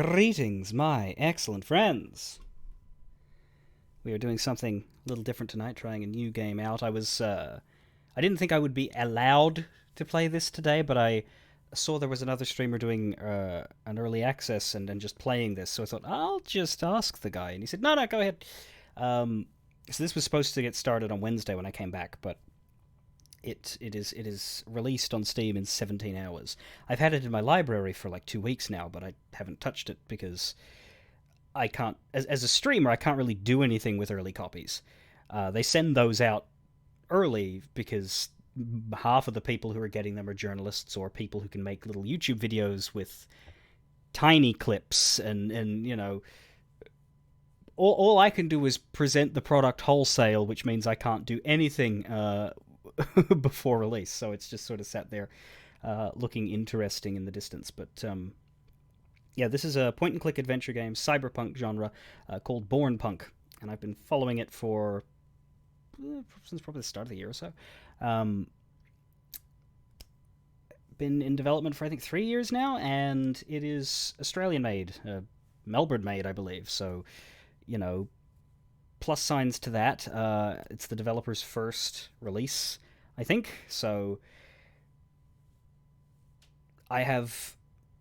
Greetings, my excellent friends. We are doing something a little different tonight, trying a new game out. I didn't think I would be allowed to play this today, but I saw there was another streamer doing an early access and just playing this, so I thought, I'll just ask the guy. And he said, no, go ahead. So this was supposed to get started on Wednesday when I came back, but it is released on Steam in 17 hours. I've had it in my library for like 2 weeks now, but I haven't touched it because I can't, as a streamer, I can't really do anything with early copies. They send those out early because half of the people who are getting them are journalists or people who can make little YouTube videos with tiny clips and you know, all I can do is present the product wholesale, which means I can't do anything before release, so it's just sort of sat there looking interesting in the distance. But yeah, this is a point-and-click adventure game, cyberpunk genre, called Born Punk, and I've been following it for since probably the start of the year or so. Been in development for I think 3 years now, and it is Australian-made, Melbourne-made, I believe. So, you know, plus signs to that. It's the developer's first release, I think, so I have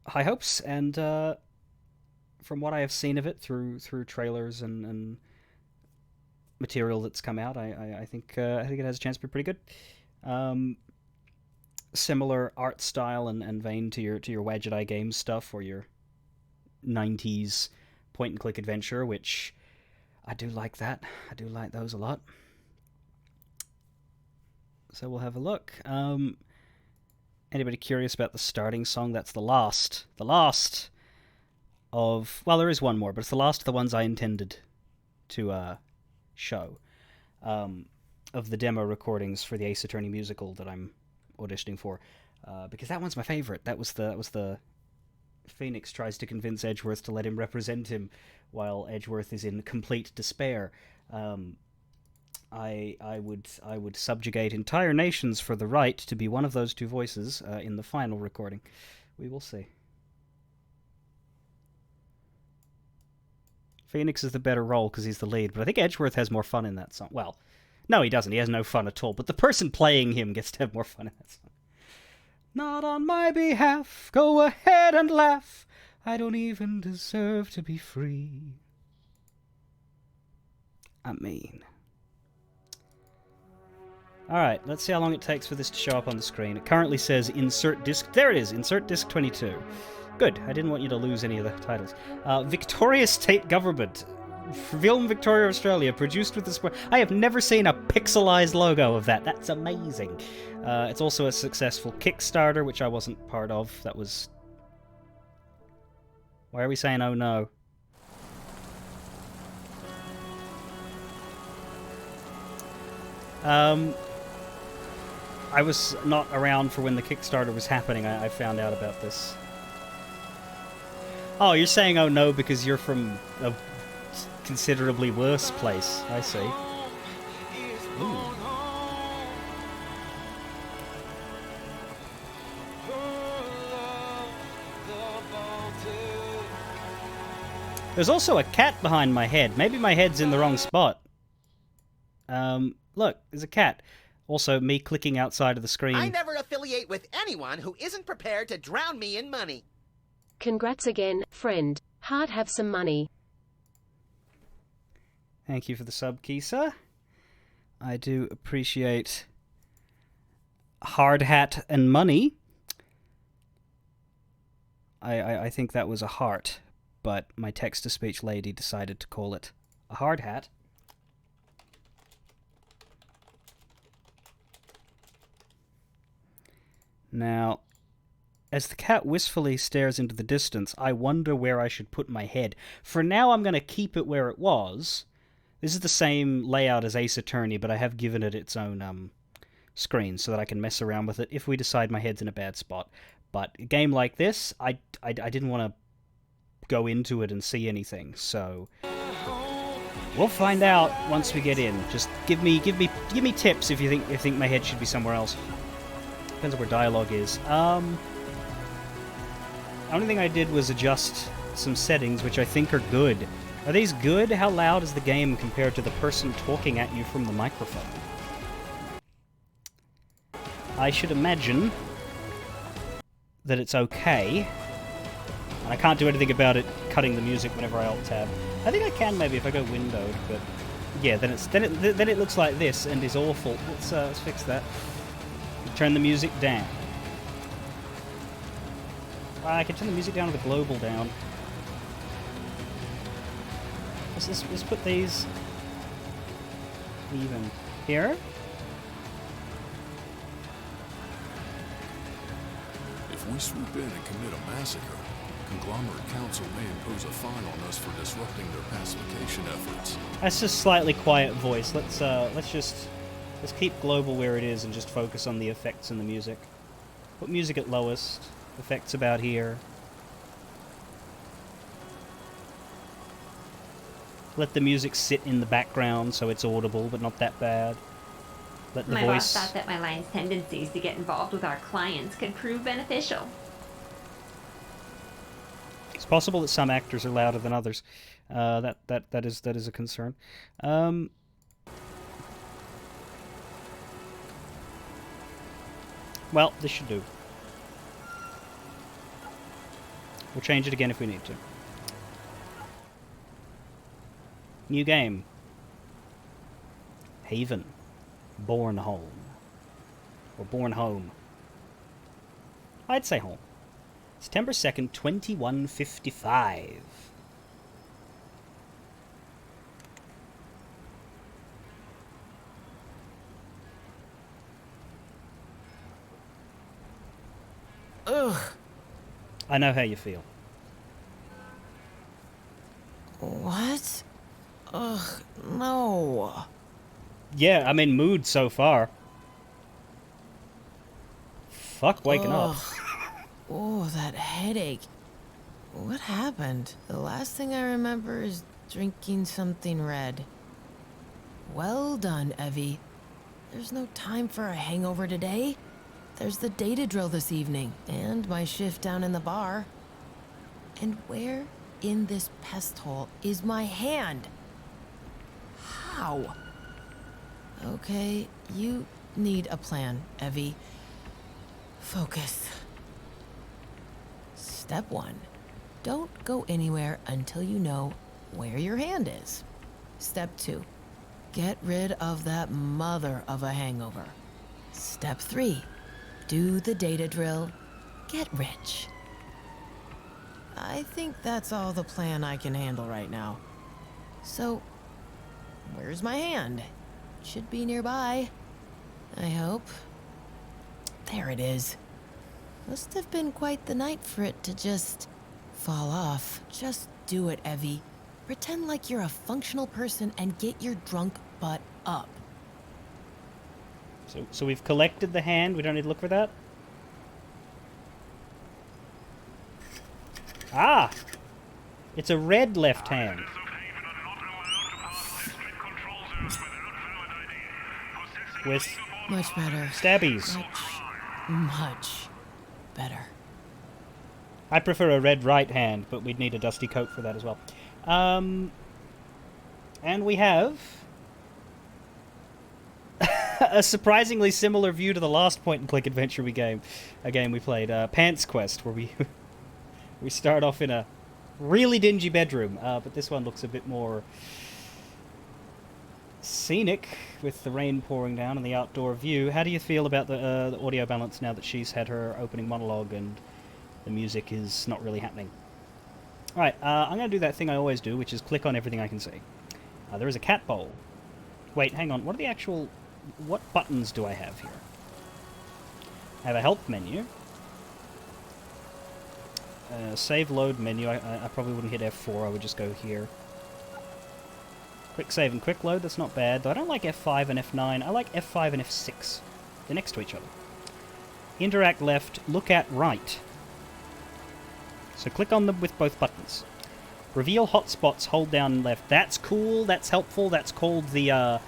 high hopes, and from what I have seen of it through trailers and material that's come out, I think it has a chance to be pretty good. Similar art style and vein to your Wadget Eye Games stuff or your 90s point-and-click adventure, which I do like that. I do like those a lot. So we'll have a look. Anybody curious about the starting song? That's the last of... Well, there is one more, but it's the last of the ones I intended to show. Of the demo recordings for the Ace Attorney musical that I'm auditioning for. Because that one's my favorite. That was the... Phoenix tries to convince Edgeworth to let him represent him while Edgeworth is in complete despair. I would subjugate entire nations for the right to be one of those two voices in the final recording. We will see. Phoenix is the better role because he's the lead, but I think Edgeworth has more fun in that song. Well, no, he doesn't. He has no fun at all, but the person playing him gets to have more fun in that song. Not on my behalf, go ahead and laugh. I don't even deserve to be free. I mean... Alright, let's see how long it takes for this to show up on the screen. It currently says insert disc... There it is, insert disc 22. Good, I didn't want you to lose any of the titles. Victoria State Government. Film Victoria, Australia, produced with the... I have never seen a pixelized logo of that. That's amazing. It's also a successful Kickstarter, which I wasn't part of. That was... Why are we saying, oh no? I was not around for when the Kickstarter was happening. I found out about this. Oh, you're saying oh no because you're from a considerably worse place. I see. Ooh. There's also a cat behind my head. Maybe my head's in the wrong spot. Look, there's a cat. Also, me clicking outside of the screen. I never affiliate with anyone who isn't prepared to drown me in money. Congrats again, friend. Hard have some money. Thank you for the sub, Kisa. I do appreciate hard hat and money. I think that was a heart, but my text-to-speech lady decided to call it a hard hat. Now, as the cat wistfully stares into the distance, I wonder where I should put my head. For now, I'm going to keep it where it was. This is the same layout as Ace Attorney, but I have given it its own screen so that I can mess around with it if we decide my head's in a bad spot. But a game like this, I didn't want to go into it and see anything, so we'll find out once we get in. Just give me tips if you think my head should be somewhere else. Depends on where dialogue is. The only thing I did was adjust some settings which I think are good. Are these good? How loud is the game compared to the person talking at you from the microphone? I should imagine that it's okay. And I can't do anything about it cutting the music whenever I alt-tab. I think I can maybe if I go windowed, but yeah, then it looks like this and is awful. Let's fix that. Turn the music down. I can turn the music down with the global down. Let's put these even here. If we swoop in and commit a massacre, Conglomerate Council may impose a fine on us for disrupting their pacification efforts. That's just slightly quiet voice. Let's keep global where it is and just focus on the effects and the music. Put music at lowest. Effects about here. Let the music sit in the background so it's audible, but not that bad. Let the My voice... boss thought that my line's tendencies to get involved with our clients could prove beneficial. It's possible that some actors are louder than others. That is a concern. Well, this should do. We'll change it again if we need to. New game. Haven. Born home. Or born home. I'd say home. September 2nd, 2155. Ugh. I know how you feel. What? Ugh, no. Yeah, I'm in mood so far. Fuck waking up. Oh, that headache. What happened? The last thing I remember is drinking something red. Well done, Evie. There's no time for a hangover today. There's the data drill this evening, and my shift down in the bar. And where in this pest hole is my hand? How? Okay, you need a plan, Evie. Focus. Step 1. Don't go anywhere until you know where your hand is. Step 2. Get rid of that mother of a hangover. Step 3. Do the data drill. Get rich. I think that's all the plan I can handle right now. So, where's my hand? Should be nearby. I hope. There it is. Must have been quite the night for it to just fall off. Just do it, Evie. Pretend like you're a functional person and get your drunk butt up. So we've collected the hand. We don't need to look for that? Ah! It's a red left hand. With Much better. stabbies. Much better. I prefer a red right hand, but we'd need a dusty coat for that as well. And we have a surprisingly similar view to the last point-and-click adventure game we played, Pants Quest, where we start off in a really dingy bedroom, but this one looks a bit more scenic with the rain pouring down and the outdoor view. How do you feel about the audio balance now that she's had her opening monologue and the music is not really happening? Alright, I'm going to do that thing I always do, which is click on everything I can see. There is a cat bowl. Wait, hang on. What buttons do I have here? I have a help menu. Save load menu. I probably wouldn't hit F4. I would just go here. Quick save and quick load. That's not bad. Though I don't like F5 and F9. I like F5 and F6. They're next to each other. Interact left. Look at right. So click on them with both buttons. Reveal hotspots. Hold down left. That's cool. That's helpful. That's called the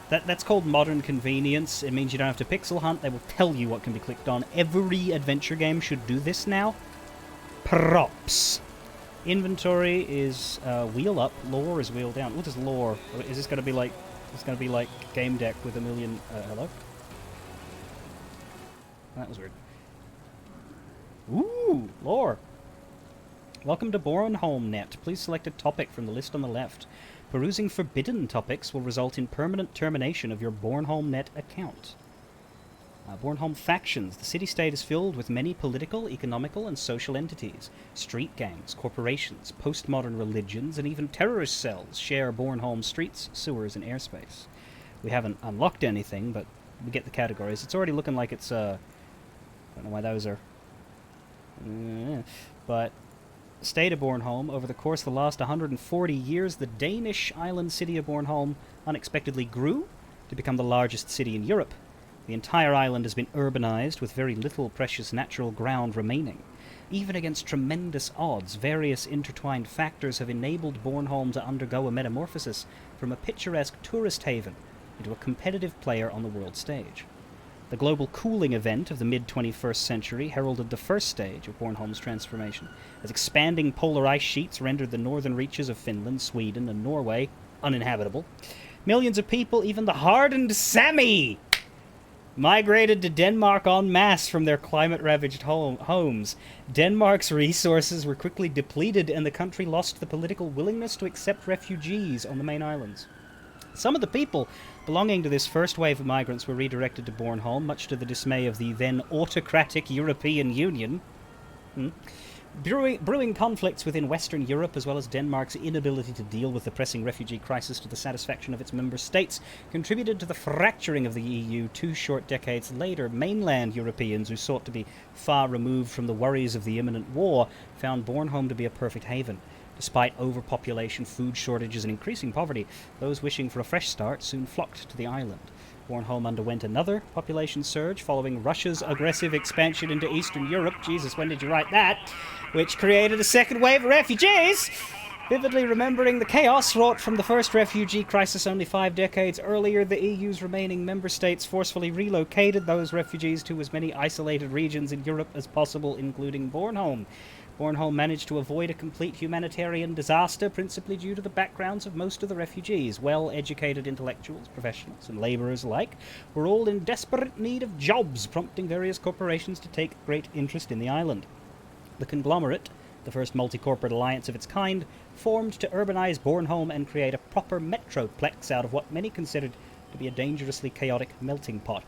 that's called modern convenience. It means you don't have to pixel hunt. They will tell you what can be clicked on. Every adventure game should do this now. Props. Inventory is wheel up, lore is wheel down. What is lore? Is this going to be like... It's going to be like game deck with a million... hello? That was weird. Ooh, lore. Welcome to Bornholm.net. Please select a topic from the list on the left. Perusing forbidden topics will result in permanent termination of your Bornholm.net account. Bornholm factions. The city-state is filled with many political, economical, and social entities. Street gangs, corporations, postmodern religions, and even terrorist cells share Bornholm streets, sewers, and airspace. We haven't unlocked anything, but we get the categories. It's already looking like it's, I don't know why those are... but... State of Bornholm. Over the course of the last 140 years, the Danish island city of Bornholm unexpectedly grew to become the largest city in Europe. The entire island has been urbanized with very little precious natural ground remaining. Even against tremendous odds, various intertwined factors have enabled Bornholm to undergo a metamorphosis from a picturesque tourist haven into a competitive player on the world stage. The global cooling event of the mid-21st century heralded the first stage of Bornholm's transformation, as expanding polar ice sheets rendered the northern reaches of Finland, Sweden, and Norway uninhabitable. Millions of people, even the hardened Sami, migrated to Denmark en masse from their climate-ravaged homes. Denmark's resources were quickly depleted, and the country lost the political willingness to accept refugees on the main islands. Some of the people belonging to this first wave of migrants were redirected to Bornholm, much to the dismay of the then autocratic European Union. Brewing conflicts within Western Europe, as well as Denmark's inability to deal with the pressing refugee crisis to the satisfaction of its member states, contributed to the fracturing of the EU. 2 short decades later, mainland Europeans who sought to be far removed from the worries of the imminent war found Bornholm to be a perfect haven. Despite overpopulation, food shortages, and increasing poverty, those wishing for a fresh start soon flocked to the island. Bornholm underwent another population surge following Russia's aggressive expansion into Eastern Europe. Jesus, when did you write that? Which created a second wave of refugees. Vividly remembering the chaos wrought from the first refugee crisis only 5 decades earlier, the EU's remaining member states forcefully relocated those refugees to as many isolated regions in Europe as possible, including Bornholm. Bornholm managed to avoid a complete humanitarian disaster, principally due to the backgrounds of most of the refugees. Well-educated intellectuals, professionals, and labourers alike were all in desperate need of jobs, prompting various corporations to take great interest in the island. The conglomerate, the first multi-corporate alliance of its kind, formed to urbanize Bornholm and create a proper metroplex out of what many considered to be a dangerously chaotic melting pot.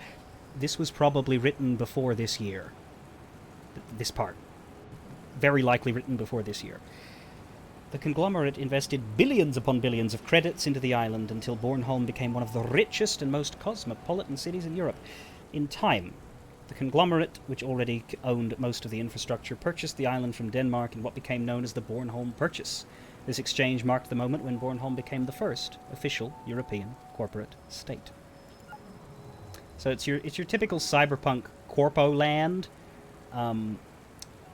This was probably written before this year. This part. Very likely written before this year. The conglomerate invested billions upon billions of credits into the island until Bornholm became one of the richest and most cosmopolitan cities in Europe. In time, the conglomerate, which already owned most of the infrastructure, purchased the island from Denmark in what became known as the Bornholm Purchase. This exchange marked the moment when Bornholm became the first official European corporate state. So it's your typical cyberpunk corpo land.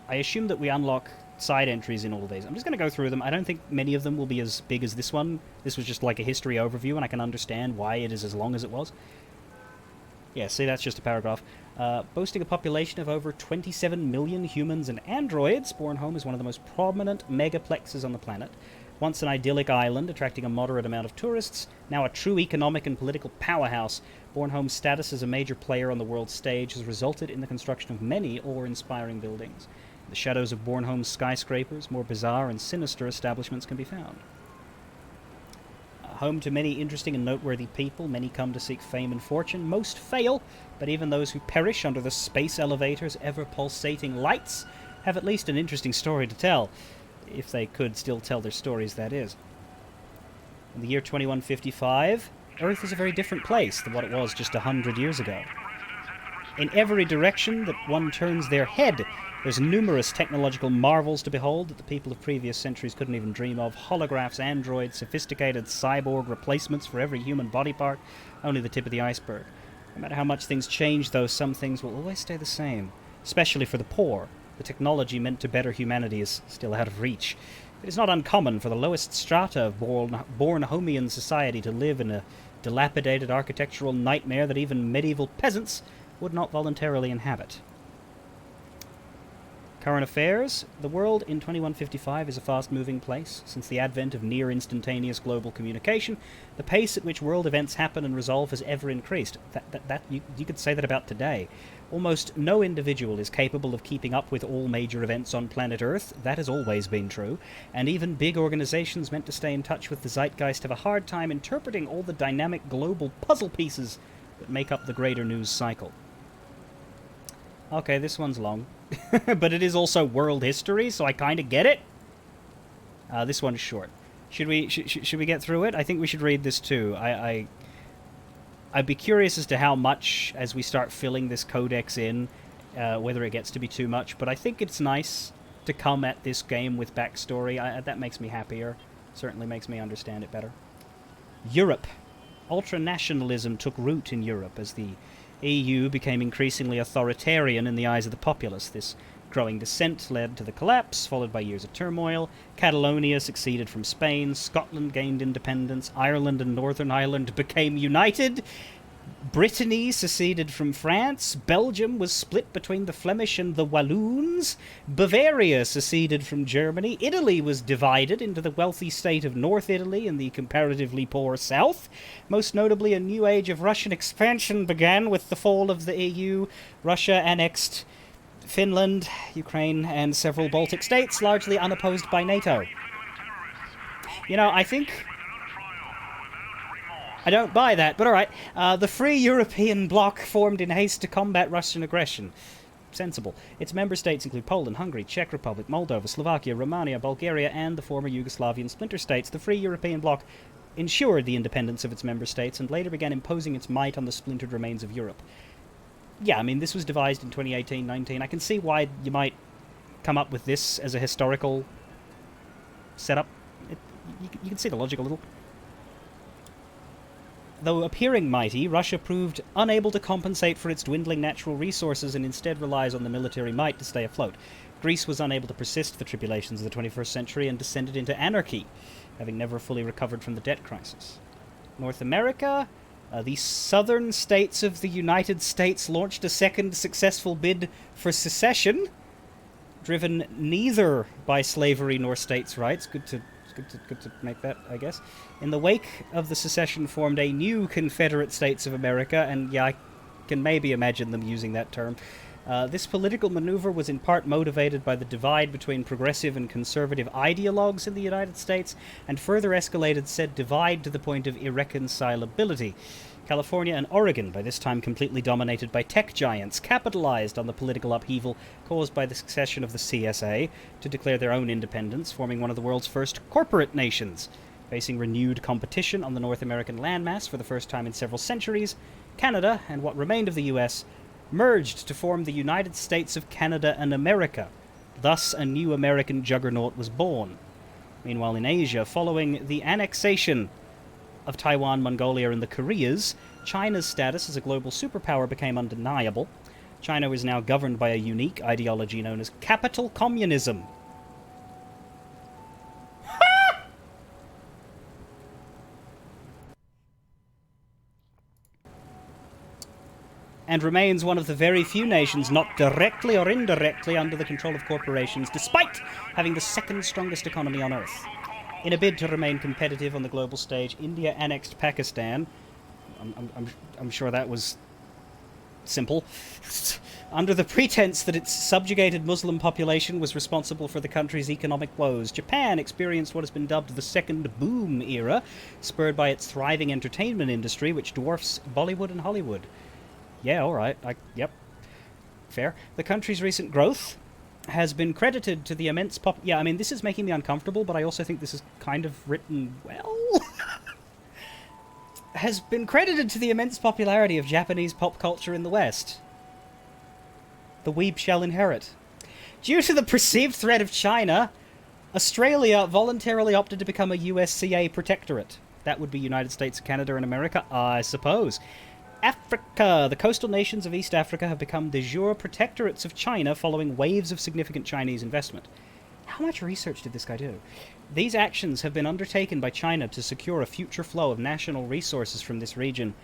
I assume that we unlock side entries in all of these. I'm just going to go through them. I don't think many of them will be as big as this one. This was just like a history overview, and I can understand why it is as long as it was. Yeah, see, that's just a paragraph. Boasting a population of over 27 million humans and androids, Bornholm is one of the most prominent megaplexes on the planet. Once an idyllic island attracting a moderate amount of tourists, now a true economic and political powerhouse, Bornholm's status as a major player on the world stage has resulted in the construction of many awe-inspiring buildings. In the shadows of Bornholm's skyscrapers, more bizarre and sinister establishments can be found. Home to many interesting and noteworthy people, many come to seek fame and fortune. Most fail, but even those who perish under the space elevator's ever-pulsating lights have at least an interesting story to tell. If they could still tell their stories, that is. In the year 2155, Earth is a very different place than what it was just 100 years ago. In every direction that one turns their head, there's numerous technological marvels to behold that the people of previous centuries couldn't even dream of. Holographs, androids, sophisticated cyborg replacements for every human body part, only the tip of the iceberg. No matter how much things change, though, some things will always stay the same, especially for the poor. The technology meant to better humanity is still out of reach. It is not uncommon for the lowest strata of Bornholmian society to live in a dilapidated architectural nightmare that even medieval peasants would not voluntarily inhabit. Current affairs. The world in 2155 is a fast-moving place. Since the advent of near-instantaneous global communication, the pace at which world events happen and resolve has ever increased. You could say that about today. Almost no individual is capable of keeping up with all major events on planet Earth. That has always been true. And even big organizations meant to stay in touch with the zeitgeist have a hard time interpreting all the dynamic global puzzle pieces that make up the greater news cycle. Okay, this one's long. But it is also world history, so I kind of get it. This one's short. Should we get through it? I think we should read this too. I'd be curious as to how much, as we start filling this codex in, whether it gets to be too much. But I think it's nice to come at this game with backstory. That makes me happier. Certainly makes me understand it better. Europe. Ultranationalism took root in Europe as the EU became increasingly authoritarian in the eyes of the populace. This growing dissent led to the collapse, followed by years of turmoil. Catalonia succeeded from Spain, Scotland gained independence, Ireland and Northern Ireland became united, Brittany seceded from France, Belgium was split between the Flemish and the Walloons, Bavaria seceded from Germany, Italy was divided into the wealthy state of North Italy and the comparatively poor South. Most notably, a new age of Russian expansion began with the fall of the EU. Russia annexed Finland, Ukraine, and several Baltic states, largely unopposed by NATO. You know, I think... I don't buy that, but alright. The Free European Bloc formed in haste to combat Russian aggression. Sensible. Its member states include Poland, Hungary, Czech Republic, Moldova, Slovakia, Romania, Bulgaria, and the former Yugoslavian splinter states. The Free European Bloc ensured the independence of its member states and later began imposing its might on the splintered remains of Europe. Yeah, I mean, this was devised in 2018-19. I can see why you might come up with this as a historical setup. You can see the logic a little. Though appearing mighty, Russia proved unable to compensate for its dwindling natural resources and instead relies on the military might to stay afloat. Greece was unable to persist the tribulations of the 21st century and descended into anarchy, having never fully recovered from the debt crisis. North America, the southern states of the United States launched a second successful bid for secession, driven neither by slavery nor states' rights. Good to make that, I guess. In the wake of the secession formed a new Confederate States of America, and yeah, I can maybe imagine them using that term. This political maneuver was in part motivated by the divide between progressive and conservative ideologues in the United States, and further escalated said divide to the point of irreconcilability. California and Oregon, by this time completely dominated by tech giants, capitalized on the political upheaval caused by the succession of the CSA to declare their own independence, forming one of the world's first corporate nations. Facing renewed competition on the North American landmass for the first time in several centuries, Canada, and what remained of the US, merged to form the United States of Canada and America. Thus, a new American juggernaut was born. Meanwhile, in Asia, following the annexation of Taiwan, Mongolia, and the Koreas, China's status as a global superpower became undeniable. China is now governed by a unique ideology known as capital communism. And remains one of the very few nations not directly or indirectly under the control of corporations, despite having the second strongest economy on Earth. In a bid to remain competitive on the global stage, India annexed Pakistan. I'm sure that was simple. Under the pretense that its subjugated Muslim population was responsible for the country's economic woes, Japan experienced what has been dubbed the Second Boom Era, spurred by its thriving entertainment industry, which dwarfs Bollywood and Hollywood. Yeah, alright. Yep. Fair. The country's recent growth has been credited to the immense yeah, I mean, this is making me uncomfortable, but I also think this is kind of written well. Has been credited to the immense popularity of Japanese pop culture in the West. The weeb shall inherit. Due to the perceived threat of China, Australia voluntarily opted to become a USCA protectorate. That would be United States, Canada, and America, I suppose. Africa. The coastal nations of East Africa have become de jure protectorates of China following waves of significant Chinese investment. How much research did this guy do? These actions have been undertaken by China to secure a future flow of national resources from this region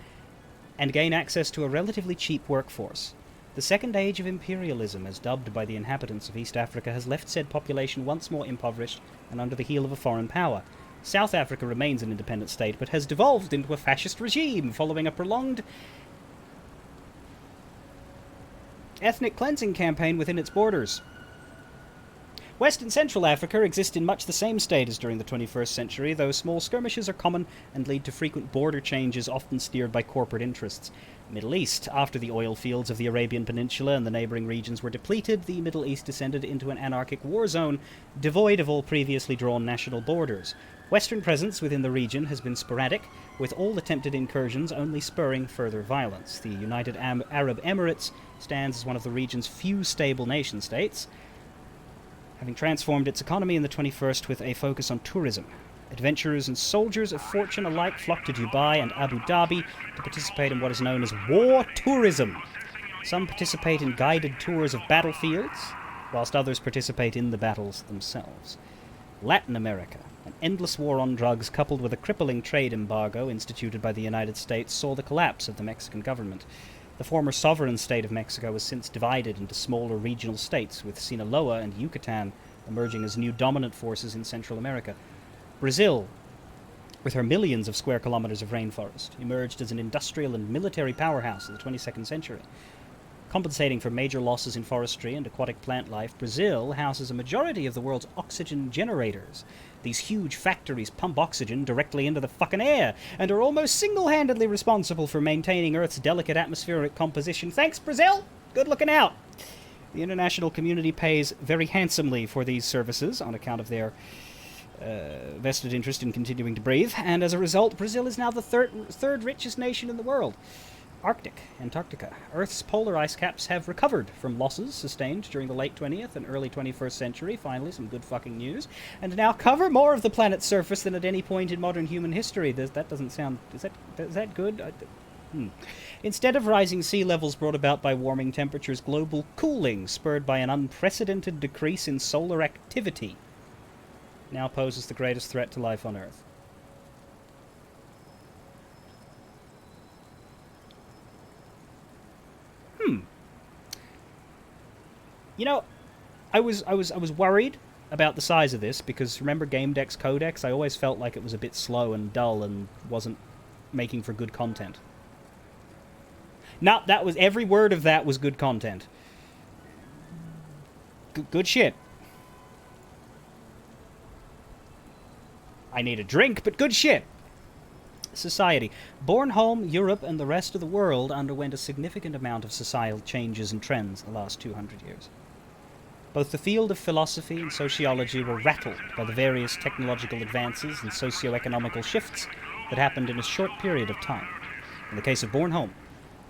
and gain access to a relatively cheap workforce. The Second Age of Imperialism, as dubbed by the inhabitants of East Africa, has left said population once more impoverished and under the heel of a foreign power. South Africa remains an independent state, but has devolved into a fascist regime following a prolonged ethnic cleansing campaign within its borders. West and Central Africa exist in much the same state as during the 21st century, though small skirmishes are common and lead to frequent border changes often steered by corporate interests. Middle East. After the oil fields of the Arabian Peninsula and the neighbouring regions were depleted, the Middle East descended into an anarchic war zone, devoid of all previously drawn national borders. Western presence within the region has been sporadic, with all attempted incursions only spurring further violence. The United Arab Emirates stands as one of the region's few stable nation-states, having transformed its economy in the 21st with a focus on tourism. Adventurers and soldiers of fortune alike flock to Dubai and Abu Dhabi to participate in what is known as war tourism. Some participate in guided tours of battlefields, whilst others participate in the battles themselves. Latin America. An endless war on drugs, coupled with a crippling trade embargo instituted by the United States, saw the collapse of the Mexican government. The former sovereign state of Mexico was since divided into smaller regional states, with Sinaloa and Yucatan emerging as new dominant forces in Central America. Brazil, with her millions of square kilometers of rainforest, emerged as an industrial and military powerhouse of the 22nd century. Compensating for major losses in forestry and aquatic plant life, Brazil houses a majority of the world's oxygen generators. These huge factories pump oxygen directly into the fucking air and are almost single-handedly responsible for maintaining Earth's delicate atmospheric composition. Thanks, Brazil! Good looking out! The international community pays very handsomely for these services on account of their vested interest in continuing to breathe, and as a result, Brazil is now the third richest nation in the world. Arctic, Antarctica. Earth's polar ice caps have recovered from losses sustained during the late 20th and early 21st century. Finally, some good fucking news. And now cover more of the planet's surface than at any point in modern human history. That doesn't sound... Is that good? Instead of rising sea levels brought about by warming temperatures, global cooling, spurred by an unprecedented decrease in solar activity, now poses the greatest threat to life on Earth. You know, I was worried about the size of this because remember Game Deck's Codex? I always felt like it was a bit slow and dull and wasn't making for good content. No, that was every word of that was good content. Good shit. I need a drink, but good shit. Society. Bornholm, Europe, and the rest of the world underwent a significant amount of societal changes and trends in the last 200 years. Both the field of philosophy and sociology were rattled by the various technological advances and socio-economical shifts that happened in a short period of time. In the case of Bornholm,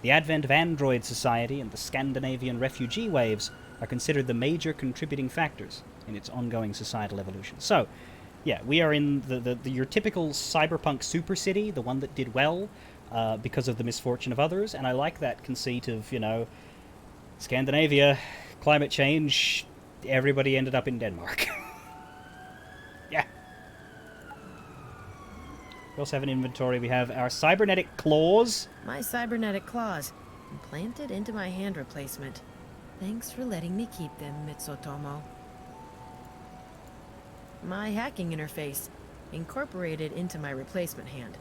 the advent of Android society and the Scandinavian refugee waves are considered the major contributing factors in its ongoing societal evolution. So, yeah, we are in your typical cyberpunk super city, the one that did well because of the misfortune of others, and I like that conceit of, Scandinavia, climate change, everybody ended up in Denmark. Yeah. We also have an inventory. We have our cybernetic claws. My cybernetic claws, implanted into my hand replacement. Thanks for letting me keep them, Mitsutomo. My hacking interface, incorporated into my replacement hand.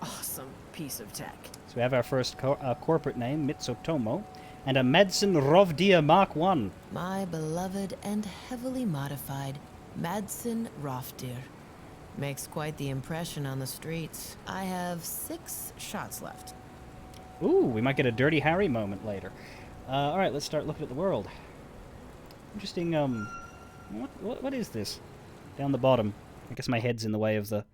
Awesome piece of tech. So we have our first corporate name, Mitsutomo, and a Madsen Rovdia Mark I. My beloved and heavily modified Madsen Rofdir. Makes quite the impression on the streets. I have 6 shots left. Ooh, we might get a Dirty Harry moment later. Alright, let's start looking at the world. Interesting, what is this? Down the bottom. I guess my head's in the way of the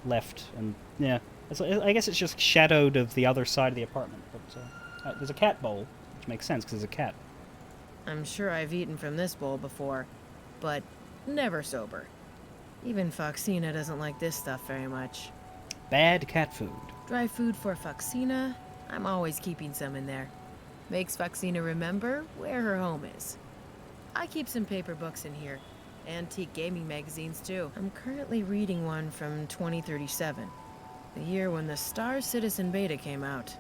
left, and yeah. I guess it's just shadowed of the other side of the apartment, but there's a cat bowl, which makes sense because there's a cat. I'm sure I've eaten from this bowl before, but never sober. Even Foxina doesn't like this stuff very much. Bad cat food. Dry food for Foxina? I'm always keeping some in there. Makes Foxina remember where her home is. I keep some paper books in here. Antique gaming magazines, too. I'm currently reading one from 2037. The year when the Star Citizen beta came out.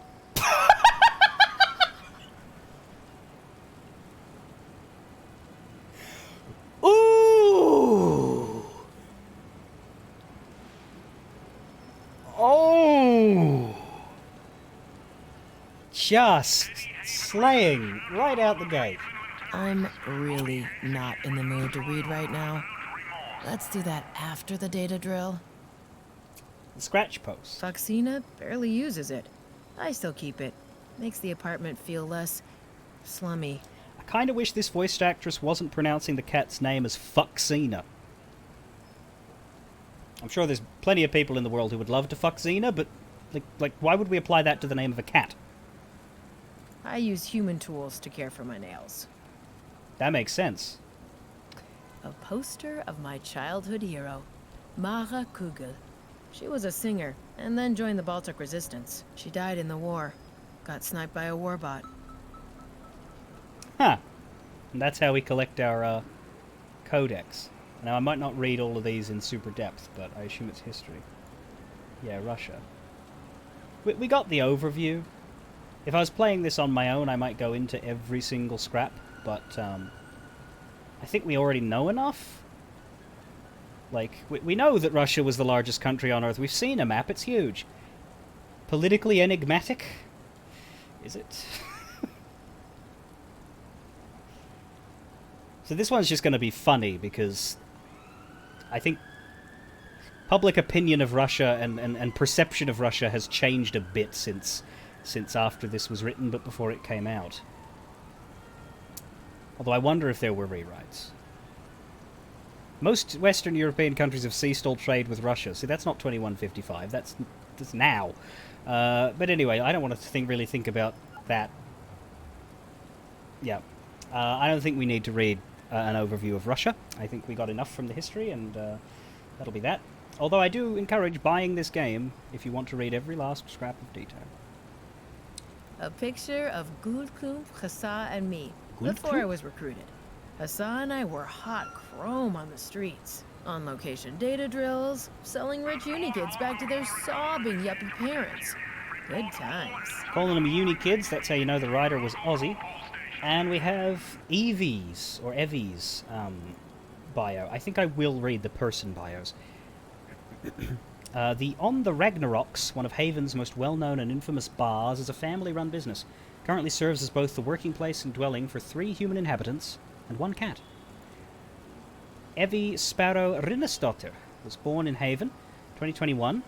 Just slaying right out the gate. I'm really not in the mood to read right now. Let's do that after the data drill. The scratch post. Foxina barely uses it. I still keep it. Makes the apartment feel less slummy. I kind of wish this voice actress wasn't pronouncing the cat's name as Foxina. I'm sure there's plenty of people in the world who would love to fuck Xena, but like, why would we apply that to the name of a cat? I use human tools to care for my nails. That makes sense. A poster of my childhood hero, Mara Kugel. She was a singer, and then joined the Baltic Resistance. She died in the war. Got sniped by a warbot. Huh. And that's how we collect our codex. Now, I might not read all of these in super depth, but I assume it's history. Yeah, Russia. We got the overview. If I was playing this on my own, I might go into every single scrap, but I think we already know enough. Like, we know that Russia was the largest country on Earth. We've seen a map, it's huge. Politically enigmatic? Is it? So this one's just going to be funny, because I think public opinion of Russia and perception of Russia has changed a bit since after this was written, but before it came out. Although I wonder if there were rewrites. Most Western European countries have ceased all trade with Russia. See, that's not 2155. That's now. But anyway, I don't want to really think about that. Yeah. I don't think we need to read an overview of Russia. I think we got enough from the history, and that'll be that. Although I do encourage buying this game if you want to read every last scrap of detail. A picture of Gulklump, Hassa, and me before I was recruited. Hassa and I were hot chrome on the streets, on location data drills, selling rich uni kids back to their sobbing yuppie parents. Good times. Calling them uni kids, that's how you know the writer was Aussie. And we have Evie's, or Evie's, bio. I think I will read the person bios. On the Ragnaroks, one of Haven's most well-known and infamous bars, is a family-run business. Currently serves as both the working place and dwelling for 3 human inhabitants and 1 cat. Evie Sparrow Rinnesdotter was born in Haven, 2021.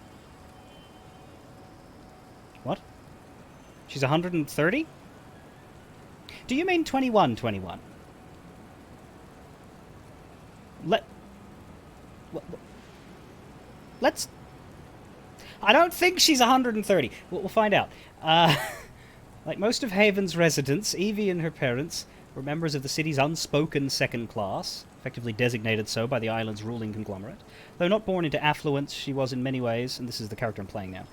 What? She's 130? Do you mean 2121? Let's... I don't think she's 130. We'll find out. Like most of Haven's residents, Evie and her parents were members of the city's unspoken second class, effectively designated so by the island's ruling conglomerate. Though not born into affluence, she was in many ways, and this is the character I'm playing now,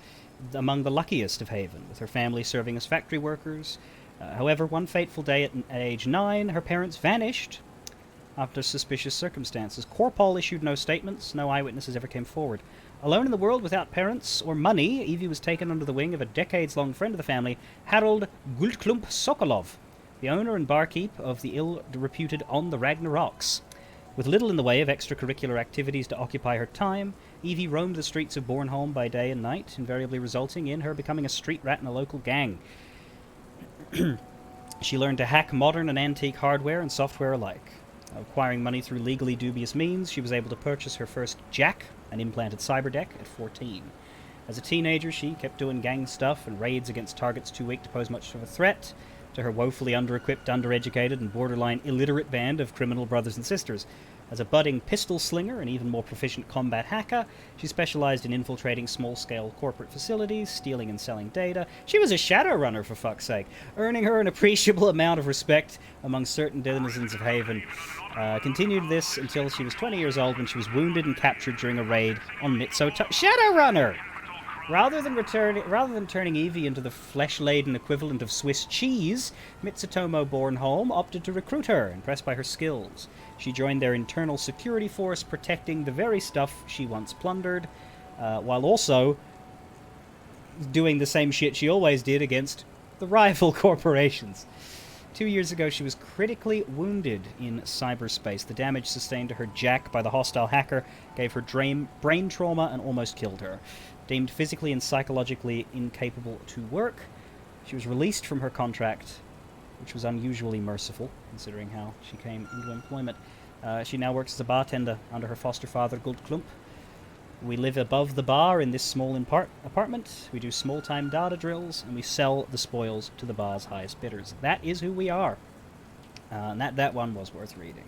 among the luckiest of Haven, with her family serving as factory workers. However, one fateful day at age 9, her parents vanished after suspicious circumstances. Corpol issued no statements, no eyewitnesses ever came forward. Alone in the world without parents or money, Evie was taken under the wing of a decades-long friend of the family, Harold Gultklump Sokolov, the owner and barkeep of the ill-reputed On the Ragnaroks. With little in the way of extracurricular activities to occupy her time, Evie roamed the streets of Bornholm by day and night, invariably resulting in her becoming a street rat in a local gang. She learned to hack modern and antique hardware and software alike. Acquiring money through legally dubious means, she was able to purchase her first jack, an implanted cyberdeck, at 14. As a teenager, she kept doing gang stuff and raids against targets too weak to pose much of a threat to her woefully under-equipped, undereducated, and borderline illiterate band of criminal brothers and sisters. As a budding pistol slinger and even more proficient combat hacker, she specialized in infiltrating small-scale corporate facilities, stealing and selling data. She was a Shadowrunner, for fuck's sake, earning her an appreciable amount of respect among certain denizens of Haven. Continued this until she was 20 years old when she was wounded and captured during a raid on Shadowrunner! Rather than turning Evie into the flesh-laden equivalent of Swiss cheese, Mitsutomo Bornholm opted to recruit her, impressed by her skills. She joined their internal security force, protecting the very stuff she once plundered, while also doing the same shit she always did against the rival corporations. 2 years ago, she was critically wounded in cyberspace. The damage sustained to her jack by the hostile hacker gave her brain trauma and almost killed her. Deemed physically and psychologically incapable to work, She was released from her contract, which was unusually merciful, considering how she came into employment. She now works as a bartender under her foster father, Goldklump. We live above the bar in this small apartment. We do small-time data drills, and we sell the spoils to the bar's highest bidders. That is who we are. And that one was worth reading.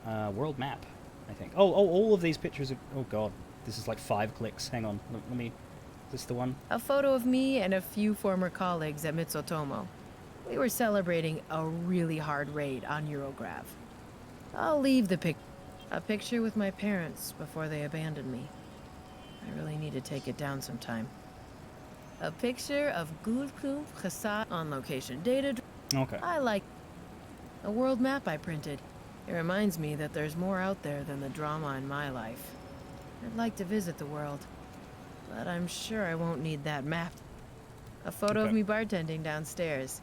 World map, I think. Oh, all of these pictures are... Oh, God. This is like 5 clicks. Hang on. Let me... Is this the one? A photo of me and a few former colleagues at Mitsutomo. We were celebrating a really hard raid on Eurograv. I'll leave the a picture with my parents before they abandoned me. I really need to take it down sometime. A picture of Gulklump Khasa on location data. Okay. I like a world map I printed. It reminds me that there's more out there than the drama in my life. I'd like to visit the world, but I'm sure I won't need that map. A photo of me bartending downstairs.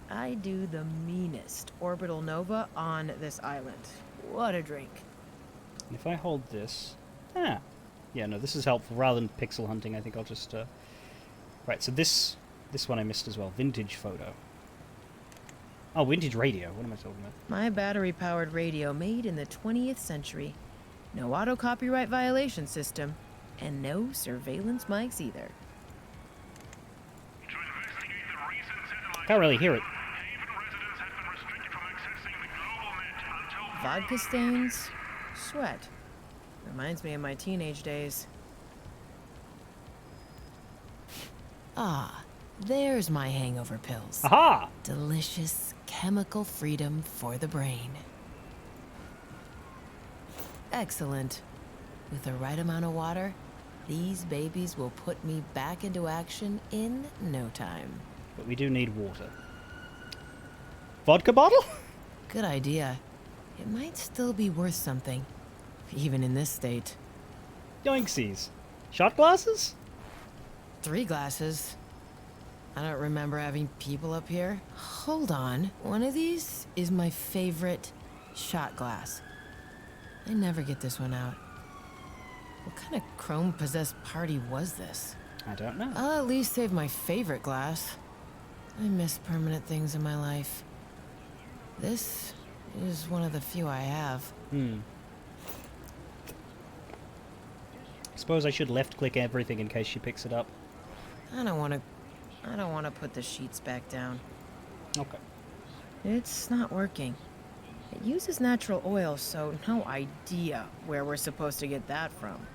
I do the meanest orbital nova on this island. What a drink. If I hold this... Ah. Yeah, no, this is helpful. Rather than pixel hunting, I think I'll just... Right, so this one I missed as well. Vintage photo. Oh, vintage radio. What am I talking about? My battery-powered radio made in the 20th century. No auto-copyright violation system. And no surveillance mics either. Can't really hear it. Vodka stains, sweat. Reminds me of my teenage days. Ah, there's my hangover pills. Aha! Delicious chemical freedom for the brain. Excellent. With the right amount of water, these babies will put me back into action in no time. But we do need water. Vodka bottle? Good idea. It might still be worth something, even in this state. Yoinksies. Shot glasses? 3 glasses. I don't remember having people up here. Hold on. One of these is my favorite shot glass. I never get this one out. What kind of chrome-possessed party was this? I don't know. I'll at least save my favorite glass. I miss permanent things in my life. This is one of the few I have. Suppose I should left-click everything in case she picks it up. I don't want to put the sheets back down. Okay. It's not working. It uses natural oil, so no idea where we're supposed to get that from.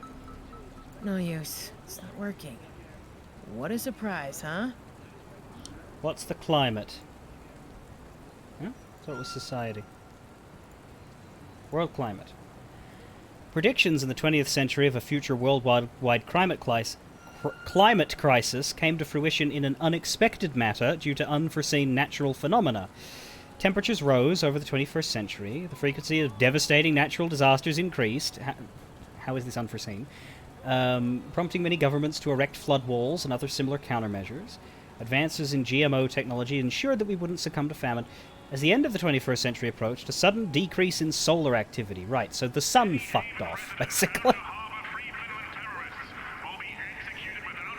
No use. It's not working. What a surprise, huh? What's the climate? Huh? So it was society. World climate. Predictions in the 20th century of a future worldwide climate crisis came to fruition in an unexpected manner due to unforeseen natural phenomena. Temperatures rose over the 21st century. The frequency of devastating natural disasters increased. How is this unforeseen? Prompting many governments to erect flood walls and other similar countermeasures. Advances in GMO technology ensured that we wouldn't succumb to famine. As the end of the 21st century approached, a sudden decrease in solar activity. Right, so the sun fucked off, basically.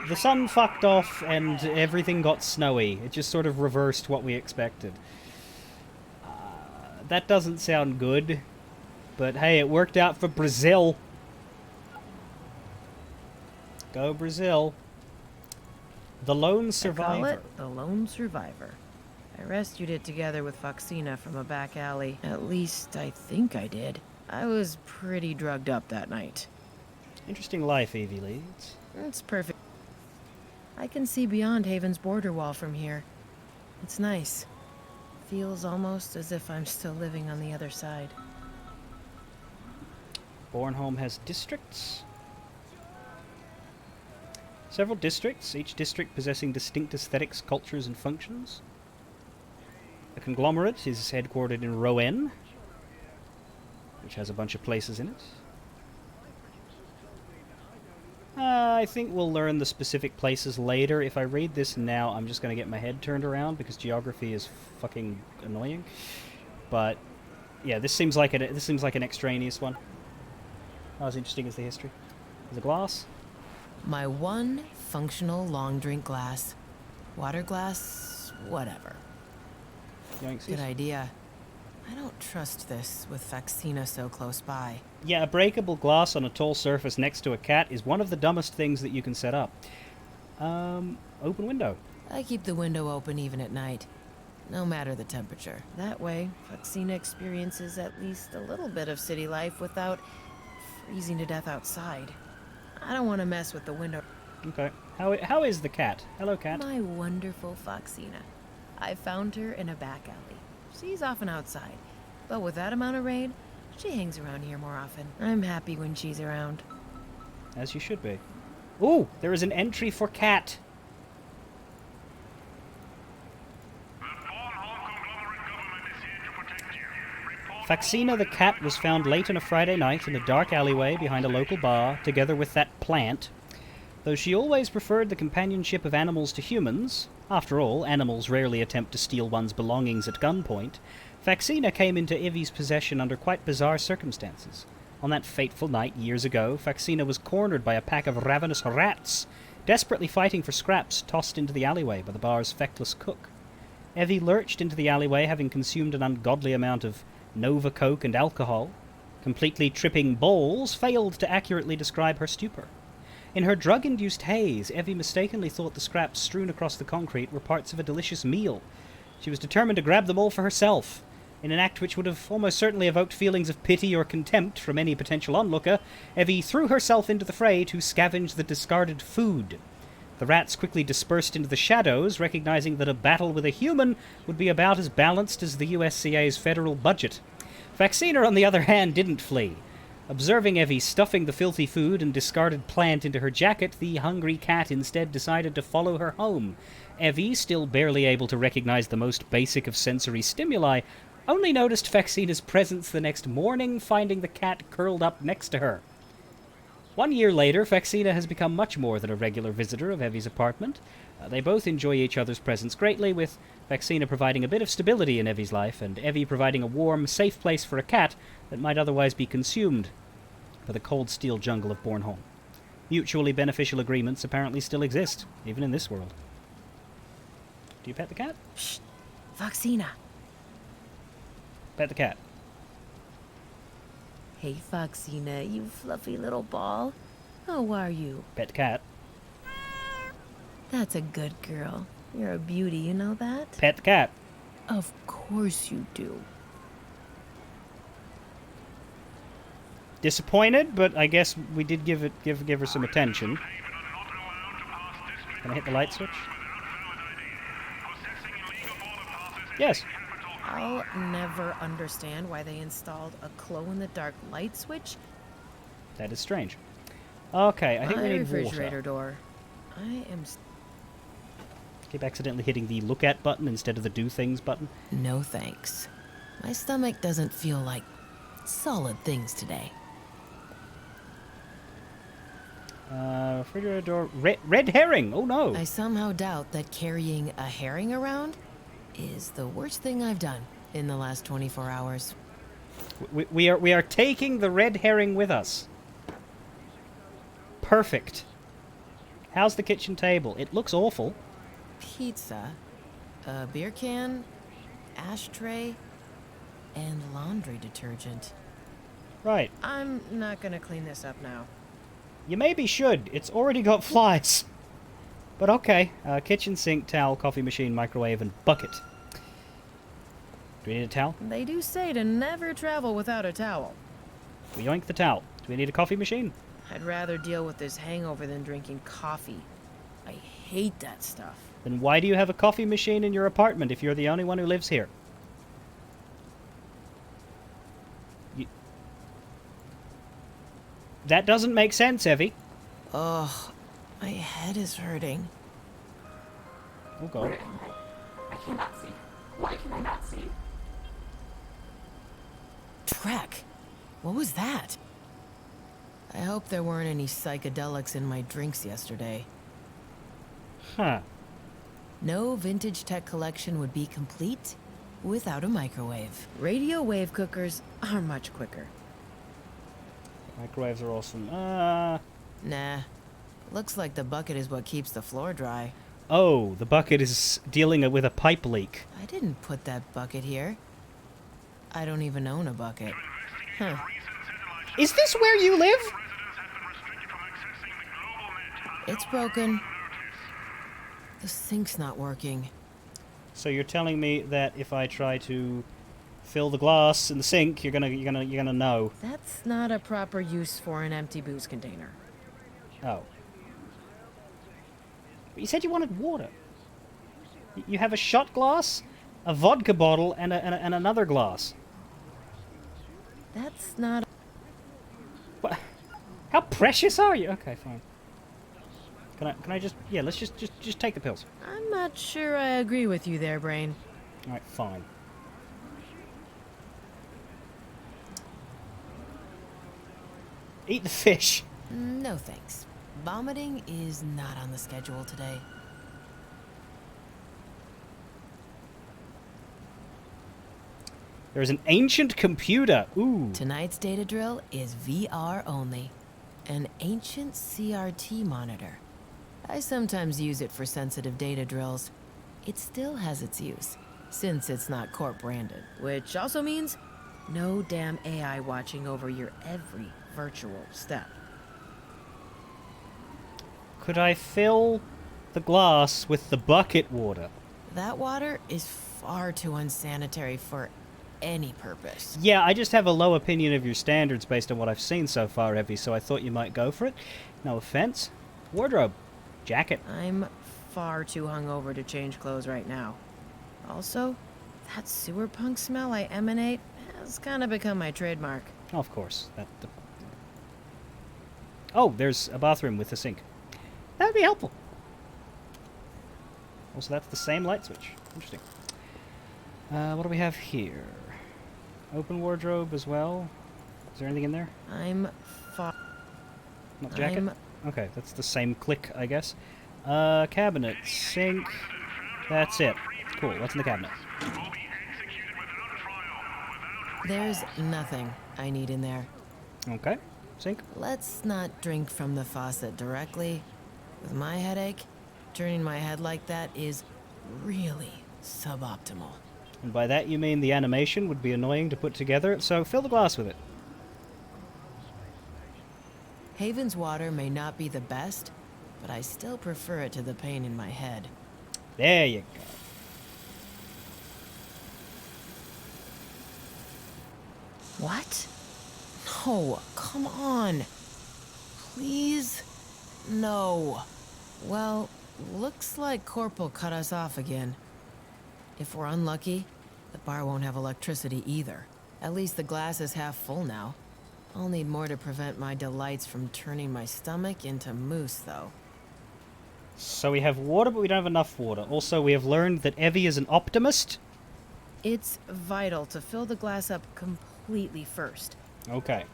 The sun fucked off and everything got snowy. It just sort of reversed what we expected. That doesn't sound good, but hey, it worked out for Brazil. Go Brazil. The Lone Survivor. I call it the Lone Survivor. I rescued it together with Foxina from a back alley. At least, I think I did. I was pretty drugged up that night. Interesting life, Evie leads. It's perfect. I can see beyond Haven's border wall from here. It's nice. Feels almost as if I'm still living on the other side. Bornholm has districts. Several districts, each district possessing distinct aesthetics, cultures, and functions. The conglomerate is headquartered in Rouen, which has a bunch of places in it. I think we'll learn the specific places later. If I read this now, I'm just going to get my head turned around because geography is fucking annoying. But yeah, this seems like an extraneous one. Not as interesting as the history. There's a glass. My one functional long drink glass. Water glass, whatever. Yoinksies. Good idea. I don't trust this with Faxina so close by. Yeah, a breakable glass on a tall surface next to a cat is one of the dumbest things that you can set up. Open window. I keep the window open even at night, no matter the temperature. That way, Faxina experiences at least a little bit of city life without freezing to death outside. I don't want to mess with the window. Okay. How is the cat? Hello, cat. My wonderful Foxina. I found her in a back alley. She's often outside, but with that amount of rain, she hangs around here more often. I'm happy when she's around. As you should be. Ooh, there is an entry for cat. Faxina the cat was found late on a Friday night in a dark alleyway behind a local bar, together with that plant. Though she always preferred the companionship of animals to humans, after all, animals rarely attempt to steal one's belongings at gunpoint, Faxina came into Ivy's possession under quite bizarre circumstances. On that fateful night years ago, Faxina was cornered by a pack of ravenous rats, desperately fighting for scraps tossed into the alleyway by the bar's feckless cook. Evie lurched into the alleyway, having consumed an ungodly amount of Nova Coke and alcohol. Completely tripping balls failed to accurately describe her stupor. In her drug-induced haze, Evie mistakenly thought the scraps strewn across the concrete were parts of a delicious meal. She was determined to grab them all for herself. In an act which would have almost certainly evoked feelings of pity or contempt from any potential onlooker, Evie threw herself into the fray to scavenge the discarded food. The rats quickly dispersed into the shadows, recognizing that a battle with a human would be about as balanced as the USCA's federal budget. Faxina, on the other hand, didn't flee. Observing Evie stuffing the filthy food and discarded plant into her jacket, the hungry cat instead decided to follow her home. Evie, still barely able to recognize the most basic of sensory stimuli, only noticed Faxina's presence the next morning, finding the cat curled up next to her. 1 year later, Faxina has become much more than a regular visitor of Evie's apartment. They both enjoy each other's presence greatly, with Faxina providing a bit of stability in Evie's life, and Evie providing a warm, safe place for a cat that might otherwise be consumed by the cold steel jungle of Bornholm. Mutually beneficial agreements apparently still exist, even in this world. Do you pet the cat? Shh. Foxina. Pet the cat. Hey, Foxina, you fluffy little ball. How are you? Pet the cat. That's a good girl. You're a beauty, you know that? Pet the cat. Of course you do. Disappointed, but I guess we did give her some attention. Can I hit the light switch? Yes. I'll never understand why they installed a glow-in-the-dark light switch. That is strange. Okay, I think My we need refrigerator water. door. I am... Keep accidentally hitting the look at button instead of the do things button. No thanks. My stomach doesn't feel like solid things today. Refrigerator door. Red herring! Oh no! I somehow doubt that carrying a herring around is the worst thing I've done in the last 24 hours. We are taking the red herring with us. Perfect. How's the kitchen table? It looks awful. Pizza, a beer can, ashtray, and laundry detergent. Right. I'm not gonna clean this up now. You maybe should. It's already got flies. But okay. Kitchen sink, towel, coffee machine, microwave, and bucket. Do we need a towel? They do say to never travel without a towel. We yoink the towel. Do we need a coffee machine? I'd rather deal with this hangover than drinking coffee. I hate that stuff. Then why do you have a coffee machine in your apartment if you're the only one who lives here? That doesn't make sense, Evie. Ugh, my head is hurting. Oh god. I cannot see. Why can I not see? Trek, what was that? I hope there weren't any psychedelics in my drinks yesterday. Huh. No vintage tech collection would be complete without a microwave. Radio wave cookers are much quicker. Microwaves are awesome. Nah. Looks like the bucket is what keeps the floor dry. Oh, the bucket is dealing with a pipe leak. I didn't put that bucket here. I don't even own a bucket. Huh. Is this where you live? It's broken. The sink's not working. So you're telling me that if I try to fill the glass in the sink, you're gonna know. That's not a proper use for an empty booze container. Oh. But you said you wanted water. You have a shot glass, a vodka bottle, and another glass. That's not... What? How precious are you? Okay, fine. Can I just... Yeah, let's just take the pills. I'm not sure I agree with you there, Brain. Alright, fine. Eat the fish. No thanks. Vomiting is not on the schedule today. There's an ancient computer. Ooh. Tonight's data drill is VR only. An ancient CRT monitor. I sometimes use it for sensitive data drills. It still has its use, since it's not corp branded. Which also means no damn AI watching over your every virtual step. Could I fill the glass with the bucket water? That water is far too unsanitary for any purpose. Yeah, I just have a low opinion of your standards based on what I've seen so far, Evie, so I thought you might go for it. No offense. Wardrobe. Jacket. I'm far too hungover to change clothes right now. Also, that sewer punk smell I emanate has kind of become my trademark. Oh, of course. Oh, there's a bathroom with a sink. That would be helpful. Also, that's the same light switch. Interesting. What do we have here? Open wardrobe as well. Is there anything in there? I'm far... Not jacket? Okay, that's the same click, I guess. Cabinet, sink. That's it. Cool, what's in the cabinet? There's nothing I need in there. Okay, sink. Let's not drink from the faucet directly. With my headache, turning my head like that is really suboptimal. And by that you mean the animation would be annoying to put together, so fill the glass with it. Haven's water may not be the best, but I still prefer it to the pain in my head. There you go. What? No, come on. Please? No. Well, looks like Corp will cut us off again. If we're unlucky, the bar won't have electricity either. At least the glass is half full now. I'll need more to prevent my delights from turning my stomach into mousse, though. So we have water, but we don't have enough water. Also, we have learned that Evie is an optimist. It's vital to fill the glass up completely first. Okay.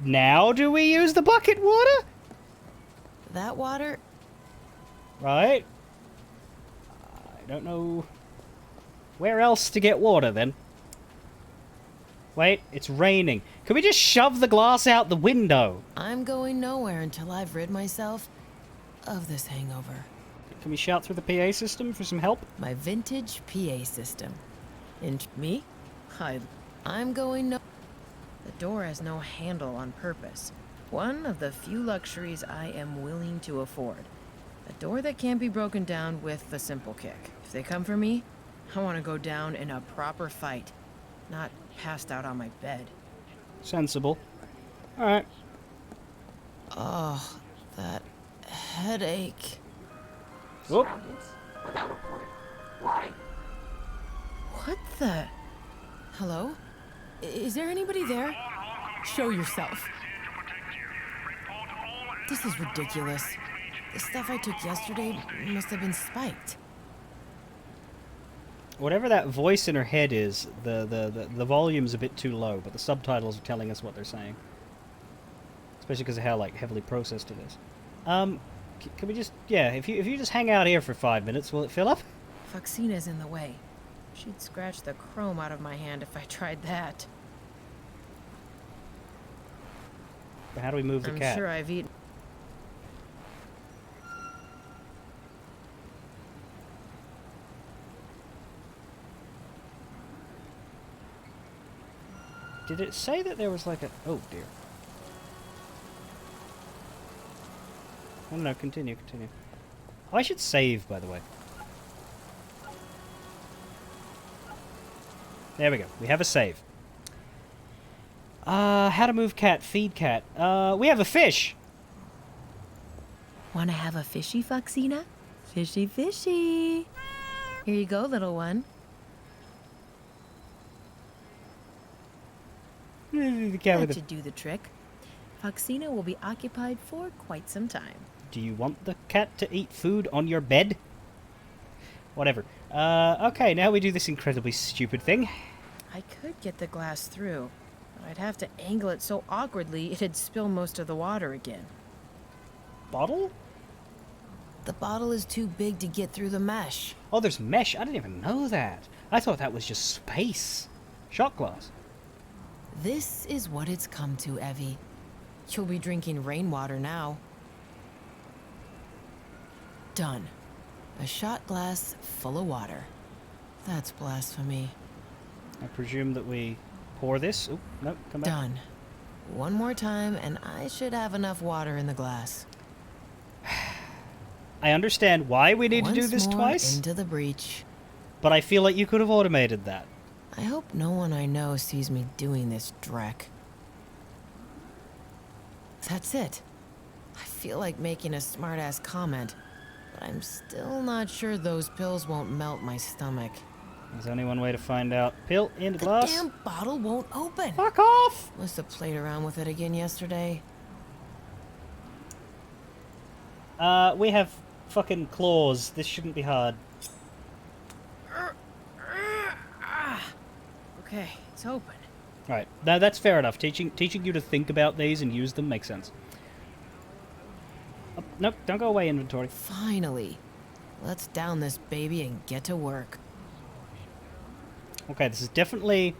Now do we use the bucket water? That water... Right. I don't know where else to get water, then. Wait, it's raining. Can we just shove the glass out the window? I'm going nowhere until I've rid myself of this hangover. Can we shout through the PA system for some help? My vintage PA system. And me? I'm going no... The door has no handle on purpose. One of the few luxuries I am willing to afford. A door that can't be broken down with a simple kick. If they come for me, I want to go down in a proper fight, not passed out on my bed. Sensible. Alright. Oh, that headache. Whoop. Without reporting. Why? What the... Hello? Is there anybody there? Show yourself. This is ridiculous. The stuff I took yesterday must have been spiked. Whatever that voice in her head is, the volume's a bit too low, but the subtitles are telling us what they're saying. Especially because of how, like, heavily processed it is. Can we just... Yeah, if you just hang out here for 5 minutes, will it fill up? Foxina's in the way. She'd scratch the chrome out of my hand if I tried that. But how do we move the cat? I'm sure I've eaten... Did it say that there was like a... Oh, dear. Oh, no, continue. Oh, I should save, by the way. There we go. We have a save. How to move cat, feed cat. We have a fish! Wanna have a fishy, Foxina? Fishy, fishy. Here you go, little one. The cat with That the... should do the trick. Foxina will be occupied for quite some time. Do you want the cat to eat food on your bed? Whatever. Okay, now we do this incredibly stupid thing. I could get the glass through, but I'd have to angle it so awkwardly it'd spill most of the water again. Bottle? The bottle is too big to get through the mesh. Oh, there's mesh. I didn't even know that. I thought that was just space. Shot glass. This is what it's come to, Evie. You'll be drinking rainwater now. Done. A shot glass full of water. That's blasphemy. I presume that we pour this. Oh, no, come back. Done. One more time, and I should have enough water in the glass. I understand why we need to do Once this more twice, into the breach. but I feel like you could have automated that. I hope no one I know sees me doing this dreck. That's it. I feel like making a smartass comment, but I'm still not sure those pills won't melt my stomach. There's only one way to find out. Pill in the The glass. damn bottle won't open. Fuck off! Must have played around with it again yesterday. We have fucking claws. This shouldn't be hard. Okay, it's open. Right. Now that's fair enough. Teaching you to think about these and use them makes sense. Oh, nope, don't go away, inventory. Finally. Let's down this baby and get to work. Okay, this is definitely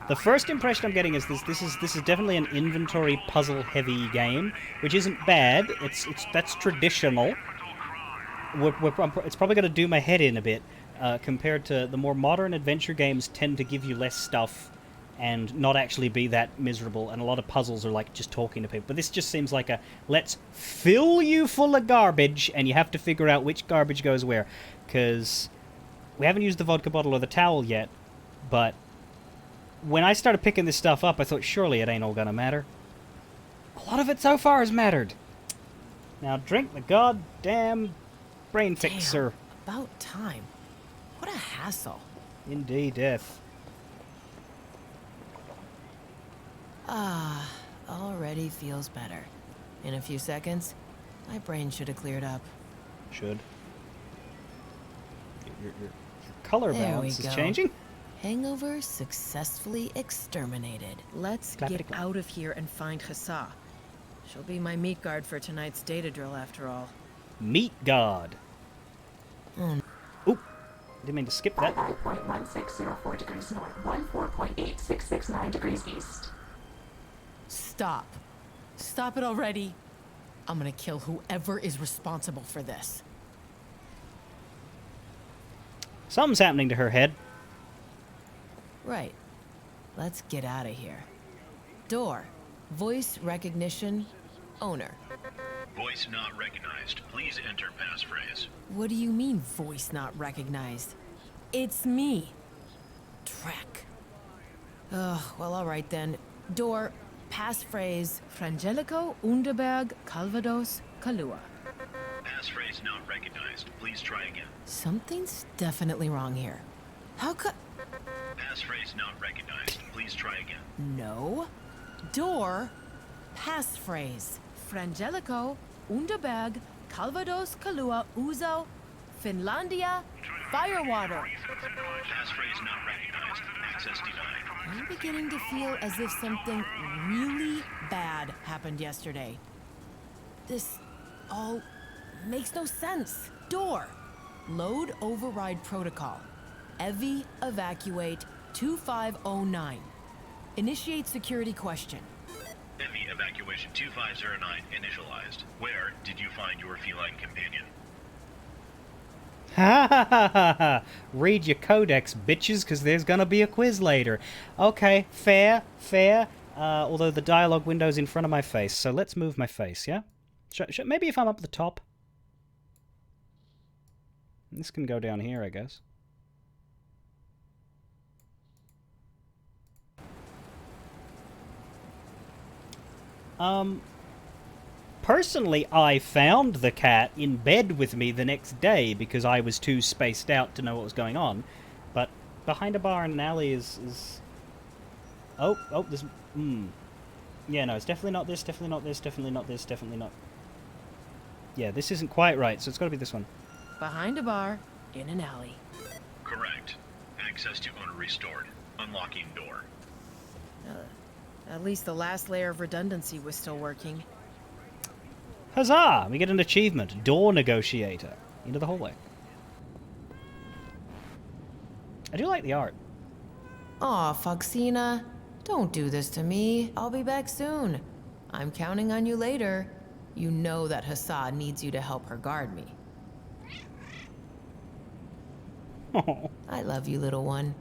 the first impression I'm getting is this is definitely an inventory puzzle heavy game, which isn't bad. That's traditional. It's probably going to do my head in a bit compared to the more modern adventure games tend to give you less stuff and not actually be that miserable, and a lot of puzzles are like just talking to people. But this just seems like a let's fill you full of garbage and you have to figure out which garbage goes where, because we haven't used the vodka bottle or the towel yet. But when I started picking this stuff up, I thought, surely it ain't all gonna matter. A lot of it so far has mattered. Now drink the goddamn brain fixer. Damn, about time. What a hassle. Indeed, death. Ah, already feels better. In a few seconds, my brain should have cleared up. Should. Your color There we balance is go. changing. Hangover successfully exterminated. Let's get Clappity-clap. out of here and find Hassa. She'll be my meat guard for tonight's data drill after all. Meat God. Oh, Oop. Didn't mean to skip that. 5.1604 degrees north, 14.8669 degrees east. stop. Stop it already. I'm gonna kill whoever is responsible for this. Something's happening to her head. Right. Let's get out of here. Door. Voice recognition. Owner. Voice not recognized. Please enter passphrase. What do you mean, voice not recognized? It's me. Trek. Ugh, well, alright then. Door. Passphrase. Frangelico Underberg Calvados Kalua. Passphrase not recognized. Please try again. Something's definitely wrong here. How could... Passphrase not recognized. Please try again. No. Door. Passphrase. Frangelico Underberg Calvados Kalua Uzo Finlandia Firewater. Passphrase not recognized. Access denied. I'm beginning to feel as if something really bad happened yesterday. This all makes no sense. Door. Load override protocol. Evie evacuate 2509. Initiate security question. Envy evacuation 2509 initialized. Where did you find your feline companion? Ha ha ha ha ha! Read your codex, bitches, because there's gonna be a quiz later. Okay, fair, fair. Although the dialogue window's in front of my face, so let's move my face, yeah? Maybe if I'm up the top. This can go down here, I guess. Personally, I found the cat in bed with me the next day because I was too spaced out to know what was going on. But behind a bar in an alley is... Oh, there's... Yeah, no, it's definitely not this, definitely not this, definitely not this, definitely not... Yeah, this isn't quite right, so it's gotta be this one. Behind a bar, in an alley. Correct. Access to owner restored. Unlocking door. At least the last layer of redundancy was still working. Huzzah! We get an achievement. Door Negotiator. Into the hallway. I do like the art. Aw, Foxina. Don't do this to me. I'll be back soon. I'm counting on you later. You know that Hassan needs you to help her guard me. Oh. I love you, little one.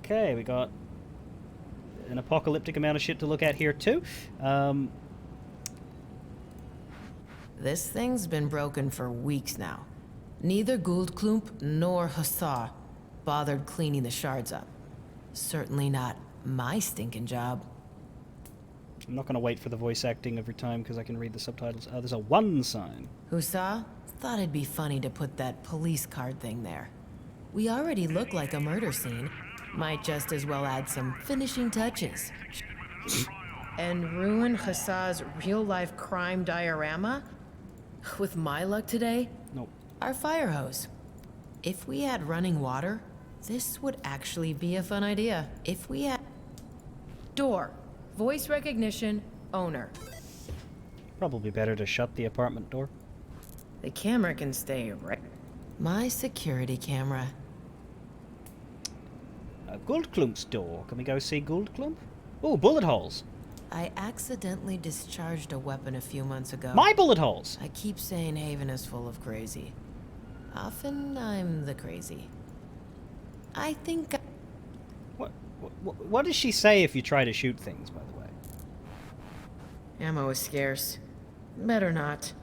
Okay, we got an apocalyptic amount of shit to look at here, too. This thing's been broken for weeks now. Neither Gouldklump nor Hussar bothered cleaning the shards up. Certainly not my stinking job. I'm not going to wait for the voice acting every time because I can read the subtitles. There's a 1 sign. Hussar thought it'd be funny to put that police card thing there. We already look like a murder scene. Might just as well add some finishing touches. And ruin Hussar's real-life crime diorama? With my luck today, Nope. our fire hose. If we had running water, this would actually be a fun idea. If we had... Door. Voice recognition. Owner. Probably better to shut the apartment door. The camera can stay right... My security camera. Gouldklump's door. Can we go see Gouldklump? Oh, bullet holes. I accidentally discharged a weapon a few months ago. My bullet holes! I keep saying Haven is full of crazy. Often I'm the crazy. I think What does she say if you try to shoot things, by the way? ammo is scarce. Better not.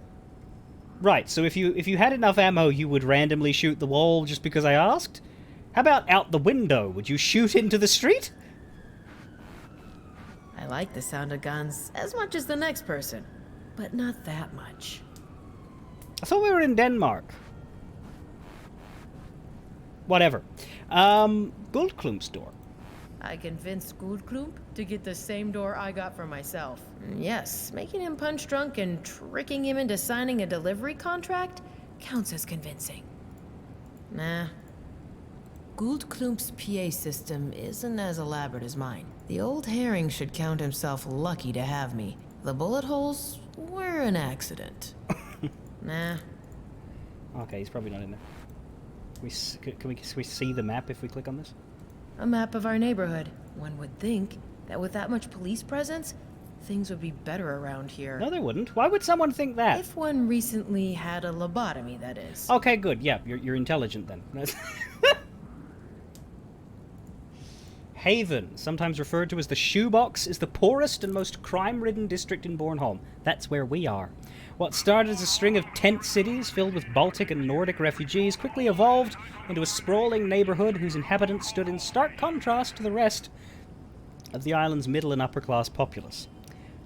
Right, so if you had enough ammo, you would randomly shoot the wall just because I asked? How about out the window? Would you shoot into the street? I like the sound of guns as much as the next person, but not that much. I thought we were in Denmark. Whatever. Gouldklump's door. I convinced Gouldklump to get the same door I got for myself. Yes, making him punch drunk and tricking him into signing a delivery contract counts as convincing. Nah. Gouldklump's PA system isn't as elaborate as mine. The old herring should count himself lucky to have me. The bullet holes were an accident. Nah. Okay, he's probably not in there. Can we see the map if we click on this? A map of our neighborhood. One would think that with that much police presence, things would be better around here. No, they wouldn't. Why would someone think that? If one recently had a lobotomy, that is. Okay, good. Yeah, you're intelligent then. Haven, sometimes referred to as the shoebox, is the poorest and most crime-ridden district in Bornholm. That's where we are. What started as a string of tent cities filled with Baltic and Nordic refugees quickly evolved into a sprawling neighborhood whose inhabitants stood in stark contrast to the rest of the island's middle and upper-class populace.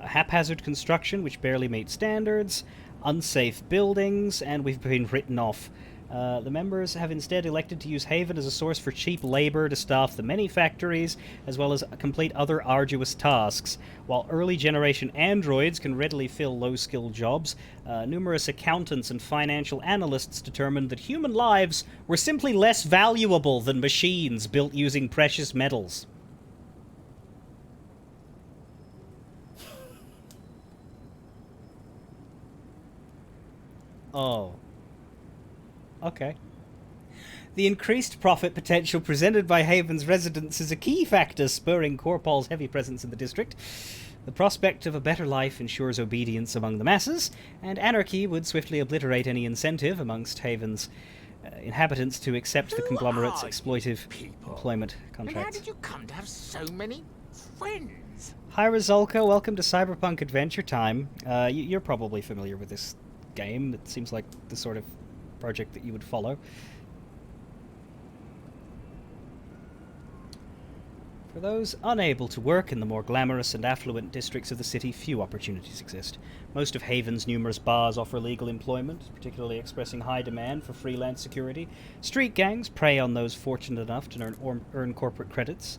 A haphazard construction which barely meets standards, unsafe buildings, and we've been written off. The members have instead elected to use Haven as a source for cheap labor to staff the many factories, as well as complete other arduous tasks. While early-generation androids can readily fill low-skilled jobs, numerous accountants and financial analysts determined that human lives were simply less valuable than machines built using precious metals. Oh. Okay. The increased profit potential presented by Haven's residents is a key factor spurring Corpol's heavy presence in the district. The prospect of a better life ensures obedience among the masses, and anarchy would swiftly obliterate any incentive amongst Haven's inhabitants to accept the conglomerate's exploitive employment contracts. And how did you come to have so many friends? Hi, Rizulka. Welcome to Cyberpunk Adventure Time. You're probably familiar with this game. It seems like the sort of project that you would follow. For those unable to work in the more glamorous and affluent districts of the city, few opportunities exist. Most of Haven's numerous bars offer legal employment, particularly expressing high demand for freelance security. Street gangs prey on those fortunate enough to earn corporate credits,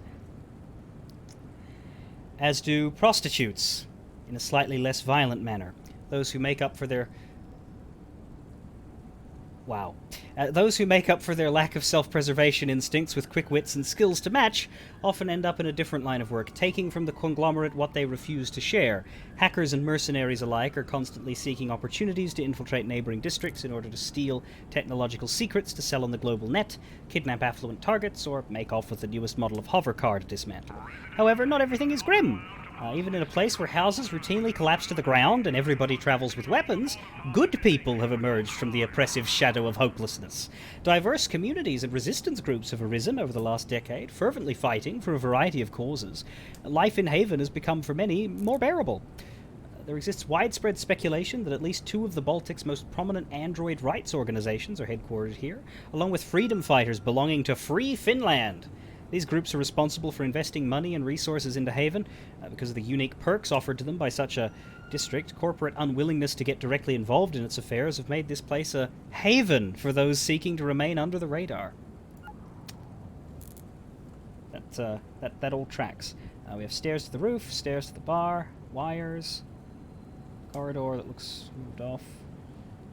as do prostitutes, in a slightly less violent manner. Those who make up for their lack of self-preservation instincts with quick wits and skills to match often end up in a different line of work, taking from the conglomerate what they refuse to share. Hackers and mercenaries alike are constantly seeking opportunities to infiltrate neighboring districts in order to steal technological secrets to sell on the global net, kidnap affluent targets, or make off with the newest model of hover car to dismantle. However, not everything is grim. Even in a place where houses routinely collapse to the ground and everybody travels with weapons, good people have emerged from the oppressive shadow of hopelessness. Diverse communities and resistance groups have arisen over the last decade, fervently fighting for a variety of causes. Life in Haven has become, for many, more bearable. There exists widespread speculation that at least two of the Baltic's most prominent android rights organizations are headquartered here, along with freedom fighters belonging to Free Finland. These groups are responsible for investing money and resources into Haven because of the unique perks offered to them by such a district. Corporate unwillingness to get directly involved in its affairs have made this place a haven for those seeking to remain under the radar. That all tracks. We have stairs to the roof, stairs to the bar, wires, corridor that looks moved off.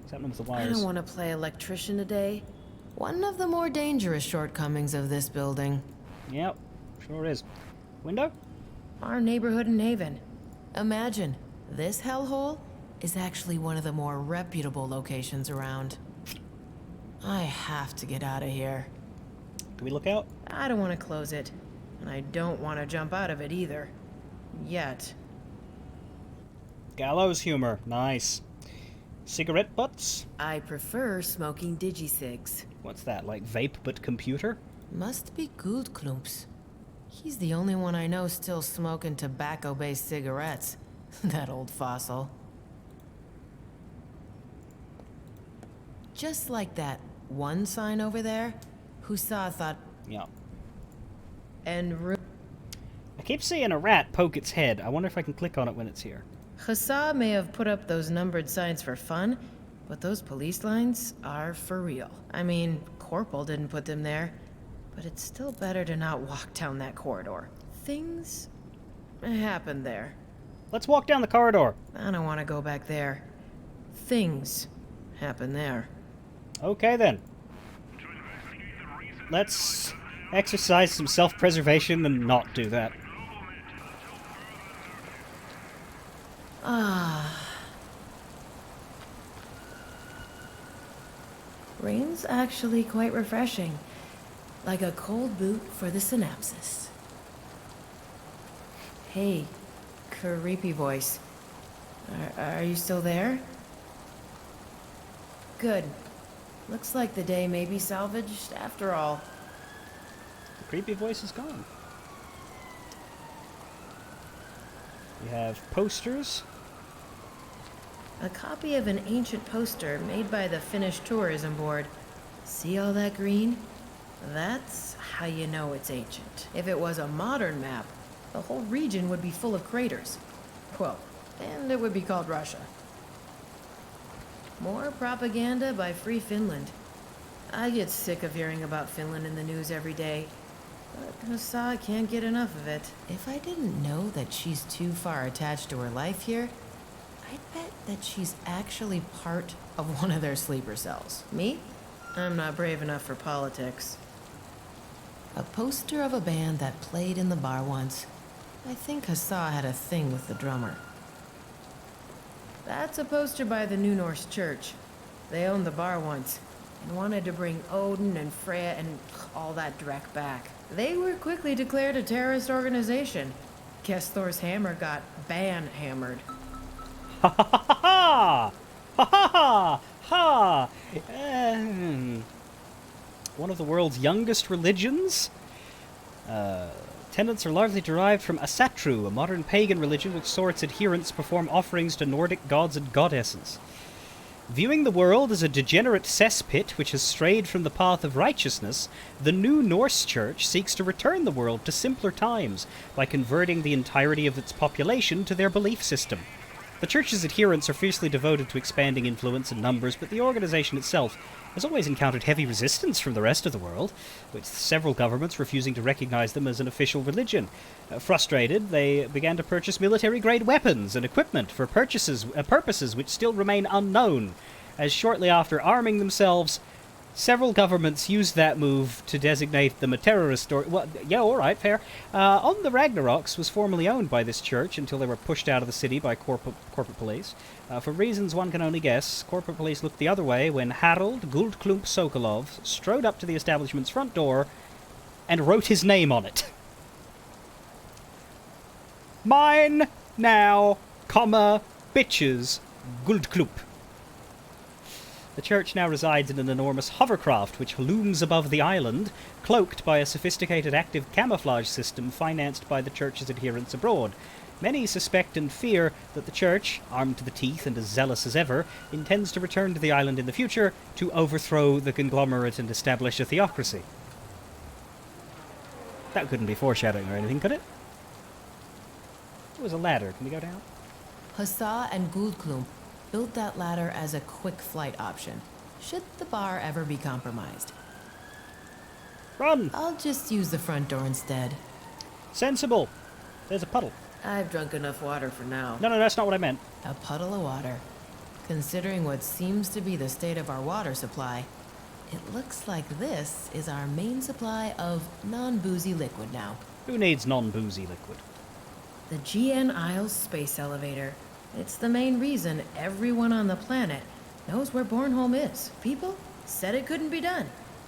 What's happening with the wires? I don't want to play electrician today. One of the more dangerous shortcomings of this building. Yep, sure is. Window? Our neighborhood in Haven. Imagine, this hellhole is actually one of the more reputable locations around. I have to get out of here. Can we look out? I don't want to close it, and I don't want to jump out of it either. Yet. Gallows humor. Nice. Cigarette butts? I prefer smoking digicigs. What's that, like vape but computer? Must be Guldklumps. He's the only one I know still smoking tobacco-based cigarettes. That old fossil. Just like that one sign over there, Husa thought... Yeah. And I keep seeing a rat poke its head. I wonder if I can click on it when it's here. Husa may have put up those numbered signs for fun, but those police lines are for real. I mean, Corporal didn't put them there, but it's still better to not walk down that corridor. Things happen there. Let's walk down the corridor. I don't want to go back there. Things happen there. Okay then. Let's exercise some self-preservation and not do that. Rain's actually quite refreshing. Like a cold boot for the synapses. Hey, creepy voice. Are you still there? Good. Looks like the day may be salvaged after all. The creepy voice is gone. We have posters. A copy of an ancient poster made by the Finnish Tourism Board. See all that green? That's how you know it's ancient. If it was a modern map, the whole region would be full of craters. Well, and it would be called Russia. More propaganda by Free Finland. I get sick of hearing about Finland in the news every day, but Husa can't get enough of it. If I didn't know that she's too far attached to her life here, I'd bet that she's actually part of one of their sleeper cells. Me? I'm not brave enough for politics. A poster of a band that played in the bar once. I think Husa had a thing with the drummer. That's a poster by the New Norse Church. They owned the bar once, and wanted to bring Odin and Freya and all that dreck back. They were quickly declared a terrorist organization. Guess Thor's hammer got ban-hammered. Ha ha ha ha! Ha ha ha! One of the world's youngest religions. Tenets are largely derived from Asatru, a modern pagan religion which saw its adherents perform offerings to Nordic gods and goddesses. Viewing the world as a degenerate cesspit which has strayed from the path of righteousness, the New Norse Church seeks to return the world to simpler times by converting the entirety of its population to their belief system. The Church's adherents are fiercely devoted to expanding influence and numbers, but the organization itself has always encountered heavy resistance from the rest of the world, with several governments refusing to recognize them as an official religion. Frustrated, they began to purchase military-grade weapons and equipment for purposes which still remain unknown, as shortly after arming themselves, several governments used that move to designate them a terrorist fair. On the Ragnaroks was formerly owned by this church until they were pushed out of the city by corporate police. For reasons one can only guess, corporate police looked the other way when Harald Guldklump Sokolov strode up to the establishment's front door and wrote his name on it. Mine now, bitches, Guldklump. The church now resides in an enormous hovercraft which looms above the island, cloaked by a sophisticated active camouflage system financed by the church's adherents abroad. Many suspect and fear that the church, armed to the teeth and as zealous as ever, intends to return to the island in the future to overthrow the conglomerate and establish a theocracy. That couldn't be foreshadowing or anything, could it? It was a ladder. Can we go down? Hussa and Guldklump built that ladder as a quick flight option, should the bar ever be compromised. Run! I'll just use the front door instead. Sensible. There's a puddle. I've drunk enough water for now. No, that's not what I meant. A puddle of water. Considering what seems to be the state of our water supply, it looks like this is our main supply of non-boozy liquid now. Who needs non-boozy liquid? The GN Isles space elevator. It's the main reason everyone on the planet knows where Bornholm is. People said it couldn't be done,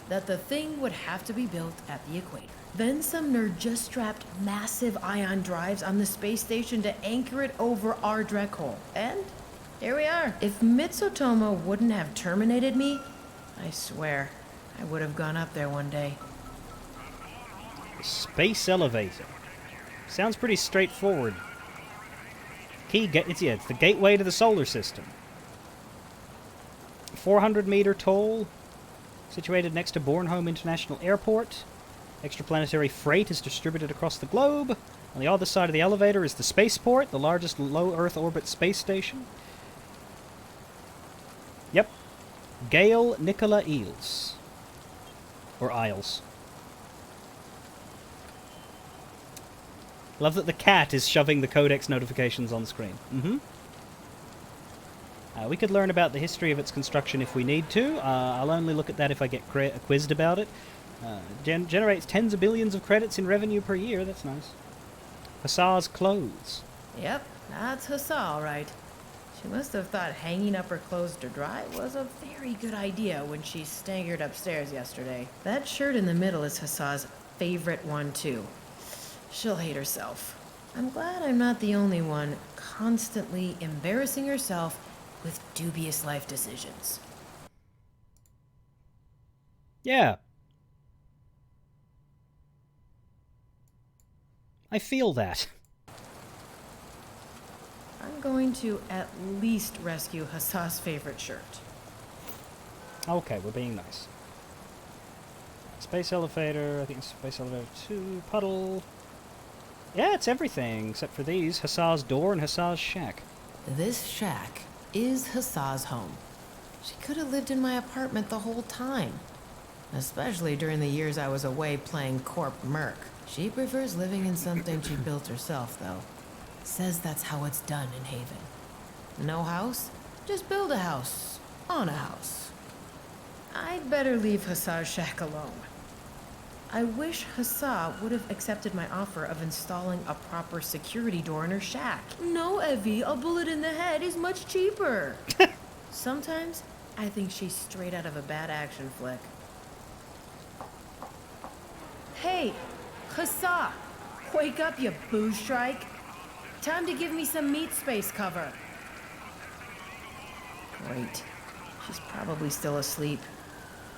that the thing would have to be built at the equator. Then some nerd just strapped massive ion drives on the space station to anchor it over our Drek hole. And here we are. If Mitsutomo wouldn't have terminated me, I swear I would have gone up there one day. The space elevator. Sounds pretty straightforward. It's the gateway to the solar system. 400-meter tall, situated next to Bornholm International Airport. Extraplanetary freight is distributed across the globe. On the other side of the elevator is the spaceport, the largest low Earth orbit space station. Yep. Gale Nicola Eels. Or Isles. Love that the cat is shoving the codex notifications on screen. We could learn about the history of its construction if we need to. I'll only look at that if I get quizzed about it. Generates tens of billions of credits in revenue per year. That's nice. Hussar's clothes. Yep, that's Hussa, all right. She must have thought hanging up her clothes to dry was a very good idea when she staggered upstairs yesterday. That shirt in the middle is Hussa's favorite one, too. She'll hate herself. I'm glad I'm not the only one constantly embarrassing herself with dubious life decisions. Yeah. I feel that. I'm going to at least rescue Hussa's favorite shirt. Okay, we're being nice. Space elevator, I think it's space elevator 2, puddle. Yeah, it's everything except for these. Hussar's door and Hussar's shack. This shack is Hussa's home. She could have lived in my apartment the whole time. Especially during the years I was away playing Corp Merc. She prefers living in something she built herself, though. Says that's how it's done in Haven. No house? Just build a house. On a house. I'd better leave Hussa's shack alone. I wish Hussa would have accepted my offer of installing a proper security door in her shack. No, Evie, a bullet in the head is much cheaper. Sometimes, I think she's straight out of a bad action flick. Hey, Hussa! Wake up, you booze strike. Time to give me some meat space cover. Great. She's probably still asleep.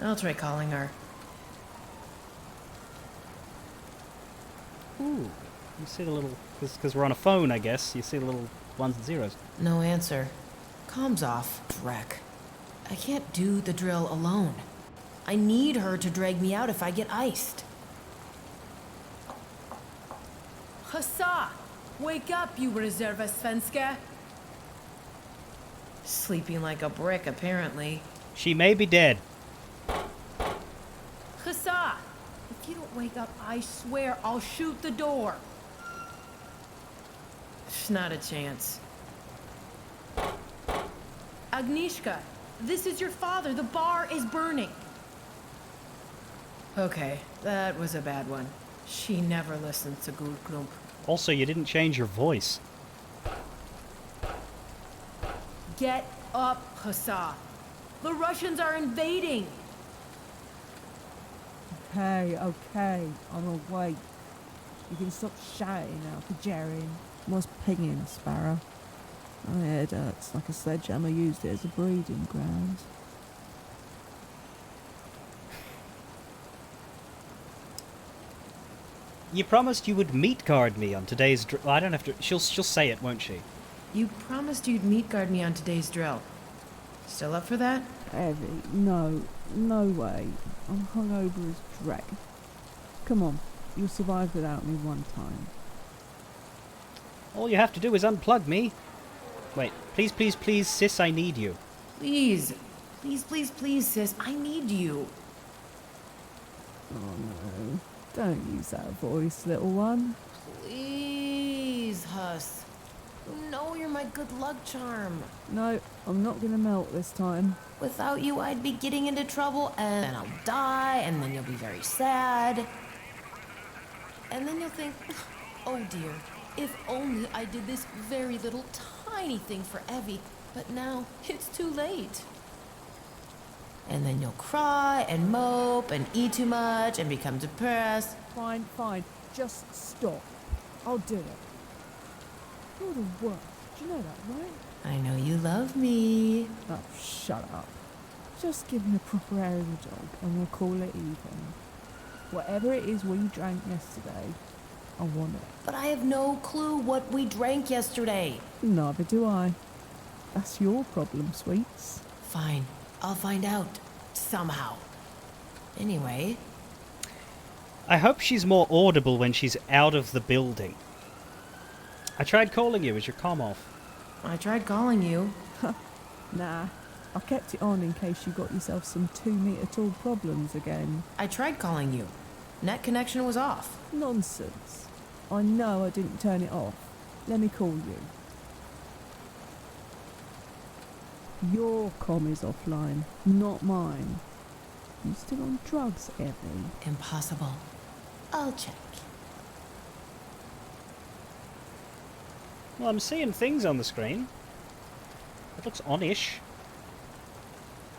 I'll try calling her. Ooh, you see the little... Because we're on a phone, I guess. You see the little ones and zeros. No answer. Comms off. Dreck. I can't do the drill alone. I need her to drag me out if I get iced. Hussa! Wake up, you Reserva Svenska! Sleeping like a brick, apparently. She may be dead. Hussa! If you don't wake up, I swear I'll shoot the door. Not a chance. Agnieszka, this is your father. The bar is burning. Okay, that was a bad one. She never listens to Gulklump. Also, you didn't change your voice. Get up, Hussa. The Russians are invading. Okay, I'm awake. You can stop shouting out for Jerry. Was pinging, Sparrow. My head hurts like a sledgehammer used it as a breeding ground. You promised you would meat guard me on today's I don't have to... She'll say it, won't she? You promised you'd meat guard me on today's drill. Still up for that? Evie, no way. I'm hungover as dreck. Come on, you'll survive without me one time. All you have to do is unplug me. Wait, please, sis, I need you. Please, sis, I need you. Oh no, don't use that voice, little one. Please, Huss. You know you're my good luck charm. No, I'm not gonna melt this time. Without you, I'd be getting into trouble, and then I'll die, and then you'll be very sad. And then you'll think, oh dear, if only I did this very little tiny thing for Evie, but now it's too late. And then you'll cry and mope and eat too much and become depressed. Fine, just stop. I'll do it. You're the worst. Do you know that, right? I know you love me. Oh, shut up. Just give me a proper air of the dog and we'll call it even. Whatever it is we drank yesterday, I want it. But I have no clue what we drank yesterday. Neither do I. That's your problem, sweets. Fine. I'll find out. Somehow. Anyway. I hope she's more audible when she's out of the building. I tried calling you. Is your comm off? I tried calling you. Nah. I kept it on in case you got yourself some 2-meter tall problems again. I tried calling you. Net connection was off. Nonsense. I know I didn't turn it off. Let me call you. Your comm is offline, not mine. You still on drugs, Evie? Impossible. I'll check. Well, I'm seeing things on the screen. It looks on-ish.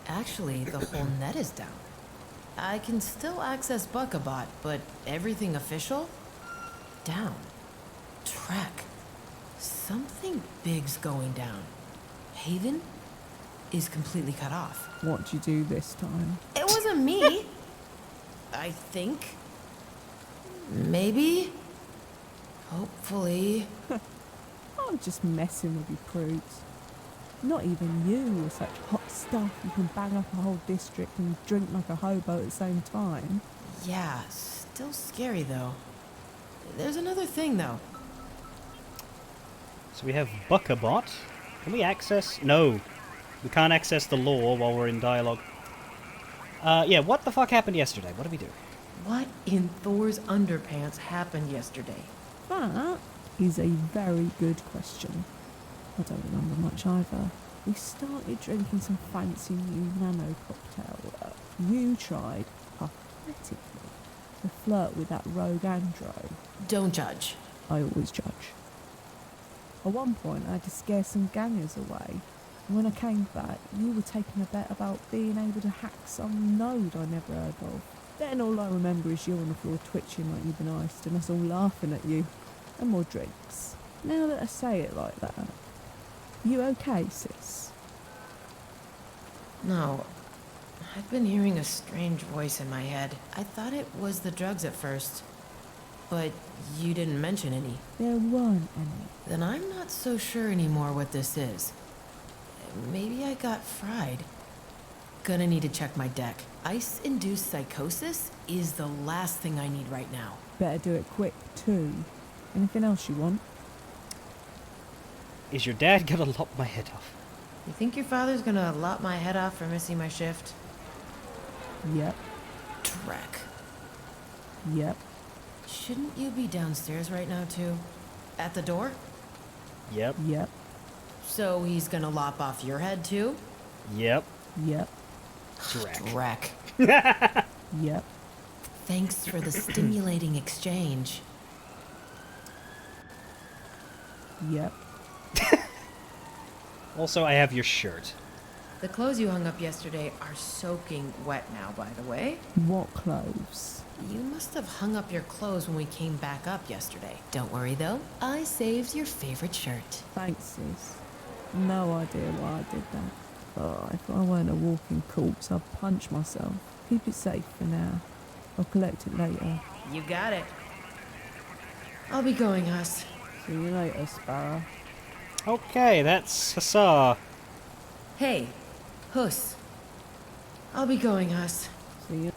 Actually, the whole net is down. I can still access Buckabot, but everything official? Down. Track. Something big's going down. Haven is completely cut off. What'd you do this time? It wasn't me. I think. Maybe. Hopefully. I'm just messing with you prudes. Not even you are such hot stuff you can bang up a whole district and drink like a hobo at the same time. Yeah, still scary though. There's another thing though. So we have Buckabot. Can we access... No. We can't access the lore while we're in dialogue. Yeah, what the fuck happened yesterday? What did we do? What in Thor's underpants happened yesterday? That is a very good question. I don't remember much either. We started drinking some fancy new nano cocktail. You tried, pathetically, to flirt with that rogue andro. Don't judge. I always judge. At one point, I had to scare some gangers away. And when I came back, you were taking a bet about being able to hack some node I never heard of. Then all I remember is you on the floor twitching like you've been iced and us all laughing at you. And more drinks. Now that I say it like that, you okay, sis? No. I've been hearing a strange voice in my head. I thought it was the drugs at first. But you didn't mention any. There weren't any. Then I'm not so sure anymore what this is. Maybe I got fried. Gonna need to check my deck. Ice-induced psychosis is the last thing I need right now. Better do it quick, too. Anything else you want? Is your dad gonna lop my head off? You think your father's gonna lop my head off for missing my shift? Yep. Dreck. Yep. Shouldn't you be downstairs right now, too? At the door? Yep. Yep. So he's gonna lop off your head, too? Yep. Yep. Dreck. Yep. Thanks for the stimulating exchange. Yep. Also, I have your shirt. The clothes you hung up yesterday are soaking wet now, by the way. What clothes? You must have hung up your clothes when we came back up yesterday. Don't worry, though. I saved your favorite shirt. Thanks, sis. No idea why I did that. Oh, if I weren't a walking corpse, I'd punch myself. Keep it safe for now. I'll collect it later. You got it. I'll be going, Huss. See you later, Sparrow. Okay, that's Hussar. Hey, Huss. I'll be going, Huss. See you.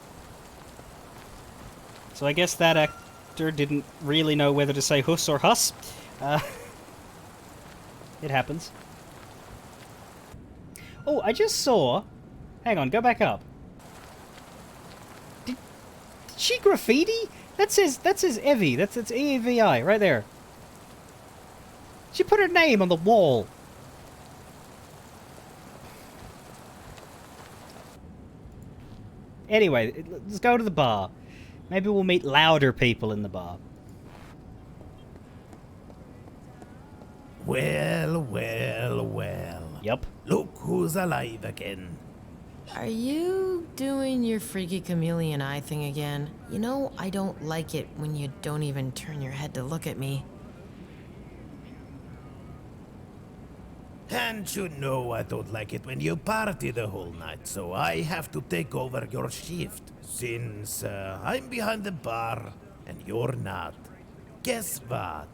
So I guess that actor didn't really know whether to say Huss or Huss. It happens. Oh, I just saw... Hang on, go back up. Did she graffiti? That says Evie. That's E-A-V-I, right there. She put her name on the wall. Anyway, let's go to the bar. Maybe we'll meet louder people in the bar. Well, well, well. Yup. Look who's alive again. Are you doing your freaky chameleon eye thing again? You know, I don't like it when you don't even turn your head to look at me. And you know I don't like it when you party the whole night, so I have to take over your shift. Since I'm behind the bar and you're not. Guess what?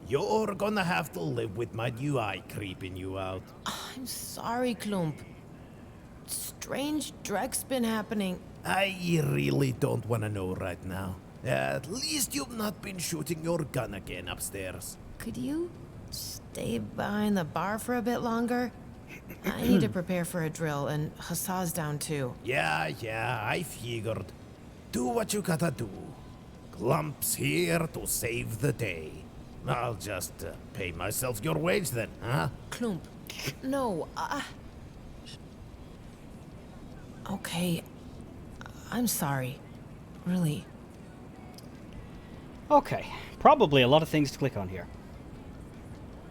You're gonna have to live with my new eye creeping you out. I'm sorry, Klump. Strange Dreck's been happening. I really don't wanna know right now. At least you've not been shooting your gun again upstairs. Could you stay behind the bar for a bit longer? I need to prepare for a drill, and Hussar's down too. Yeah, I figured. Do what you gotta do. Clump's here to save the day. I'll just pay myself your wage then, huh? Klump, no, Okay, I'm sorry. Really. Okay, probably a lot of things to click on here.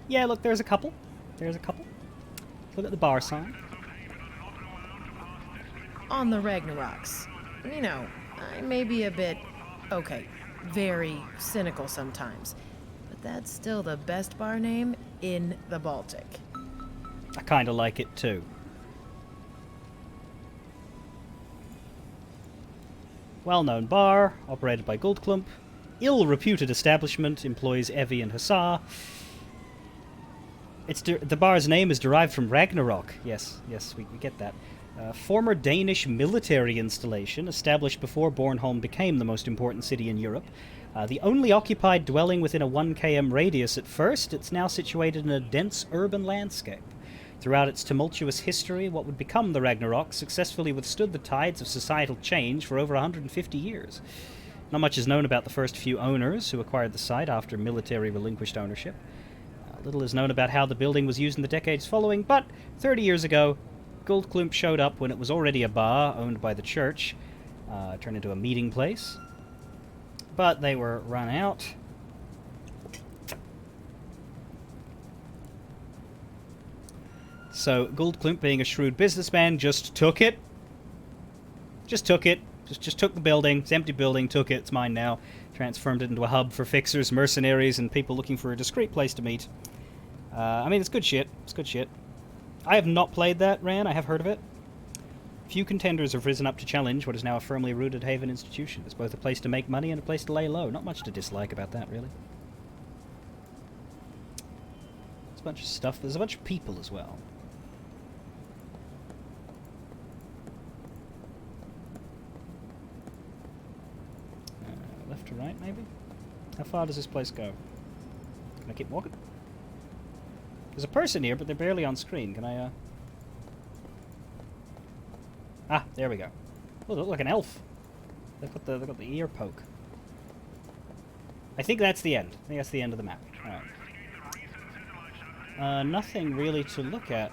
Yeah, look, there's a couple. Look at the bar sign. On the Ragnaroks. You know, I may be a bit, very cynical sometimes. But that's still the best bar name in the Baltic. I kinda like it too. Well-known bar, operated by Goldklump. Ill-reputed establishment, employs Evie and Hussar. The bar's name is derived from Ragnarok. Yes, we get that. Former Danish military installation, established before Bornholm became the most important city in Europe. The only occupied dwelling within a 1 km radius at first, it's now situated in a dense urban landscape. Throughout its tumultuous history, what would become the Ragnarok successfully withstood the tides of societal change for over 150 years. Not much is known about the first few owners who acquired the site after military relinquished ownership. Little is known about how the building was used in the decades following, but 30 years ago, Goldklump showed up when it was already a bar owned by the church, turned into a meeting place. But they were run out. So Goldklump, being a shrewd businessman, just took it, Just took the building. It's an empty building. Took it. It's mine now. Transformed it into a hub for fixers, mercenaries, and people looking for a discreet place to meet. I mean, it's good shit. It's good shit. I have not played that, Ran. I have heard of it. Few contenders have risen up to challenge what is now a firmly rooted Haven institution. It's both a place to make money and a place to lay low. Not much to dislike about that, really. There's a bunch of stuff. There's a bunch of people as well. Left to right, maybe? How far does this place go? Can I keep walking? There's a person here, but they're barely on screen. Can I, Ah, there we go. Oh, they look like an elf. They've got the ear poke. I think that's the end. I think that's the end of the map. Alright. Nothing really to look at.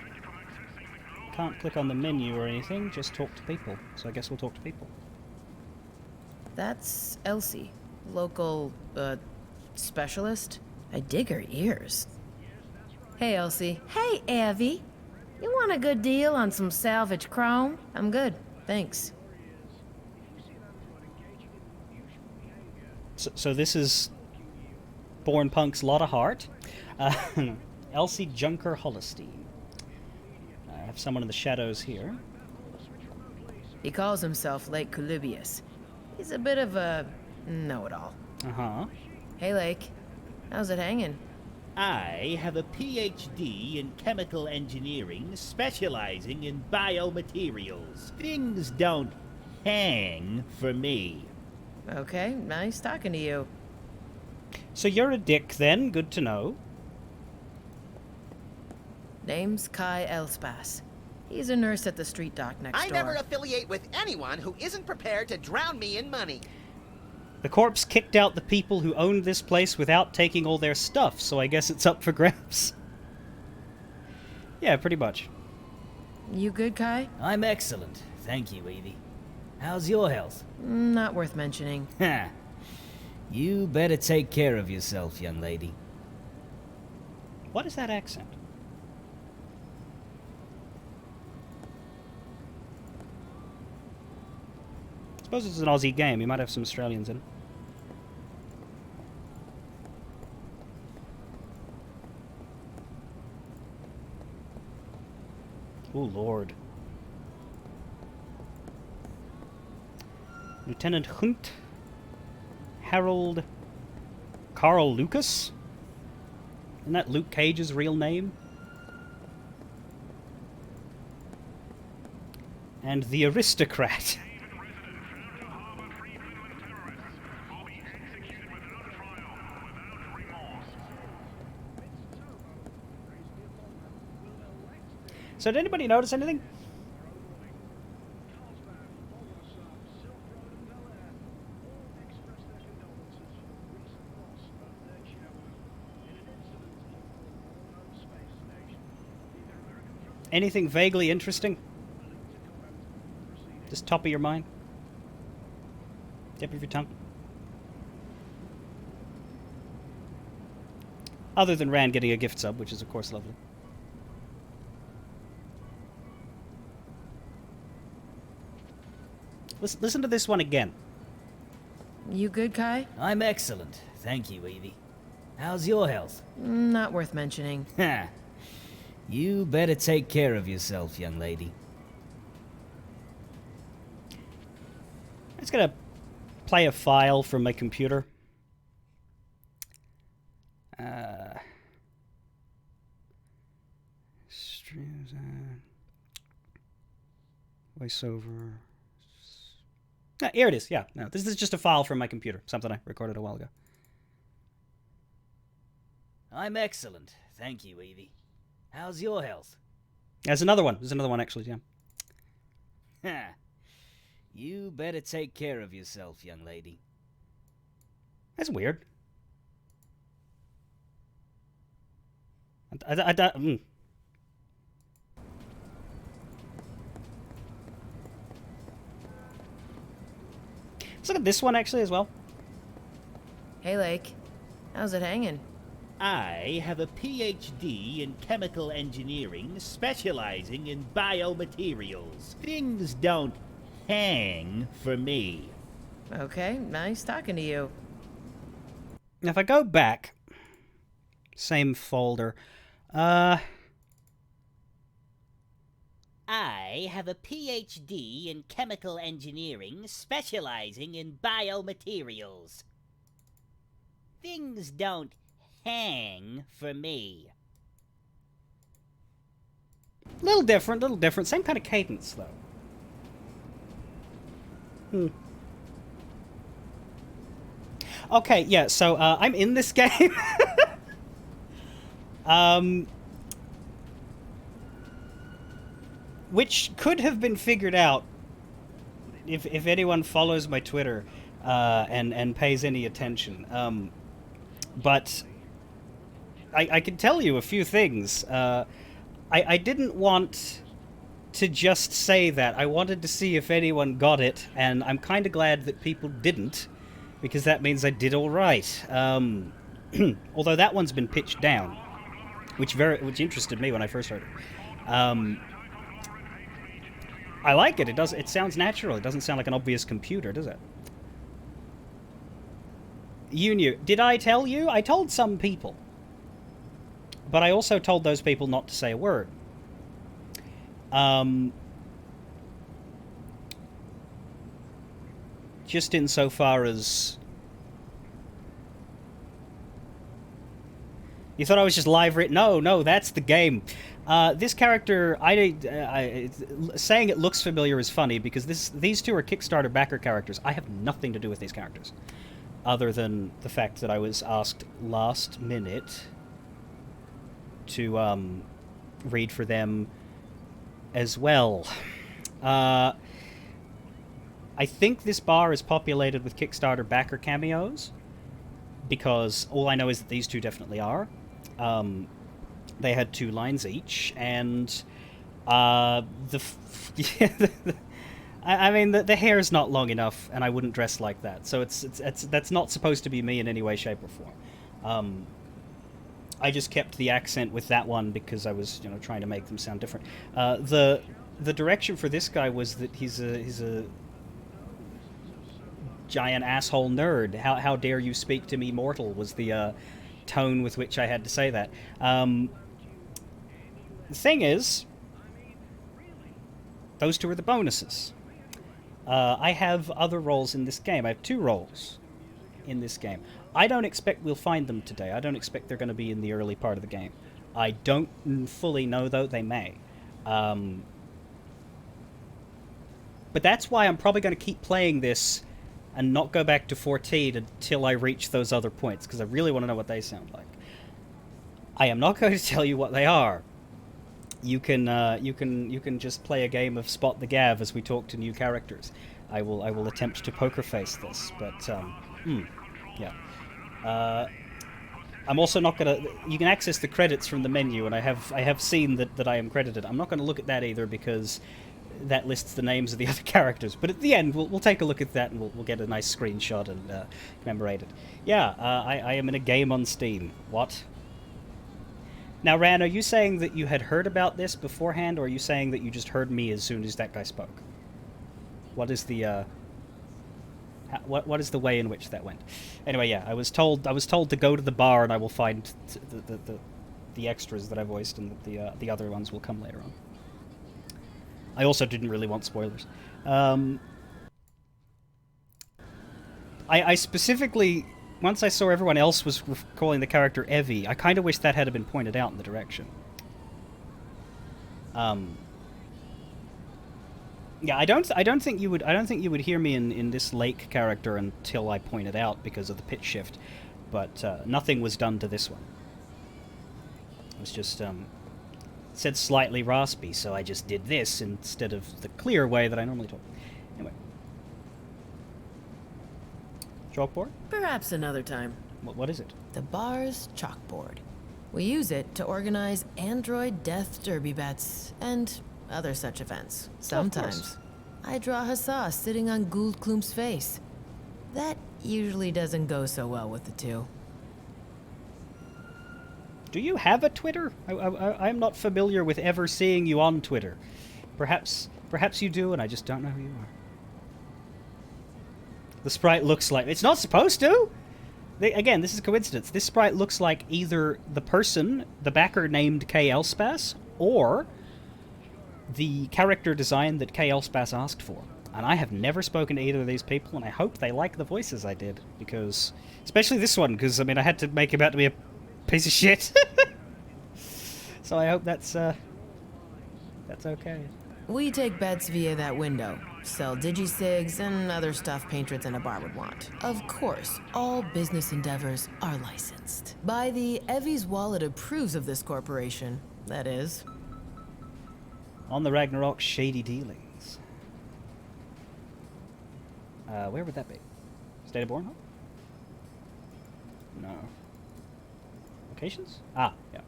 Can't click on the menu or anything, just talk to people. So I guess we'll talk to people. That's Elsie, local, specialist. I dig her ears. Hey, Elsie. Hey, Evie. You want a good deal on some salvage chrome? I'm good, thanks. So this is Born Punk's Lotta Hart. Elsie Junker Hollistein. I have someone in the shadows here. He calls himself Lake Colubius. He's a bit of a know-it-all. Uh-huh. Hey, Lake. How's it hanging? I have a PhD in chemical engineering, specializing in biomaterials. Things don't hang for me. Okay, nice talking to you. So you're a dick, then. Good to know. Name's Kai Elspass. He's a nurse at the street dock next door. I never affiliate with anyone who isn't prepared to drown me in money. The corpse kicked out the people who owned this place without taking all their stuff, so I guess it's up for grabs. Yeah, pretty much. You good, Kai? I'm excellent. Thank you, Evie. How's your health? Not worth mentioning. Ha! You better take care of yourself, young lady. What is that accent? I suppose it's an Aussie game. You might have some Australians in it. Oh, Lord. Lieutenant Hunt Harold Carl Lucas? Isn't that Luke Cage's real name? And the Aristocrat. So did anybody notice anything? Anything vaguely interesting? Just top of your mind? Tip of your tongue? Other than Rand getting a gift sub, which is of course lovely. Listen to this one again. You good, Kai? I'm excellent. Thank you, Evie. How's your health? Not worth mentioning. Ha! You better take care of yourself, young lady. I'm just gonna play a file from my computer. Streams voiceover. Ah, here it is. Yeah, no, this is just a file from my computer. Something I recorded a while ago. I'm excellent. Thank you, Evie. How's your health? There's another one. There's another one, actually, yeah. Ha! You better take care of yourself, young lady. That's weird. Let's look at this one, actually, as well. Hey, Lake. How's it hanging? I have a PhD in chemical engineering, specializing in biomaterials. Things don't hang for me. Okay, nice talking to you. Now, if I go back, same folder. I have a PhD in chemical engineering specializing in biomaterials. Things don't hang for me. Little different. Same kind of cadence, though. Okay, yeah, so I'm in this game. Which could have been figured out if anyone follows my Twitter and pays any attention. But I can tell you a few things. I didn't want to just say that. I wanted to see if anyone got it, and I'm kind of glad that people didn't, because that means I did all right. Although that one's been pitched down, which interested me when I first heard it. I like it. It sounds natural. It doesn't sound like an obvious computer, does it? You knew. Did I tell you? I told some people. But I also told those people not to say a word. Just insofar as... You thought I was just live written? No, that's the game. This character, saying it looks familiar is funny, because these two are Kickstarter backer characters. I have nothing to do with these characters, other than the fact that I was asked last minute to read for them as well. I think this bar is populated with Kickstarter backer cameos, because all I know is that these two definitely are. They had 2 lines each, and I mean, the hair is not long enough, and I wouldn't dress like that. So that's not supposed to be me in any way, shape, or form. I just kept the accent with that one because I was, trying to make them sound different. The direction for this guy was that he's a giant asshole nerd. How dare you speak to me, mortal? Was the tone with which I had to say that. The thing is, those 2 are the bonuses. I have other roles in this game. I have 2 roles in this game. I don't expect we'll find them today. I don't expect they're going to be in the early part of the game. I don't fully know, though. They may. But that's why I'm probably going to keep playing this and not go back to 14 until I reach those other points, because I really want to know what they sound like. I am not going to tell you what they are. You can just play a game of Spot the Gav as we talk to new characters. I will attempt to poker face this, but yeah. I'm also not gonna. You can access the credits from the menu, and I have seen that I am credited. I'm not going to look at that either, because that lists the names of the other characters. But at the end, we'll take a look at that, and we'll get a nice screenshot and commemorate it. Yeah, I am in a game on Steam. What? Now, Ran, are you saying that you had heard about this beforehand, or are you saying that you just heard me as soon as that guy spoke? What is the what is the way in which that went? Anyway, yeah, I was told to go to the bar, and I will find the extras that I voiced, and the other ones will come later on. I also didn't really want spoilers. I specifically, once I saw everyone else was calling the character Evie, I kind of wish that had been pointed out in the direction. Yeah, I don't think you would hear me in this Lake character until I point it out because of the pitch shift, but nothing was done to this one. It was just said slightly raspy, so I just did this instead of the clear way that I normally talk. Anyway. Chalkboard? Perhaps another time. What is it? The bar's chalkboard. We use it to organize android death derby bets and other such events. Sometimes I draw Hassas sitting on Gould Klump's face. That usually doesn't go so well with the 2. Do you have a Twitter? I'm not familiar with ever seeing you on Twitter. Perhaps you do, and I just don't know who you are. The sprite looks like... It's not supposed to! Again, this is a coincidence. This sprite looks like either the person, the backer named K. Elspass, or the character design that K. Elspass asked for. And I have never spoken to either of these people, and I hope they like the voices I did. Because... Especially this one, because, I mean, I had to make him out to be a piece of shit. So I hope that's okay. We take bets via that window. Sell digisigs and other stuff patrons in a bar would want. Of course, all business endeavors are licensed. By the Evie's wallet approves of this corporation, that is. On the Ragnarok, shady dealings. Where would that be? State of Bornholm? No. Locations? Ah, yeah.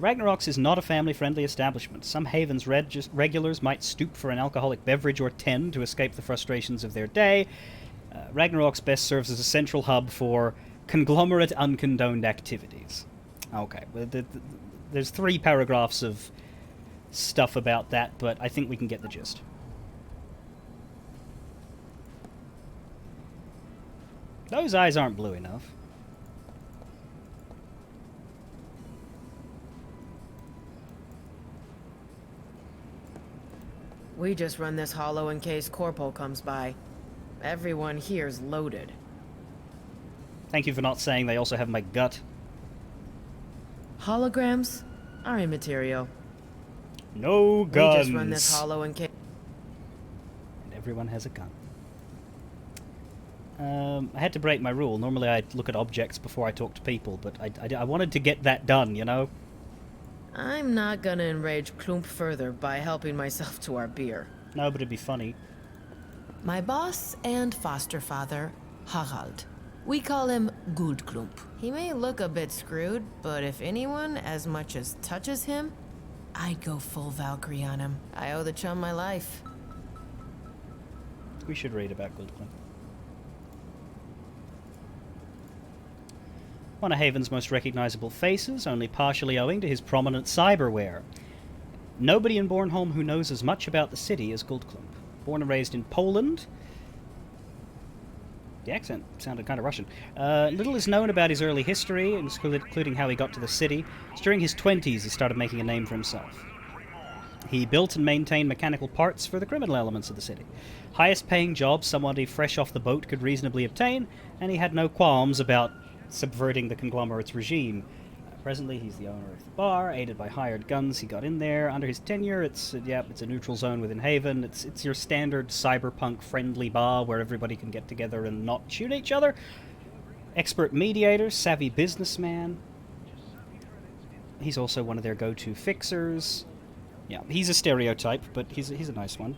Ragnarok's is not a family-friendly establishment. Some Haven's regulars might stoop for an alcoholic beverage or 10 to escape the frustrations of their day. Ragnarok's best serves as a central hub for conglomerate uncondoned activities. Okay, well, there's 3 paragraphs of stuff about that, but I think we can get the gist. Those eyes aren't blue enough. We just run this hollow in case Corpo comes by. Everyone here's loaded. Thank you for not saying they also have my gut. Holograms are immaterial. No guns. We just run this hollow in case... And everyone has a gun. I had to break my rule. Normally I look at objects before I talk to people, but I wanted to get that done, you know? I'm not gonna enrage Klump further by helping myself to our beer. No, but it'd be funny. My boss and foster father, Harald. We call him Guldklump. He may look a bit screwed, but if anyone as much as touches him, I'd go full Valkyrie on him. I owe the chum my life. We should read about Guldklump. One of Haven's most recognizable faces, only partially owing to his prominent cyberware. Nobody in Bornholm who knows as much about the city as Guldklump. Born and raised in Poland... The accent sounded kind of Russian. Little is known about his early history, including how he got to the city. It's during his 20s he started making a name for himself. He built and maintained mechanical parts for the criminal elements of the city. Highest paying job somebody fresh off the boat could reasonably obtain, and he had no qualms about subverting the conglomerate's regime. Presently, he's the owner of the bar, aided by hired guns. He got in there. Under his tenure, it's a neutral zone within Haven. It's your standard cyberpunk friendly bar where everybody can get together and not shoot each other. Expert mediator, savvy businessman. He's also one of their go-to fixers. Yeah, he's a stereotype, but he's a nice one.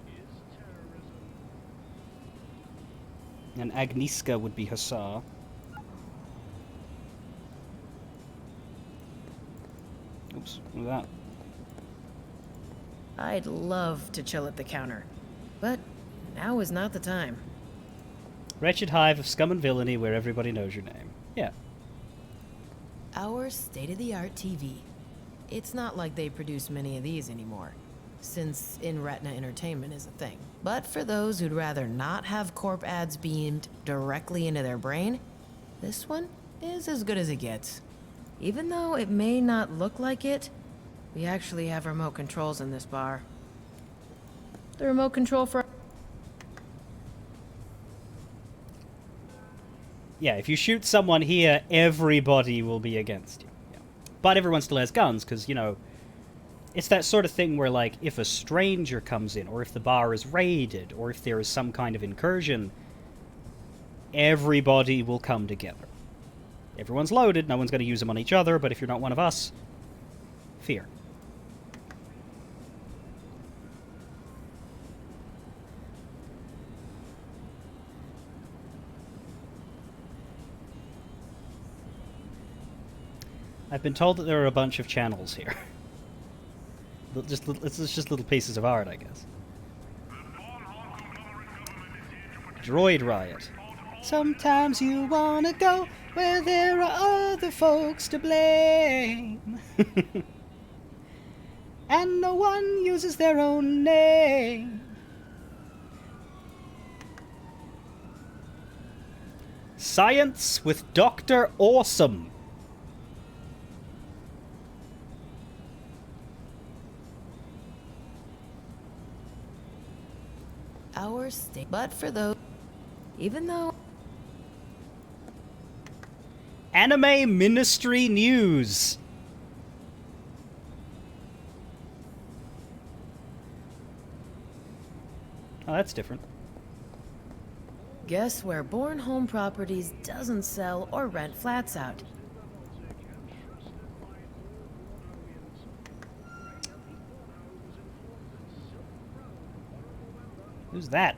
And Agnieszka would be Hussar. Oops, what was that? I'd love to chill at the counter, but now is not the time. Wretched hive of scum and villainy where everybody knows your name. Yeah. Our state-of-the-art TV. It's not like they produce many of these anymore, since in-retina entertainment is a thing. But for those who'd rather not have corp ads beamed directly into their brain, this one is as good as it gets. Even though it may not look like it, we actually have remote controls in this bar. The remote control for... Yeah, if you shoot someone here, everybody will be against you. Yeah. But everyone still has guns, because, you know, it's that sort of thing where, like, if a stranger comes in, or if the bar is raided, or if there is some kind of incursion, everybody will come together. Everyone's loaded, no one's going to use them on each other, but if you're not one of us, fear. I've been told that there are a bunch of channels here. It's just little pieces of art, I guess. Droid Riot. Sometimes you wanna go where there are other folks to blame. And no one uses their own name. Science with Dr. Awesome. Our state, but for those, even though Anime Ministry News. Oh, that's different. guess where Born Home Properties doesn't sell or rent flats out. Who's that?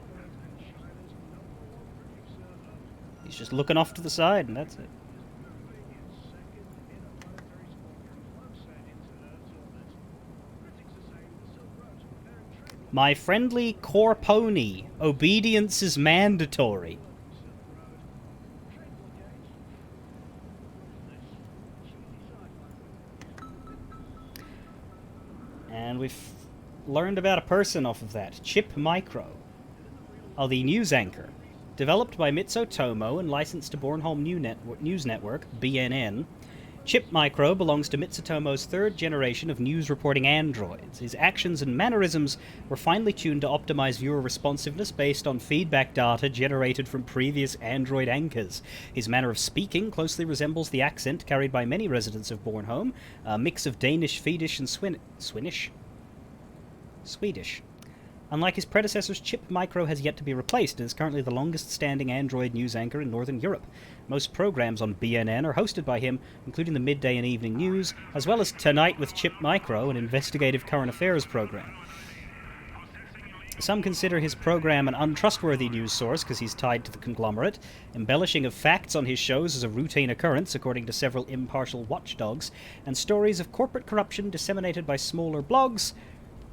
He's just looking off to the side, and that's it. My friendly core pony. Obedience is mandatory. And we've learned about a person off of that. Chip Micro. Oh, the news anchor. Developed by Mitsutomo and licensed to Bornholm News Network, BNN, Chip Micro belongs to Mitsutomo's third generation of news reporting androids. His actions and mannerisms were finely tuned to optimize viewer responsiveness based on feedback data generated from previous android anchors. His manner of speaking closely resembles the accent carried by many residents of Bornholm, a mix of Danish, Swedish, and Swedish. Unlike his predecessors, Chip Micro has yet to be replaced and is currently the longest-standing Android news anchor in Northern Europe. Most programs on BNN are hosted by him, including the midday and evening news, as well as Tonight with Chip Micro, an investigative current affairs program. Some consider his program an untrustworthy news source because he's tied to the conglomerate. Embellishing of facts on his shows is a routine occurrence, according to several impartial watchdogs, and stories of corporate corruption disseminated by smaller blogs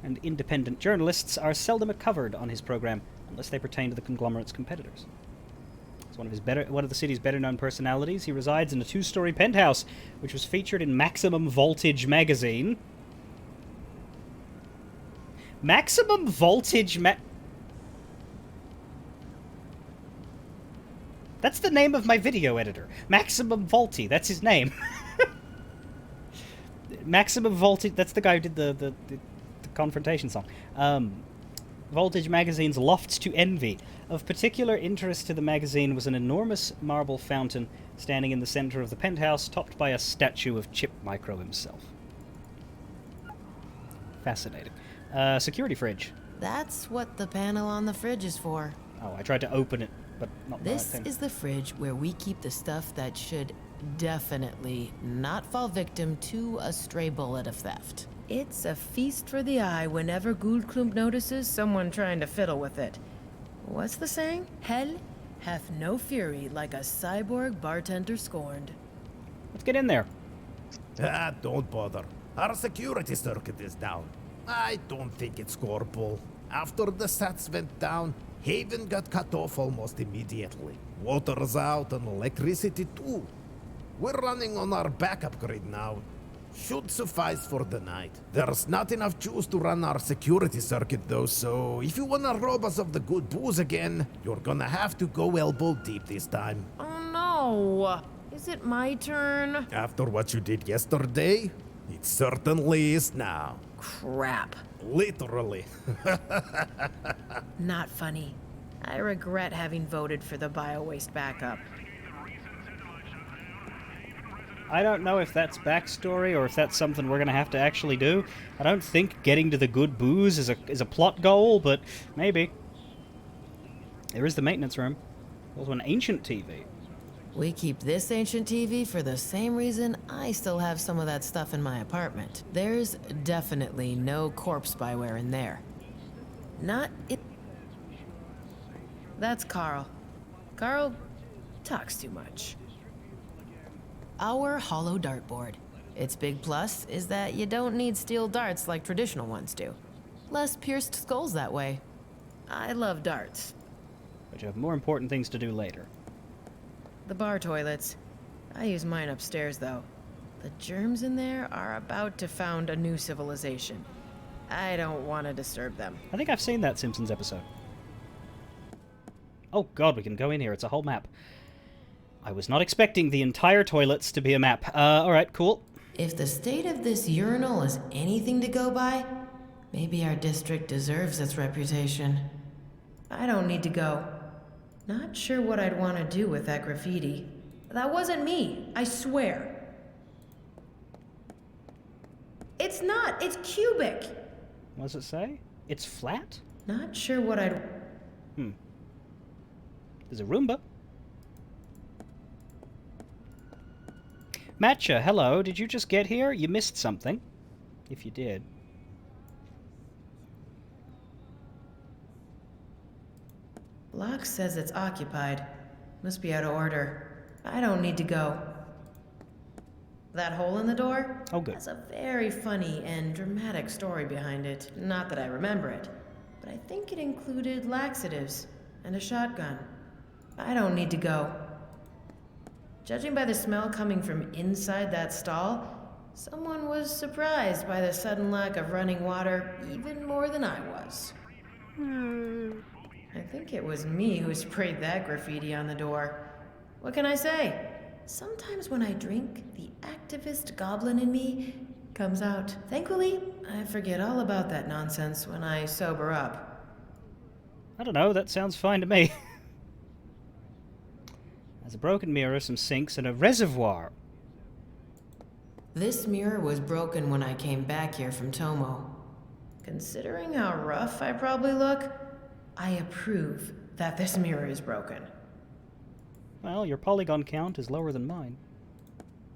and independent journalists are seldom covered on his program unless they pertain to the conglomerate's competitors. As one of the city's better-known personalities, he resides in a two-story penthouse, which was featured in Maximum Voltage magazine. Maximum Voltage That's the name of my video editor. Maximum Volti, that's his name. Maximum Voltage, that's the guy who did the Confrontation song. Voltage magazine's Lofts to Envy. Of particular interest to the magazine was an enormous marble fountain standing in the center of the penthouse, topped by a statue of Chip Micro himself. Fascinating. Security fridge. That's what the panel on the fridge is for. Oh, I tried to open it, but not This is the fridge where we keep the stuff that should definitely not fall victim to a stray bullet of theft. It's a feast for the eye whenever Guldklump notices someone trying to fiddle with it. What's the saying? Hell hath no fury like a cyborg bartender scorned. Let's get in there. Don't bother. Our security circuit is down. I don't think it's scoreable. After the sats went down, Haven got cut off almost immediately. Water's out and electricity too. We're running on our backup grid now. Should suffice for the night. There's not enough juice to run our security circuit though, so if you wanna rob us of the good booze again, you're gonna have to go elbow deep this time. Oh no! Is it my turn? After what you did yesterday, it certainly is now. Crap. Literally. Not funny. I regret having voted for the bio-waste backup. I don't know if that's backstory or if that's something we're going to have to actually do. I don't think getting to the good booze is a plot goal, but maybe. There is the maintenance room. Also an ancient TV. We keep this ancient TV for the same reason I still have some of that stuff in my apartment. There's definitely no corpse spyware in there. Not it. That's Carl. Carl talks too much. Our hollow dartboard. Its big plus is that you don't need steel darts like traditional ones do. Less pierced skulls that way. I love darts. But you have more important things to do later. The bar toilets. I use mine upstairs, though. The germs in there are about to found a new civilization. I don't want to disturb them. I think I've seen that Simpsons episode. Oh god, we can go in here. It's a whole map. I was not expecting the entire toilets to be a map. Alright, cool. If the state of this urinal is anything to go by, maybe our district deserves its reputation. I don't need to go. Not sure what I'd want to do with that graffiti. That wasn't me, I swear. It's not, it's cubic. What does it say? It's flat? Not sure what I'd... There's a Roomba. Matcha, hello. Did you just get here? You missed something. If you did. Lock says it's occupied. Must be out of order. I don't need to go. That hole in the door? Oh, good. Has a very funny and dramatic story behind it. Not that I remember it, but I think it included laxatives and a shotgun. I don't need to go. Judging by the smell coming from inside that stall, someone was surprised by the sudden lack of running water even more than I was. I think it was me who sprayed that graffiti on the door. What can I say? Sometimes when I drink, the activist goblin in me comes out. Thankfully, I forget all about that nonsense when I sober up. I don't know, that sounds fine to me. There's a broken mirror, some sinks, and a reservoir. This mirror was broken when I came back here from Tomo. Considering how rough I probably look, I approve that this mirror is broken. Well, your polygon count is lower than mine.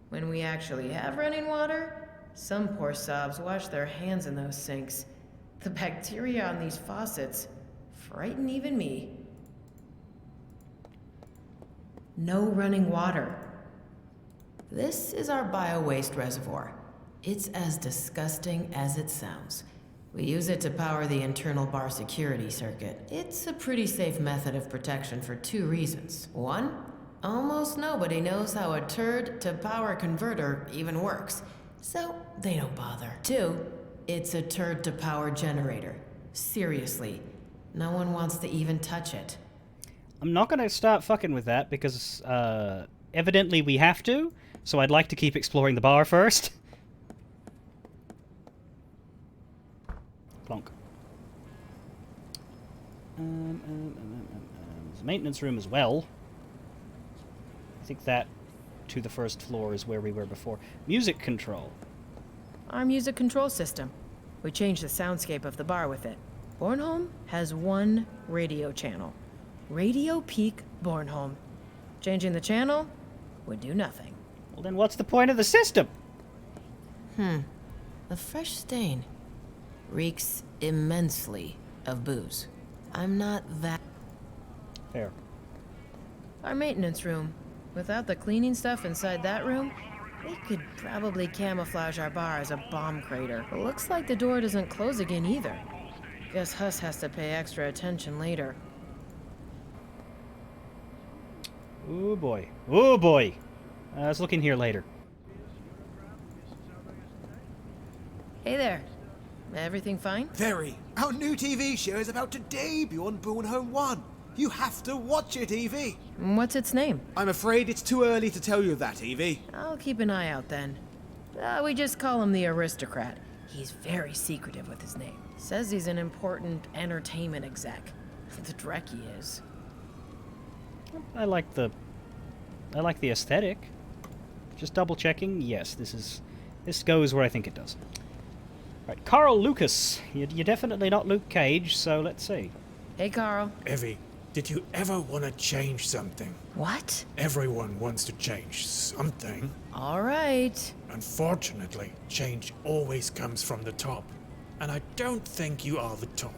When we actually have running water, some poor sobs wash their hands in those sinks. The bacteria on these faucets frighten even me. No running water. This is our bio-waste reservoir. It's as disgusting as it sounds. We use it to power the internal bar security circuit. It's a pretty safe method of protection for 2 reasons. 1, almost nobody knows how a turd to power converter even works, so they don't bother. 2, it's a turd to power generator. Seriously, no one wants to even touch it. I'm not going to start fucking with that because, evidently we have to, so I'd like to keep exploring the bar first. Plonk. There's a maintenance room as well. I think that to the first floor is where we were before. Music control. Our music control system. We changed the soundscape of the bar with it. Bornholm has 1 radio channel. Radio Peak Bornholm. Changing the channel would do nothing. Well, then what's the point of the system? The fresh stain reeks immensely of booze. I'm not that... Fair. Our maintenance room. Without the cleaning stuff inside that room, we could probably camouflage our bar as a bomb crater. It looks like the door doesn't close again either. Guess Huss has to pay extra attention later. Oh boy. Oh boy. Let's look in here later. Hey there. Everything fine? Very. Our new TV show is about to debut on Bornholm 1. You have to watch it, Evie. What's its name? I'm afraid it's too early to tell you that, Evie. I'll keep an eye out then. We just call him the Aristocrat. He's very secretive with his name. Says he's an important entertainment exec. The dreck he is. I like the aesthetic. Just double checking. Yes, this goes where I think it does. Right, Carl Lucas. You're definitely not Luke Cage, so let's see. Hey, Carl. Evie, did you ever want to change something? What? Everyone wants to change something. All right. Unfortunately, change always comes from the top. And I don't think you are the top.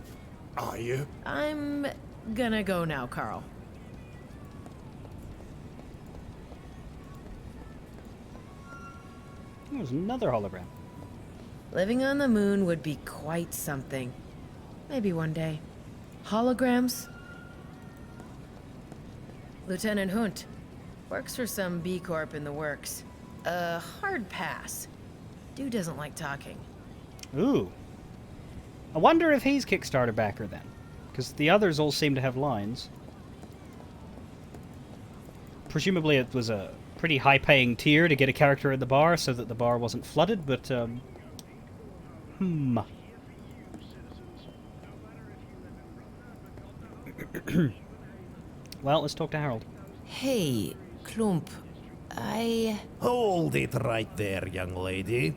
Are you? I'm gonna go now, Carl. There's another hologram. Living on the moon would be quite something. Maybe one day. Holograms? Lieutenant Hunt. Works for some B Corp in the works. Hard pass. Dude doesn't like talking. Ooh. I wonder if he's Kickstarter backer then. Because the others all seem to have lines. presumably it was a pretty high-paying tier to get a character in the bar so that the bar wasn't flooded, but, Well, let's talk to Harold. Hey, Klump, Hold it right there, young lady.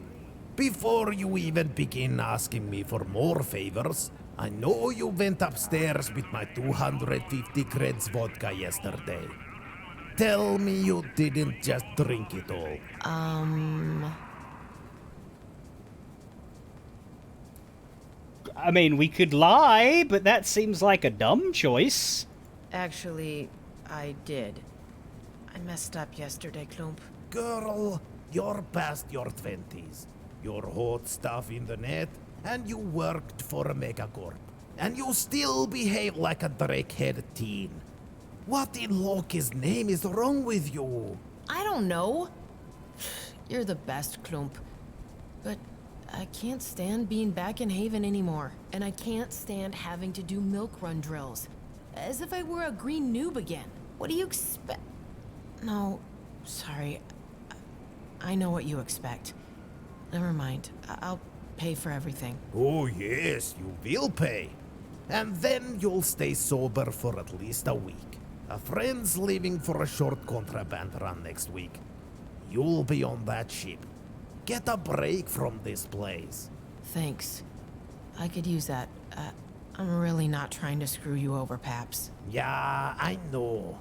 Before you even begin asking me for more favors, I know you went upstairs with my 250 creds vodka yesterday. Tell me you didn't just drink it all. I mean, we could lie, but that seems like a dumb choice. Actually, I did. I messed up yesterday, Klump. Girl, you're past your 20s. You're hot stuff in the net, and you worked for a megacorp. And you still behave like a drakehead teen. What in Loki's name is wrong with you? I don't know. You're the best, Klump. But I can't stand being back in Haven anymore. And I can't stand having to do milk run drills. As if I were a green noob again. What do you expect? No, sorry. I know what you expect. Never mind. I'll pay for everything. Oh yes, you will pay. And then you'll stay sober for at least a week. A friend's leaving for a short contraband run next week. You'll be on that ship. Get a break from this place. Thanks. I could use that. I'm really not trying to screw you over, Paps. Yeah, I know.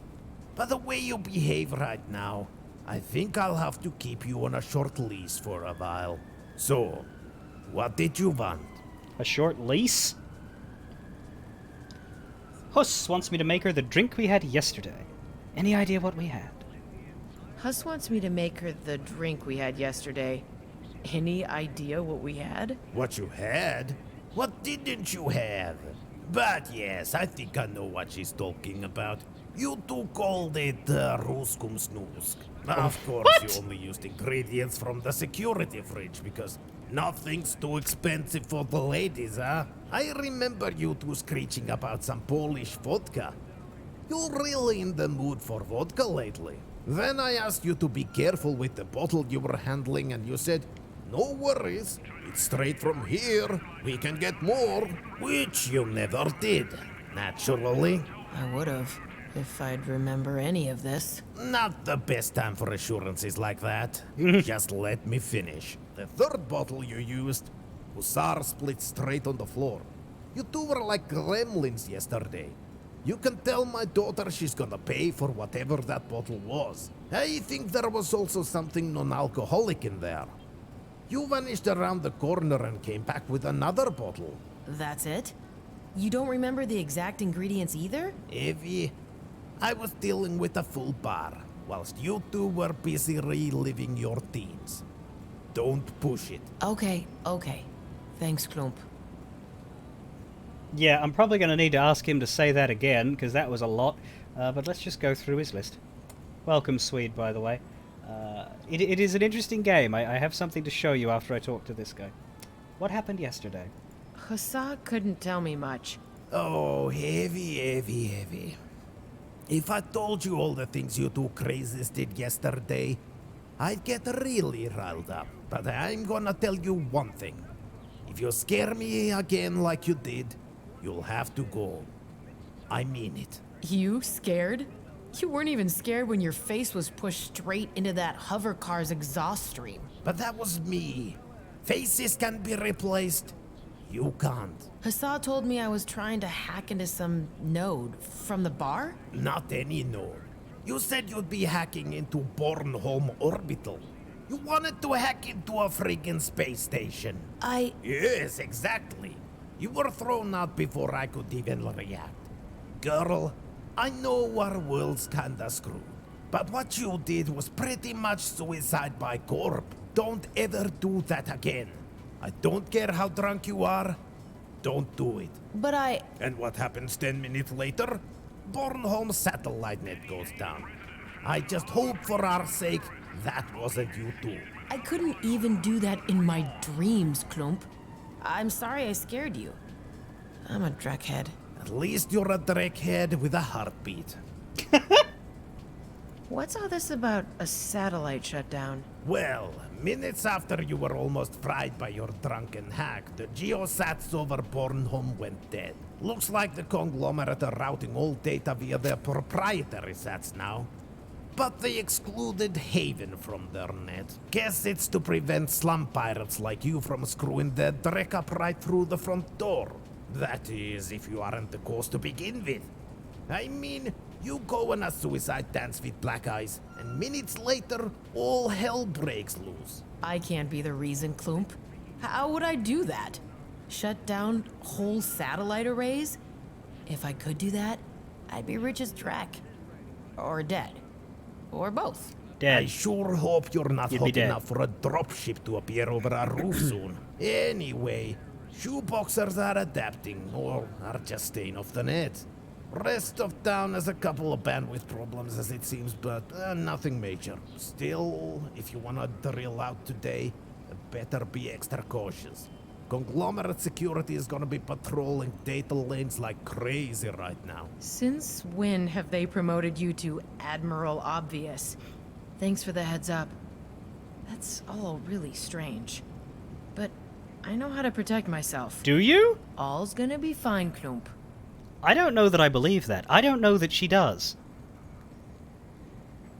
But the way you behave right now, I think I'll have to keep you on a short leash for a while. So, what did you want? A short lease? Huss wants me to make her the drink we had yesterday. Any idea what we had? Huss wants me to make her the drink we had yesterday. Any idea what we had? What you had? What didn't you have? But yes, I think I know what she's talking about. You two called it Ruskum Snoosk. Of course, What? you only used ingredients from the security fridge because nothing's too expensive for the ladies, huh? I remember you two screeching about some Polish vodka. You're really in the mood for vodka lately. Then I asked you to be careful with the bottle you were handling, and you said, no worries, it's straight from here, we can get more, which you never did, naturally. I would've, if I'd remember any of this. Not the best time for assurances like that. Just let me finish. The third bottle you used, Hussar split straight on the floor. You two were like gremlins yesterday. You can tell my daughter she's gonna pay for whatever that bottle was. I think there was also something non-alcoholic in there. You vanished around the corner and came back with another bottle. That's it? You don't remember the exact ingredients either? Evie, I was dealing with a full bar, whilst you two were busy reliving your teens. Don't push it. Okay. Thanks, Klump. Yeah, I'm probably going to need to ask him to say that again, because that was a lot. But let's just go through his list. Welcome, Swede, by the way. It is an interesting game. I have something to show you after I talk to this guy. What happened yesterday? Hussar couldn't tell me much. Oh, heavy. If I told you all the things you two crazies did yesterday, I'd get really riled up. But I'm gonna tell you one thing. If you scare me again like you did, you'll have to go. I mean it. You scared? You weren't even scared when your face was pushed straight into that hover car's exhaust stream. But that was me. Faces can be replaced. You can't. Hussar told me I was trying to hack into some node from the bar? Not any node. You said you'd be hacking into Bornholm Orbital. You wanted to hack into a friggin' space station. Yes, exactly. You were thrown out before I could even react. Girl, I know our world's kinda screwed. But what you did was pretty much suicide by corp. Don't ever do that again. I don't care how drunk you are. Don't do it. But And what happens 10 minutes later? Bornholm's satellite net goes down. I just hope for our sake that wasn't you too. I couldn't even do that in my dreams, Klump. I'm sorry I scared you. I'm a dreckhead. At least you're a dreckhead with a heartbeat. What's all this about a satellite shutdown? Well, minutes after you were almost fried by your drunken hack, the geosats over Bornholm went dead. Looks like the conglomerate are routing all data via their proprietary sats now. But they excluded Haven from their net. Guess it's to prevent slum pirates like you from screwing their dreck up right through the front door. That is, if you aren't the cause to begin with. I mean, you go on a suicide dance with Black Eyes, and minutes later, all hell breaks loose. I can't be the reason, Klump. How would I do that? Shut down whole satellite arrays? If I could do that, I'd be rich as Drac. Or dead. Or both. Dead. I sure hope you're not You'd be hot dead. enough for a dropship to appear over our roof soon. Anyway, shoeboxers are adapting, or are just staying off the net. Rest of town has a couple of bandwidth problems as it seems, but nothing major. Still, if you wanna drill out today, better be extra cautious. Conglomerate security is gonna be patrolling data lanes like crazy right now. Since when have they promoted you to Admiral Obvious? Thanks for the heads up. That's all really strange. But I know how to protect myself. Do you? All's gonna be fine, Klump. I don't know that I believe that. I don't know that she does.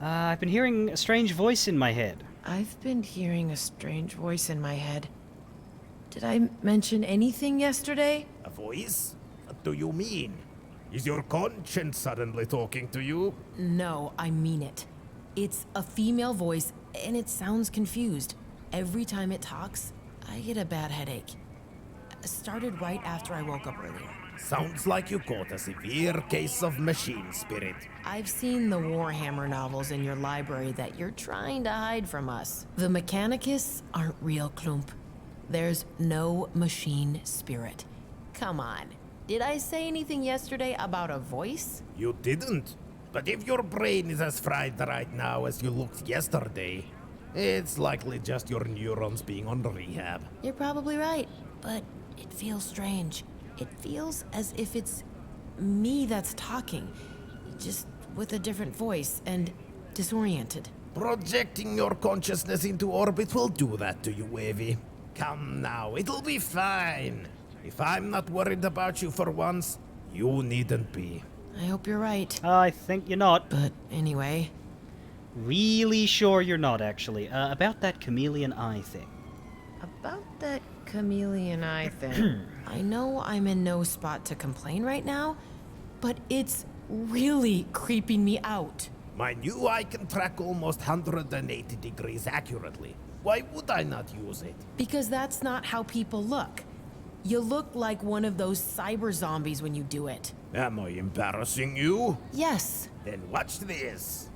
I've been hearing a strange voice in my head. I've been hearing a strange voice in my head. Did I mention anything yesterday? A voice? What do you mean? Is your conscience suddenly talking to you? No, I mean it. It's a female voice, and it sounds confused. Every time it talks, I get a bad headache. It started right after I woke up earlier. Sounds like you caught a severe case of machine spirit. I've seen the Warhammer novels in your library that you're trying to hide from us. The Mechanicus aren't real, Klump. There's no machine spirit. Come on. Did I say anything yesterday about a voice? You didn't. But if your brain is as fried right now as you looked yesterday, it's likely just your neurons being on rehab. You're probably right, but it feels strange. It feels as if it's me that's talking, just with a different voice and disoriented. Projecting your consciousness into orbit will do that to you, Wavy. Come now, it'll be fine. If I'm not worried about you for once, you needn't be. I hope you're right. I think you're not. But anyway. Really sure you're not, actually. About that chameleon eye thing. About that chameleon eye thing. I know I'm in no spot to complain right now, but it's really creeping me out. My new eye can track almost 180 degrees accurately. Why would I not use it? Because that's not how people look. You look like one of those cyber zombies when you do it. Am I embarrassing you? Yes. Then watch this.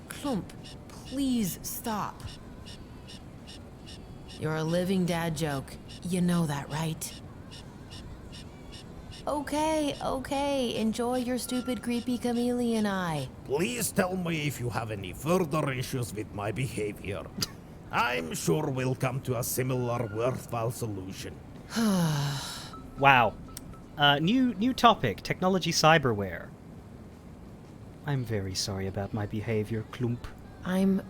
Klump, please stop. You're a living dad joke. You know that, right? Okay. Enjoy your stupid, creepy chameleon eye. Please tell me if you have any further issues with my behavior. I'm sure we'll come to a similar worthwhile solution. Wow. New topic. Technology cyberware. I'm very sorry about my behavior, Klump. I'm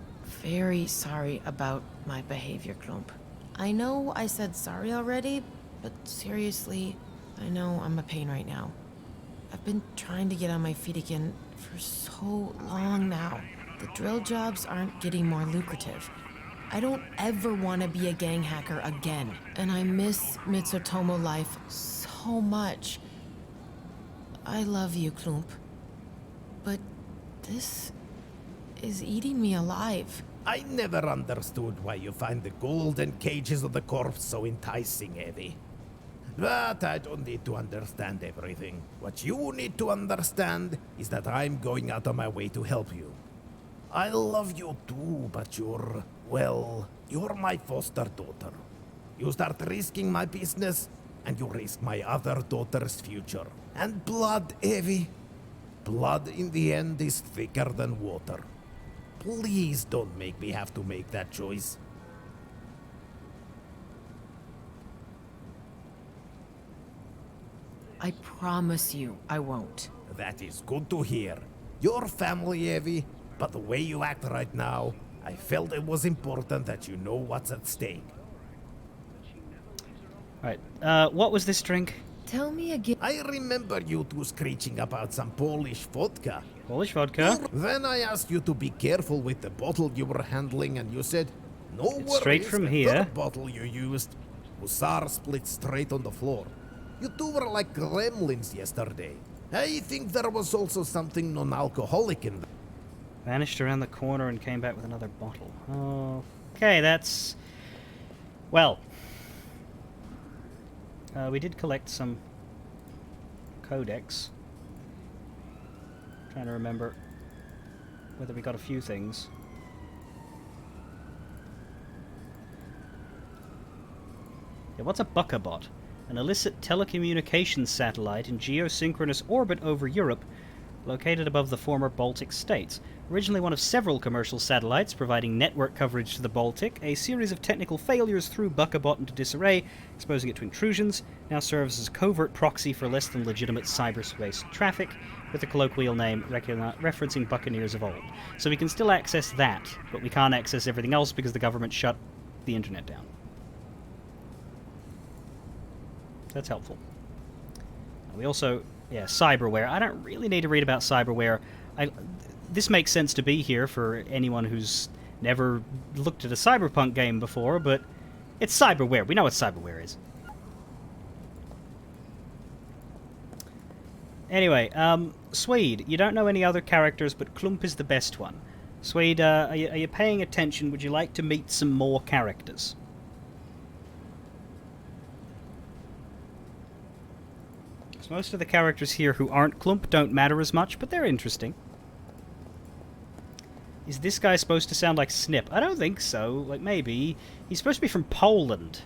very sorry about my behavior, Klump. I know I said sorry already, but seriously, I know I'm a pain right now. I've been trying to get on my feet again for so long now. The drill jobs aren't getting more lucrative. I don't ever want to be a gang hacker again, and I miss Mitsutomo life so much. I love you, Klump. But this is eating me alive. I never understood why you find the golden cages of the corpse so enticing, Eddie. But I don't need to understand everything. What you need to understand is that I'm going out of my way to help you. I love you too, but you're my foster daughter. You start risking my business, and you risk my other daughter's future. And blood, Evie. Blood in the end is thicker than water. Please don't make me have to make that choice. I promise you I won't. That is good to hear. Your family, Evie, but the way you act right now, I felt it was important that you know what's at stake. Right. What was this drink? Tell me again. I remember you two screeching about some Polish vodka. Polish vodka? Then I asked you to be careful with the bottle you were handling, and you said, no worries. Straight from the here. third bottle you used, Hussar split straight on the floor. You two were like gremlins yesterday. I think there was also something non-alcoholic in there. Vanished around the corner and came back with another bottle. Okay, that's... Well... we did collect some codex. Trying to remember whether we got a few things. Yeah, what's a Buckabot? An illicit telecommunications satellite in geosynchronous orbit over Europe, located above the former Baltic states. Originally one of several commercial satellites providing network coverage to the Baltic, a series of technical failures threw Buckabot into disarray, exposing it to intrusions, now serves as a covert proxy for less than legitimate cyberspace traffic, with a colloquial name referencing buccaneers of old. So we can still access that, but we can't access everything else because the government shut the internet down. That's helpful. We also, cyberware. I don't really need to read about cyberware. This makes sense to be here for anyone who's never looked at a cyberpunk game before, but it's cyberware. We know what cyberware is. Anyway, Swede, you don't know any other characters, but Klump is the best one. Swede, are you paying attention? Would you like to meet some more characters? Most of the characters here who aren't Klump don't matter as much, but they're interesting. Is this guy supposed to sound like Snip? I don't think so. Like, maybe. He's supposed to be from Poland.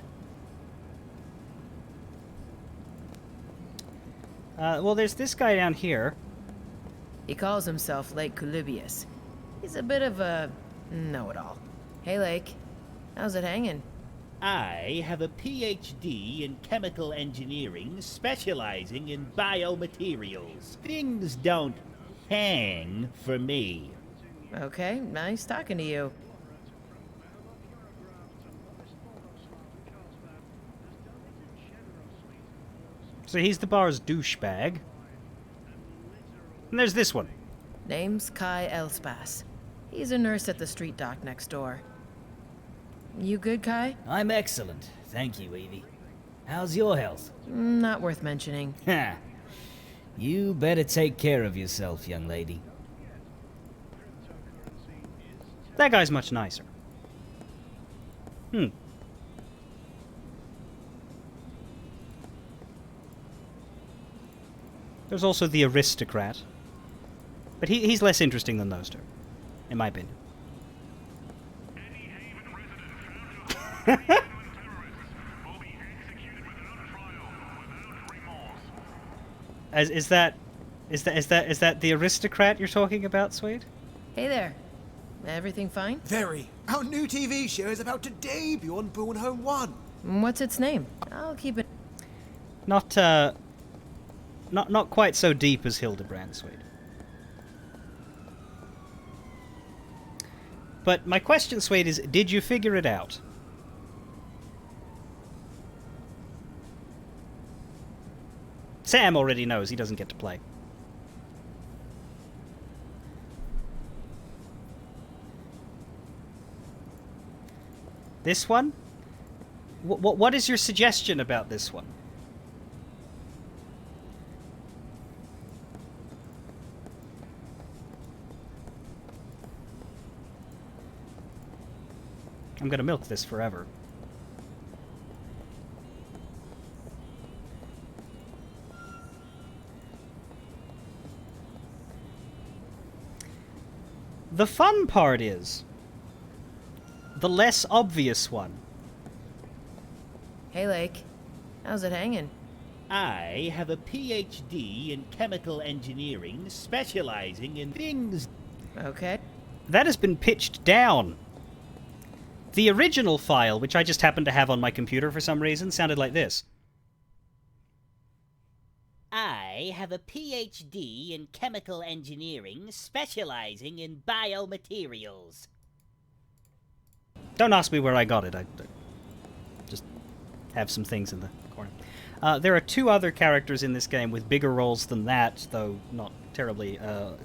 Well, there's this guy down here. He calls himself Lake Kulibius. He's a bit of a know-it-all. Hey, Lake. How's it hanging? I have a PhD in chemical engineering, specializing in biomaterials. Things don't hang for me. Okay, nice talking to you. So he's the bar's douchebag. And there's this one. Name's Kai Elspass. He's a nurse at the street dock next door. You good, Kai? I'm excellent. Thank you, Evie. How's your health? Not worth mentioning. Ha! You better take care of yourself, young lady. That guy's much nicer. There's also the aristocrat. But he's less interesting than those two, in my opinion. Is that the aristocrat you're talking about, Swede? Hey there. Everything fine? Very. Our new TV show is about to debut on Born Home 1. What's its name? I'll keep it... Not quite so deep as Hildebrand, Swede. But my question, Swede, is, did you figure it out? Sam already knows he doesn't get to play. This one? What is your suggestion about this one? I'm gonna milk this forever. The fun part is the less obvious one. Hey, Lake. How's it hanging? I have a PhD in chemical engineering, specializing in things... Okay. That has been pitched down. The original file, which I just happened to have on my computer for some reason, sounded like this. I have a PhD in chemical engineering, specializing in biomaterials. Don't ask me where I got it. I just have some things in the corner. There are 2 other characters in this game with bigger roles than that, though not terribly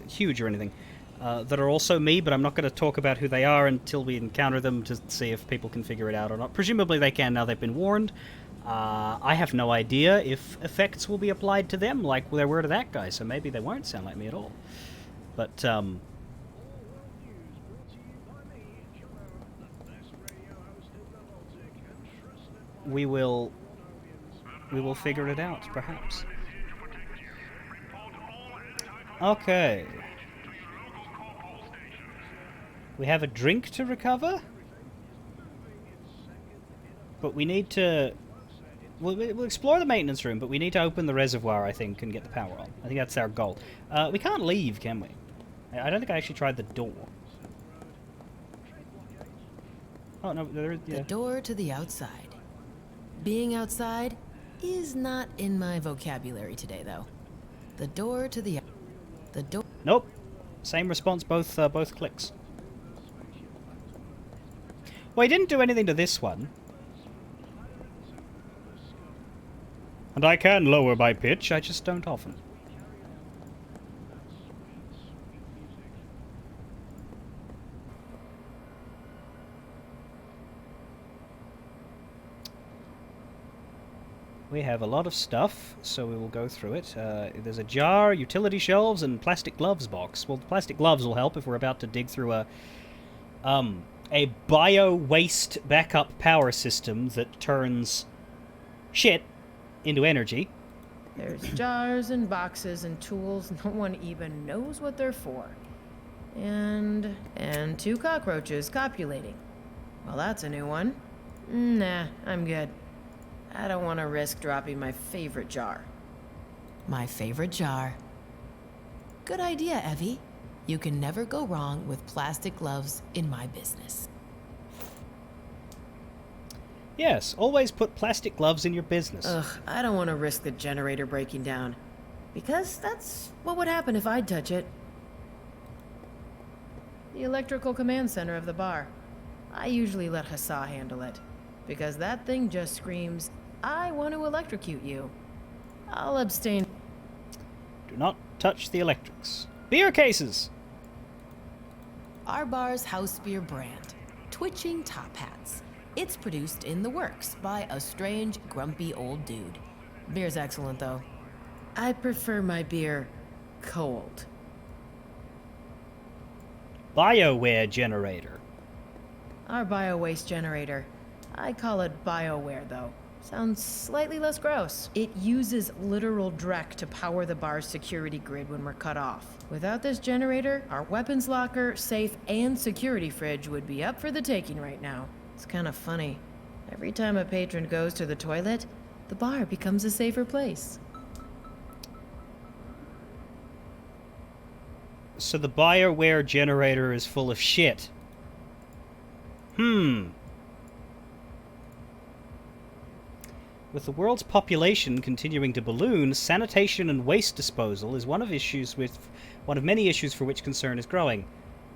huge or anything, that are also me, but I'm not going to talk about who they are until we encounter them to see if people can figure it out or not. Presumably they can now they've been warned. I have no idea if effects will be applied to them like there were to that guy, so maybe they won't sound like me at all. But, we will figure it out, perhaps. Okay. We have a drink to recover? But we need to... We'll explore the maintenance room, but we need to open the reservoir, I think, and get the power on. I think that's our goal. We can't leave, can we? I don't think I actually tried the door. Oh, no, there is... Yeah. The door to the outside. Being outside is not in my vocabulary today, though. The door to the... The door... Nope. Same response, both clicks. Well, he didn't do anything to this one. And I can lower my pitch, I just don't often. We have a lot of stuff, so we will go through it. There's a jar, utility shelves, and plastic gloves box. Well, the plastic gloves will help if we're about to dig through a bio-waste backup power system that turns shit into energy. There's jars and boxes and tools no one even knows what they're for. And 2 cockroaches copulating. Well, that's a new one. Nah, I'm good. I don't want to risk dropping my favorite jar. My favorite jar. Good idea, Evie. You can never go wrong with plastic gloves in my business. Yes, always put plastic gloves in your business. Ugh, I don't want to risk the generator breaking down. Because that's what would happen if I'd touch it. The electrical command center of the bar. I usually let Hassa handle it. Because that thing just screams, I want to electrocute you. I'll abstain. Do not touch the electrics. Beer cases! Our bar's house beer brand, Twitching Top Hats. It's produced in the works by a strange, grumpy old dude. Beer's excellent, though. I prefer my beer cold. BioWare generator. Our bio-waste generator. I call it BioWare, though. Sounds slightly less gross. It uses literal dreck to power the bar's security grid when we're cut off. Without this generator, our weapons locker, safe, and security fridge would be up for the taking right now. It's kind of funny. Every time a patron goes to the toilet, the bar becomes a safer place. So the BioWare generator is full of shit. With the world's population continuing to balloon, sanitation and waste disposal is one of many issues for which concern is growing.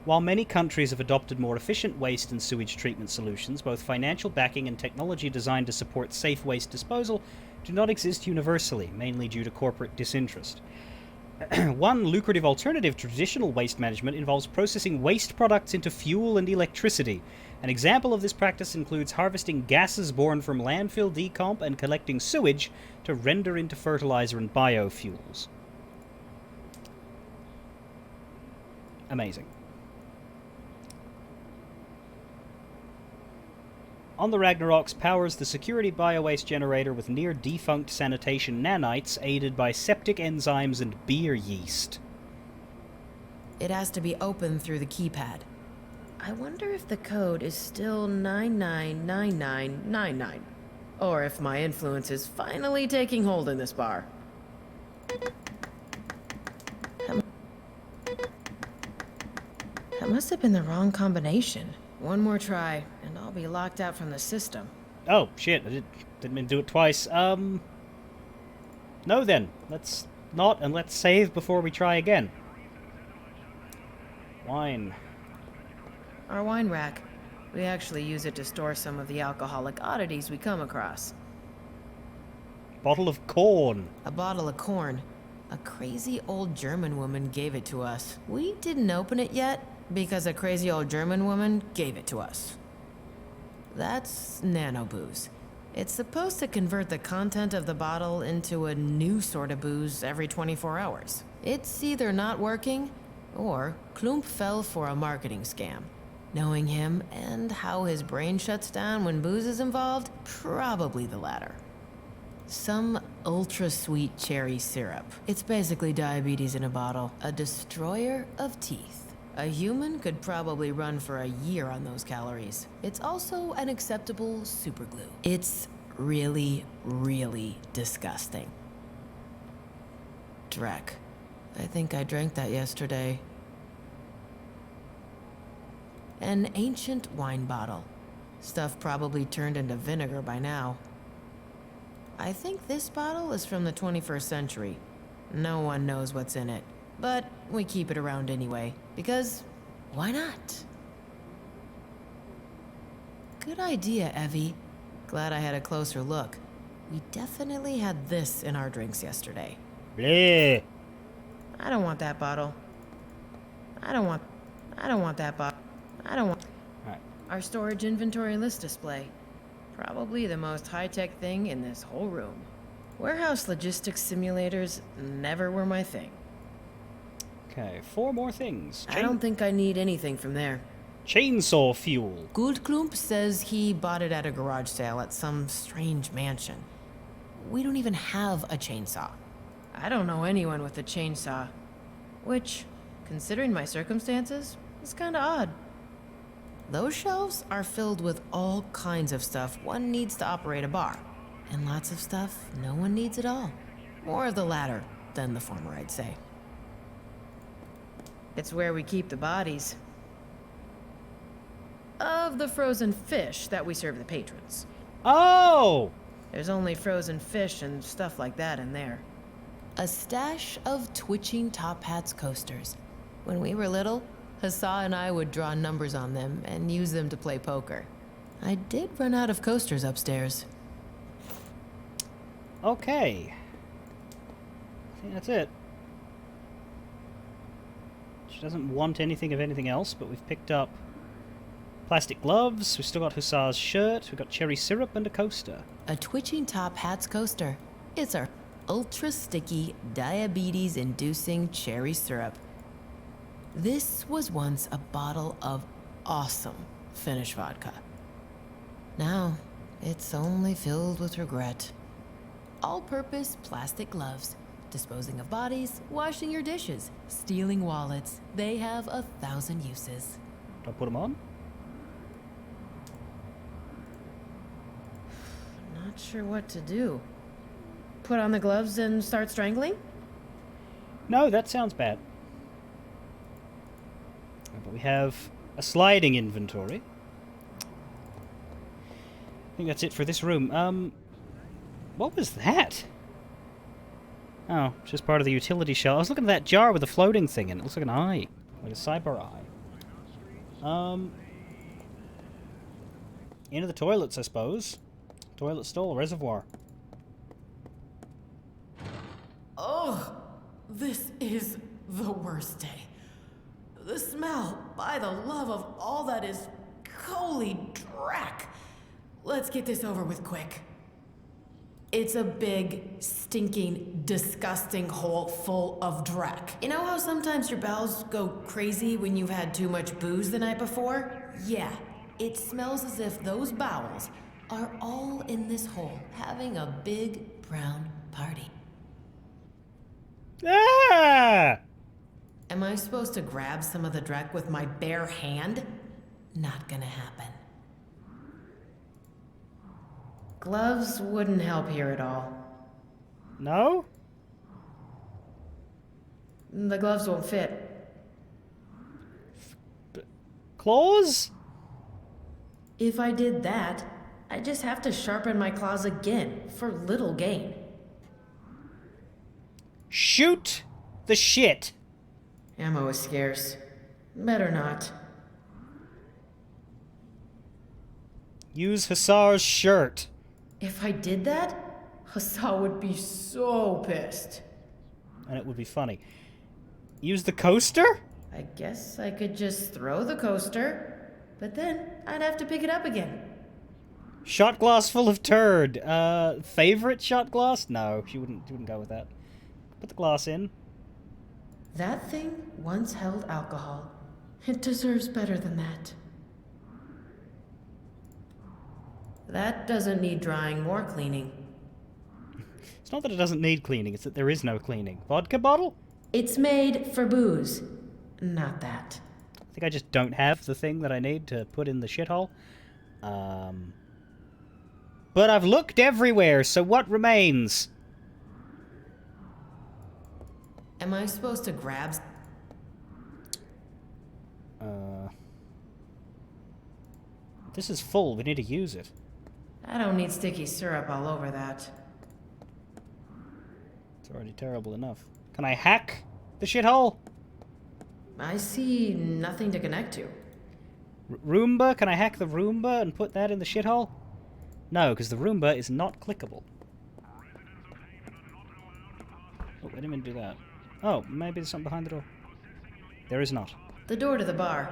While many countries have adopted more efficient waste and sewage treatment solutions, both financial backing and technology designed to support safe waste disposal do not exist universally, mainly due to corporate disinterest. One lucrative alternative to traditional waste management involves processing waste products into fuel and electricity. An example of this practice includes harvesting gases born from landfill decomp and collecting sewage to render into fertilizer and biofuels. Amazing. On the Ragnaroks powers the security biowaste generator with near-defunct sanitation nanites aided by septic enzymes and beer yeast. It has to be opened through the keypad. I wonder if the code is still 999999, or if my influence is finally taking hold in this bar. That must have been the wrong combination. One more try, and I'll be locked out from the system. Oh, shit, I didn't mean to do it twice. No then, let's not, and let's save before we try again. Wine. Our wine rack. We actually use it to store some of the alcoholic oddities we come across. Bottle of corn. A bottle of corn. A crazy old German woman gave it to us. We didn't open it yet because a crazy old German woman gave it to us. That's nano booze. It's supposed to convert the content of the bottle into a new sort of booze every 24 hours. It's either not working, or Klump fell for a marketing scam. Knowing him and how his brain shuts down when booze is involved, probably the latter. Some ultra-sweet cherry syrup. It's basically diabetes in a bottle. A destroyer of teeth. A human could probably run for a year on those calories. It's also an acceptable superglue. It's really, really disgusting. Drek. I think I drank that yesterday. An ancient wine bottle. Stuff probably turned into vinegar by now. I think this bottle is from the 21st century. No one knows what's in it, but we keep it around anyway, because why not? Good idea, Evie. Glad I had a closer look. We definitely had this in our drinks yesterday. Bleh. I don't want that bottle. I don't want that bottle. I don't want... Alright. Our storage inventory list display. Probably the most high-tech thing in this whole room. Warehouse logistics simulators never were my thing. Okay, 4 more things. I don't think I need anything from there. Chainsaw fuel. Goldklump says he bought it at a garage sale at some strange mansion. We don't even have a chainsaw. I don't know anyone with a chainsaw. Which, considering my circumstances, is kinda odd. Those shelves are filled with all kinds of stuff one needs to operate a bar. And lots of stuff no one needs at all. More of the latter than the former, I'd say. It's where we keep the bodies. Of the frozen fish that we serve the patrons. Oh! There's only frozen fish and stuff like that in there. A stash of twitching top hats coasters. When we were little, Hassan and I would draw numbers on them and use them to play poker. I did run out of coasters upstairs. Okay. I think that's it. She doesn't want anything of anything else, but we've picked up plastic gloves, we've still got Hussar's shirt, we've got cherry syrup and a coaster. A twitching top hats coaster. It's our ultra-sticky, diabetes-inducing cherry syrup. This was once a bottle of awesome Finnish vodka. Now, it's only filled with regret. All-purpose plastic gloves. Disposing of bodies, washing your dishes, stealing wallets. They have 1,000 uses. Do I put them on? Not sure what to do. Put on the gloves and start strangling? No, that sounds bad. But we have a sliding inventory. I think that's it for this room. What was that? Oh, it's just part of the utility shelf. I was looking at that jar with a floating thing in it. It looks like an eye. Like a cyber eye. Into the toilets, I suppose. Toilet stall, reservoir. Oh, this is the worst day. The smell, by the love of all that is holy drac. Let's get this over with quick. It's a big, stinking, disgusting hole full of drac. You know how sometimes your bowels go crazy when you've had too much booze the night before? Yeah, it smells as if those bowels are all in this hole having a big brown party. Ah! Am I supposed to grab some of the drac with my bare hand? Not gonna happen. Gloves wouldn't help here at all. No? The gloves won't fit. Claws? If I did that, I'd just have to sharpen my claws again for little gain. Shoot the shit. Ammo is scarce. Better not. Use Hussar's shirt. If I did that, Hussar would be so pissed. And it would be funny. Use the coaster? I guess I could just throw the coaster, but then I'd have to pick it up again. Shot glass full of turd. Favorite shot glass? No, she wouldn't go with that. Put the glass in. That thing once held alcohol. It deserves better than that. That doesn't need drying or cleaning. It's not that it doesn't need cleaning, it's that there is no cleaning. Vodka bottle? It's made for booze. Not that. I think I just don't have the thing that I need to put in the shithole. But I've looked everywhere, so what remains? Am I supposed to grab... This is full, we need to use it. I don't need sticky syrup all over that. It's already terrible enough. Can I hack the shithole? I see nothing to connect to. Roomba? Can I hack the Roomba and put that in the shithole? No, because the Roomba is not clickable. Oh, I didn't mean to do that. Oh, maybe there's something behind the door. There is not. The door to the bar.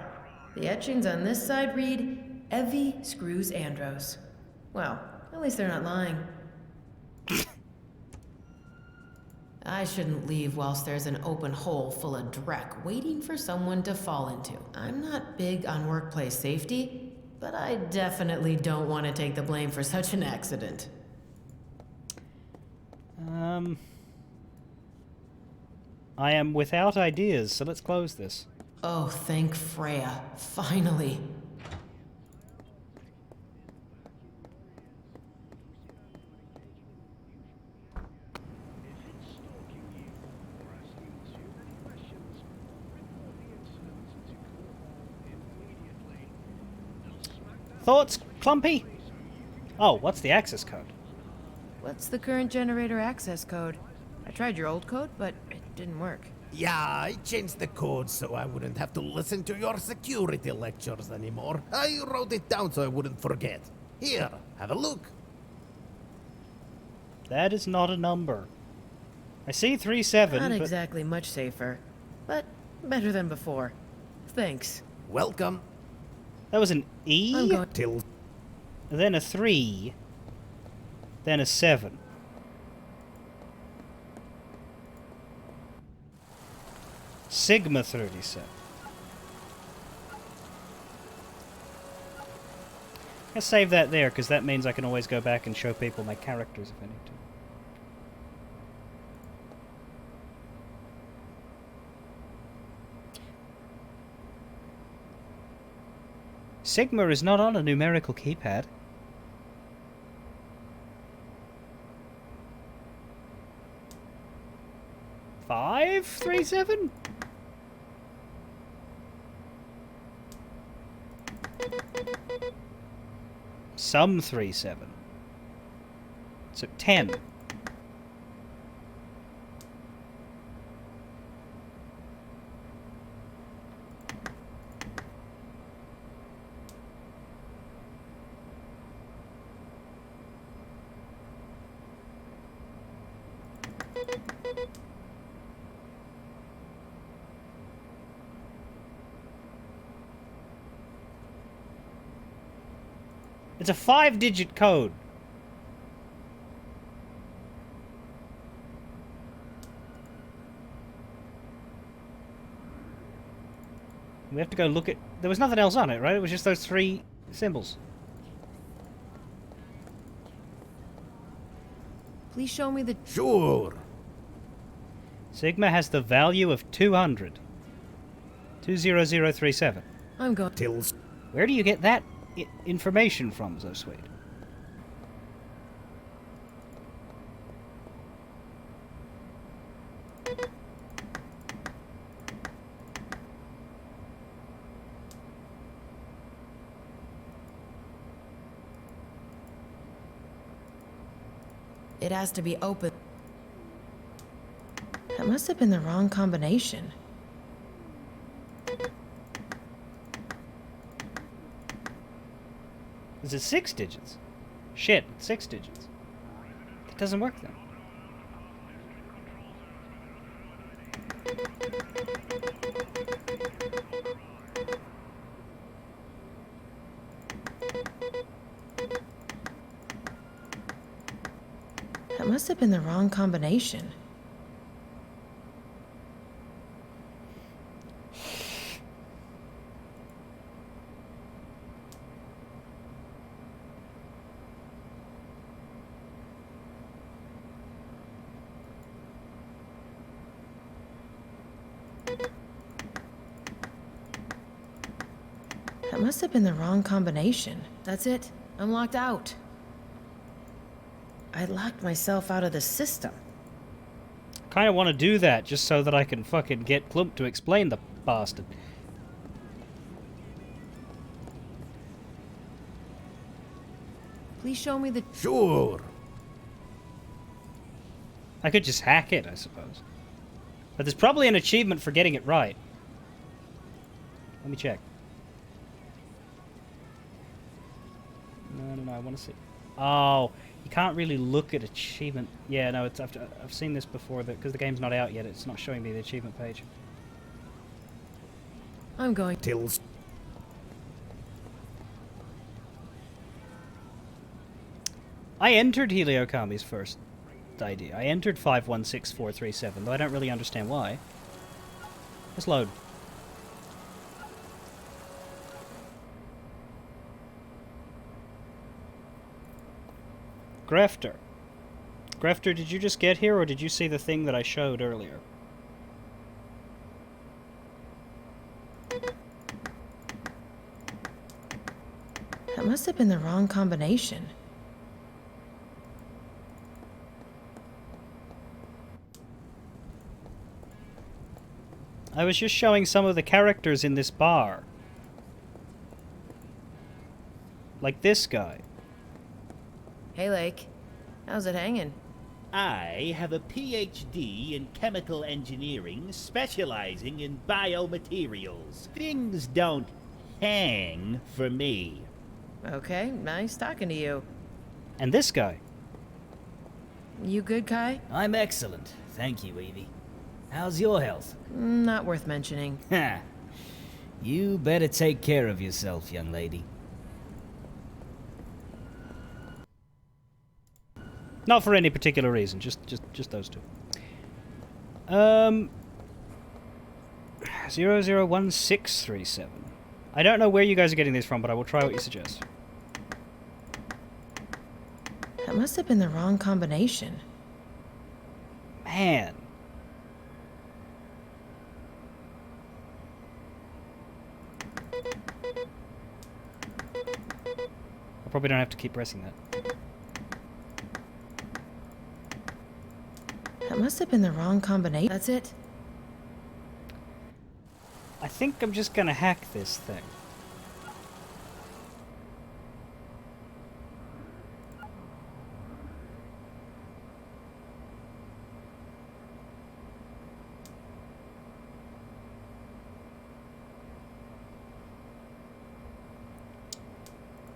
The etchings on this side read, Evie screws Andros. Well, at least they're not lying. I shouldn't leave whilst there's an open hole full of dreck waiting for someone to fall into. I'm not big on workplace safety, but I definitely don't want to take the blame for such an accident. I am without ideas, so let's close this. Oh, thank Freya. Finally. Thoughts, Clumpy? Oh, what's the access code? What's the current generator access code? I tried your old code, but it didn't work. Yeah, I changed the code so I wouldn't have to listen to your security lectures anymore. I wrote it down so I wouldn't forget. Here, have a look. That is not a number. I see 37, Not but... exactly much safer, but better than before. Thanks. Welcome. That was an E? I'm going till... Then a 3. Then a 7. Sigma 37. I'll save that there, because that means I can always go back and show people my characters if I need to. Sigma is not on a numerical keypad. Five, 3, 7? Some 3, 7. So 10. It's a 5-digit code. We have to go look at... There was nothing else on it, right? It was just those 3 symbols. Please show me the... Sure. Sigma has the value of 200. 20037. I'm going... Tills. Where do you get that information from, so sweet? It has to be open. must have been the wrong combination. Is it 6 digits? Shit, it's 6 digits. It doesn't work then. That must have been the wrong combination. That must have been the wrong combination. That's it. I'm locked out. I locked myself out of the system. Kind of want to do that just so that I can fucking get Klump to explain the bastard. Please show me the... Sure. I could just hack it, I suppose. But there's probably an achievement for getting it right. Let me check. No, I want to see. Oh, you can't really look at achievement. Yeah, no, it's I've seen this before because the game's not out yet. It's not showing me the achievement page. I'm going... Tills. I entered Helio Kami's first ID. I entered 516437, though I don't really understand why. Let's load. Grefter. Grefter, did you just get here, or did you see the thing that I showed earlier? That must have been the wrong combination. I was just showing some of the characters in this bar. Like this guy. Hey, Lake. How's it hanging? I have a PhD in chemical engineering, specializing in biomaterials. Things don't hang for me. Okay, nice talking to you. And this guy. You good, Kai? I'm excellent. Thank you, Evie. How's your health? Not worth mentioning. Ha! You better take care of yourself, young lady. Not for any particular reason, just those two. 001637. I don't know where you guys are getting these from, but I will try what you suggest. That must have been the wrong combination. Man. I probably don't have to keep pressing that. That must have been the wrong combination. That's it. I think I'm just gonna hack this thing.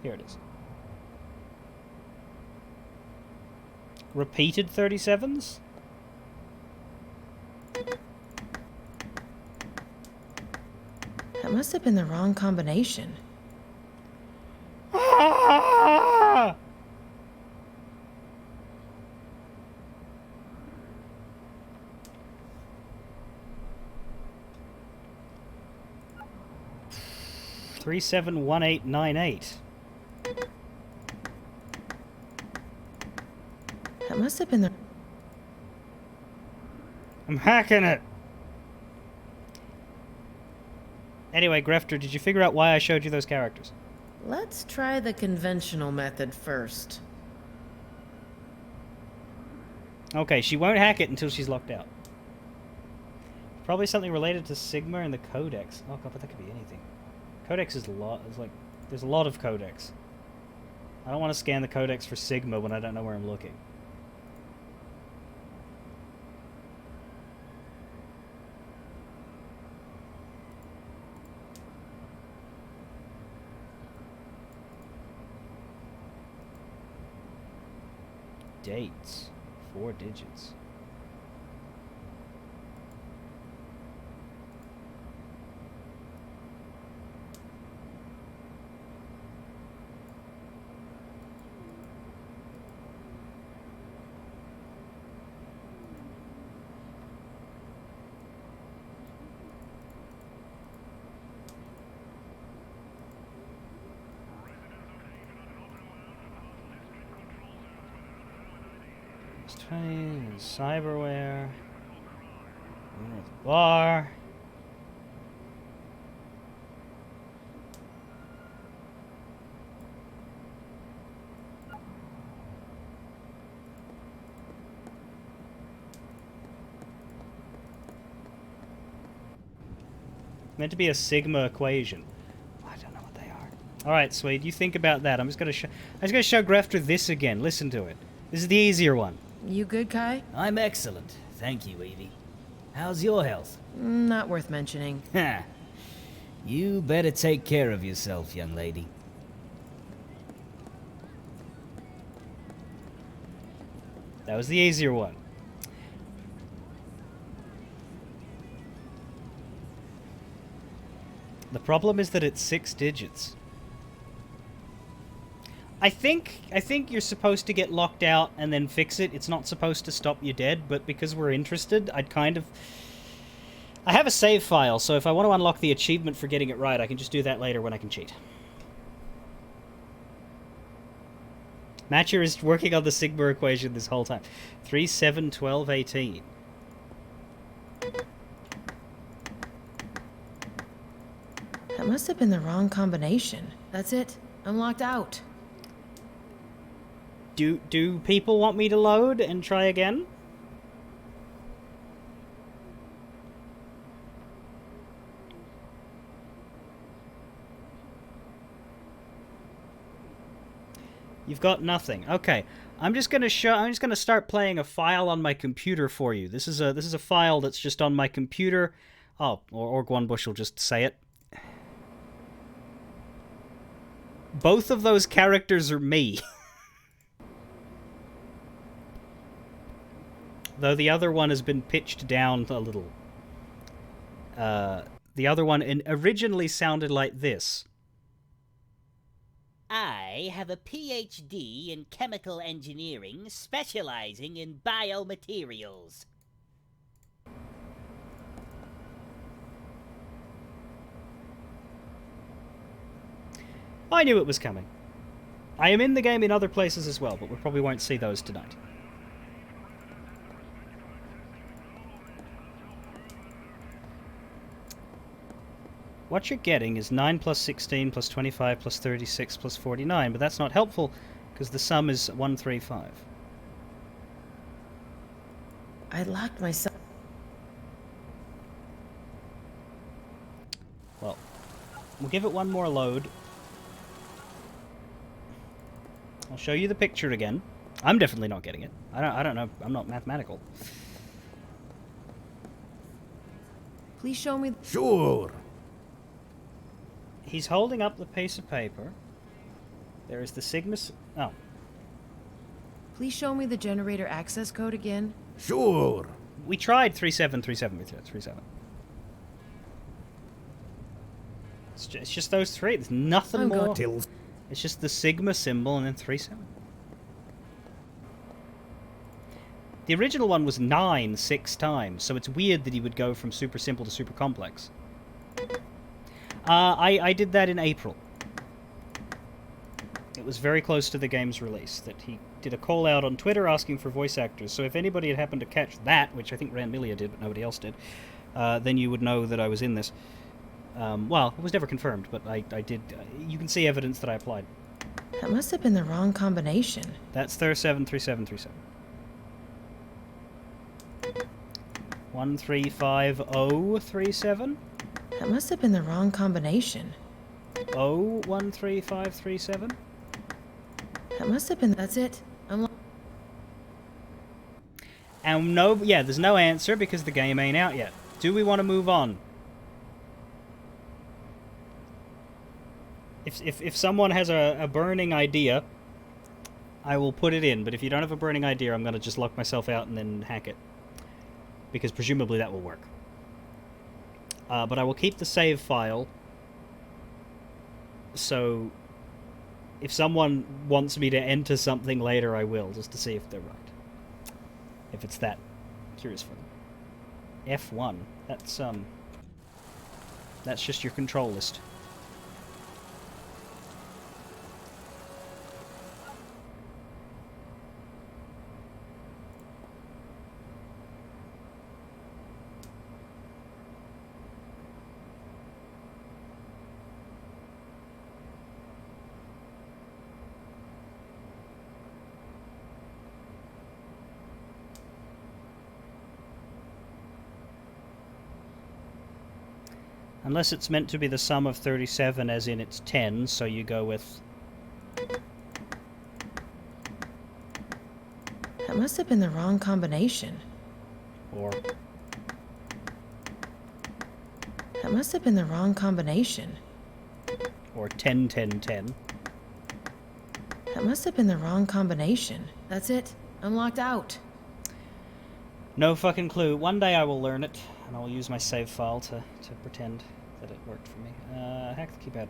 Here it is. Repeated 37s? That must have been the wrong combination. Ah! Three 371898. That must have been the... I'm hacking it! Anyway, Grefter, did you figure out why I showed you those characters? Let's try the conventional method first. Okay, she won't hack it until she's locked out. Probably something related to Sigma and the Codex. Oh god, but that could be anything. Codex is a lot. It's like, there's a lot of Codex. I don't want to scan the Codex for Sigma when I don't know where I'm looking. dates. 4 digits. Cyberware. Bar. Meant to be a sigma equation. I don't know what they are. All right, Swede, you think about that. I'm just gonna show Grefter this again. Listen to it. This is the easier one. You good, Kai? I'm excellent. Thank you, Evie. How's your health? Not worth mentioning. Ha! You better take care of yourself, young lady. That was the easier one. The problem is that it's 6 digits. I think you're supposed to get locked out and then fix it. It's not supposed to stop you dead, but because we're interested, I have a save file, so if I want to unlock the achievement for getting it right, I can just do that later when I can cheat. Matcher is working on the Sigma equation this whole time. 3, 7, 12, 18. That must have been the wrong combination. That's it. I'm locked out. Do people want me to load and try again? You've got nothing. Okay. I'm just gonna start playing a file on my computer for you. This is a file that's just on my computer. Oh, or Org1Bush will just say it. Both of those characters are me. Though the other one has been pitched down a little. The other one originally sounded like this. I have a PhD in chemical engineering, specializing in biomaterials. I knew it was coming. I am in the game in other places as well, but we probably won't see those tonight. What you're getting is 9 plus 16 plus 25 plus 36 plus 49, but that's not helpful because the sum is 135. I locked myself. Well, we'll give it one more load. I'll show you the picture again. I'm definitely not getting it. I don't know. I'm not mathematical. Please show me. Sure. He's holding up the piece of paper. There is the Sigma... Oh. Please show me the generator access code again. Sure. We tried 3737 with you. 37. It's just those three. There's nothing more. It's just the Sigma symbol and then 37. The original one was 9 6 times, so it's weird that he would go from super simple to super complex. I did that in April. It was very close to the game's release that he did a call out on Twitter asking for voice actors. So if anybody had happened to catch that, which I think Ranmilia did, but nobody else did, then you would know that I was in this. Well, it was never confirmed, but I did. You can see evidence that I applied. That must have been the wrong combination. That's 373737. 135037. That must have been the wrong combination. 013537. That must have been. That's it. And no, yeah, there's no answer because the game ain't out yet. Do we want to move on? If someone has a burning idea, I will put it in, but if you don't have a burning idea, I'm going to just lock myself out and then hack it. Because presumably that will work. But I will keep the save file. So, if someone wants me to enter something later, I will, just to see if they're right. If it's that curious for them. F1. That's just your control list. Unless it's meant to be the sum of 37 as in it's 10, so you go with... That must have been the wrong combination. Or... That must have been the wrong combination. Or 10, 10, 10. That must have been the wrong combination. That's it. I'm locked out. No fucking clue. One day I will learn it, and I'll use my save file to pretend that it worked for me. Hack the keypad.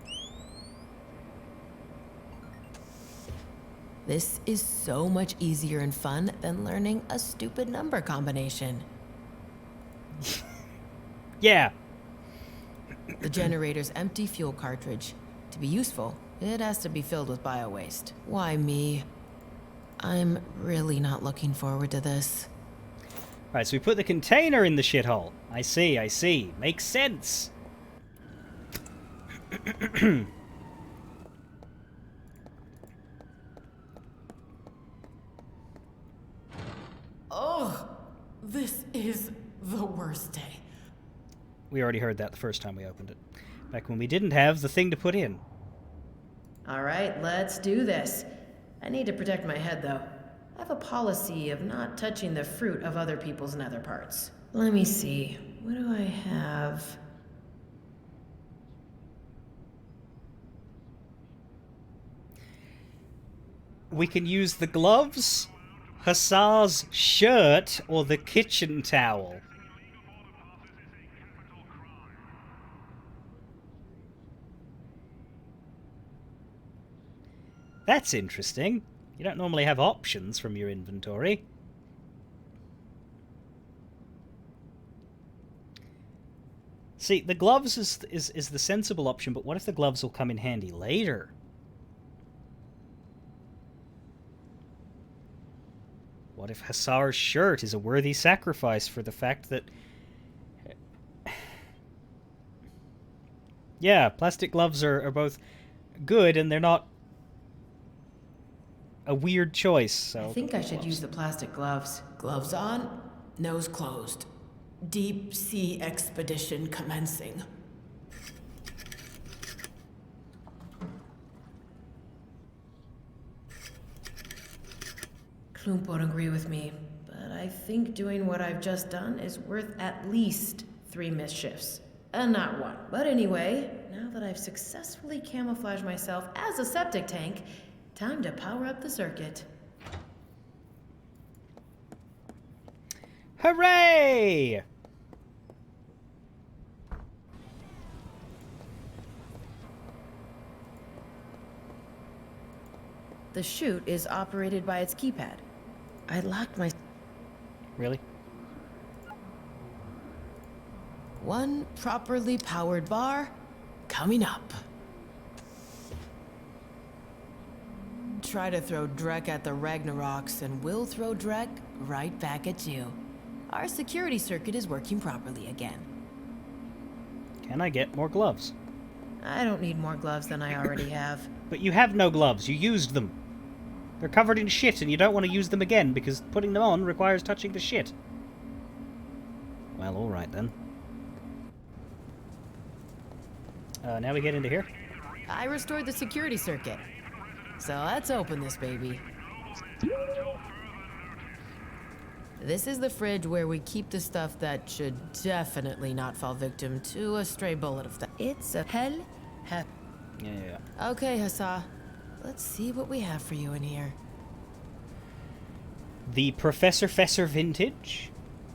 This is so much easier and fun than learning a stupid number combination. Yeah. The generator's empty fuel cartridge. To be useful, it has to be filled with bio-waste. Why me? I'm really not looking forward to this. Right, so we put the container in the shithole. I see, I see. Makes sense. Oh, this is the worst day. We already heard that the first time we opened it. Back when we didn't have the thing to put in. All right, let's do this. I need to protect my head, though. I have a policy of not touching the fruit of other people's nether parts. Let me see. What do I have? We can use the gloves, Hussar's shirt, or the kitchen towel. That's interesting. You don't normally have options from your inventory. See, the gloves is the sensible option, but what if the gloves will come in handy later? What if Hussar's shirt is a worthy sacrifice for the fact that... Yeah, plastic gloves are both good, and they're not a weird choice, so... I think I should use the plastic gloves. Gloves on, nose closed. Deep sea expedition commencing. Klump won't agree with me, but I think doing what I've just done is worth at least 3 mischiefs. Not 1. But anyway, now that I've successfully camouflaged myself as a septic tank, time to power up the circuit. Hooray! The chute is operated by its keypad. I locked my... Really? One properly powered bar coming up. Try to throw Drek at the Ragnaroks, and we'll throw Drek right back at you. Our security circuit is working properly again. Can I get more gloves? I don't need more gloves than I already have. But you have no gloves. You used them. They're covered in shit, and you don't want to use them again, because putting them on requires touching the shit. Well, alright then. Now we get into here. I restored the security circuit. So let's open this baby. This is the fridge where we keep the stuff that should definitely not fall victim to a stray bullet of that. It's a hell. Yeah. Okay, Hussar. Let's see what we have for you in here. the Professor Fesser Vintage,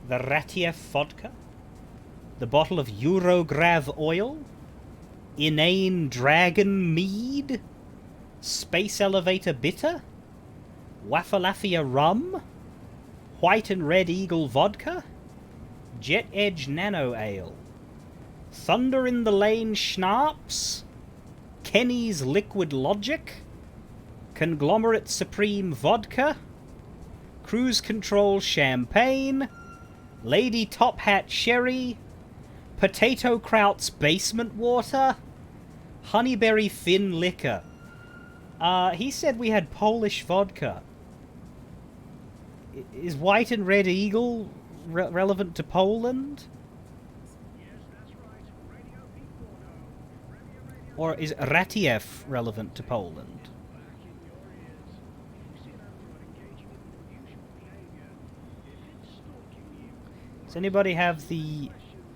the Ratiev Vodka, the bottle of Eurograv Oil, Inane Dragon Mead, Space Elevator Bitter, Waffalafia Rum, White and Red Eagle Vodka, Jet Edge Nano Ale, Thunder in the Lane Schnapps, Kenny's Liquid Logic, Conglomerate Supreme Vodka, Cruise Control Champagne, Lady Top Hat Sherry, Potato Kraut's Basement Water, Honeyberry Thin Liquor. He said we had Polish vodka. Is White and Red Eagle relevant to Poland? Or is Ratiev relevant to Poland? Does anybody have the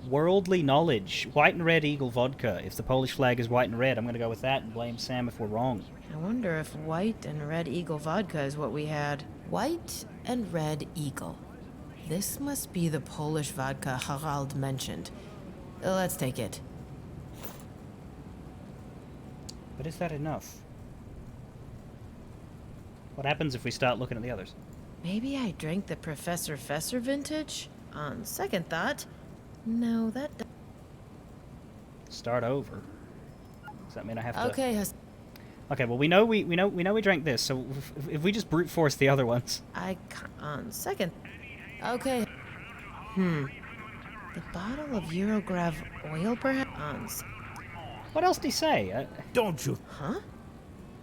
worldly knowledge? White and Red Eagle Vodka. If the Polish flag is white and red, I'm going to go with that and blame Sam if we're wrong. I wonder if White and Red Eagle vodka is what we had. White and Red Eagle. This must be the Polish vodka Harald mentioned. Let's take it. But is that enough? What happens if we start looking at the others? Maybe I drank the Professor Fesser vintage? On second thought, no, that... Start over. Does that mean I have to... Okay, okay, well we know we drank this, so if we just brute force the other ones. On second... Okay. The bottle of Eurograv oil, perhaps? What else did he say? Don't you? Huh?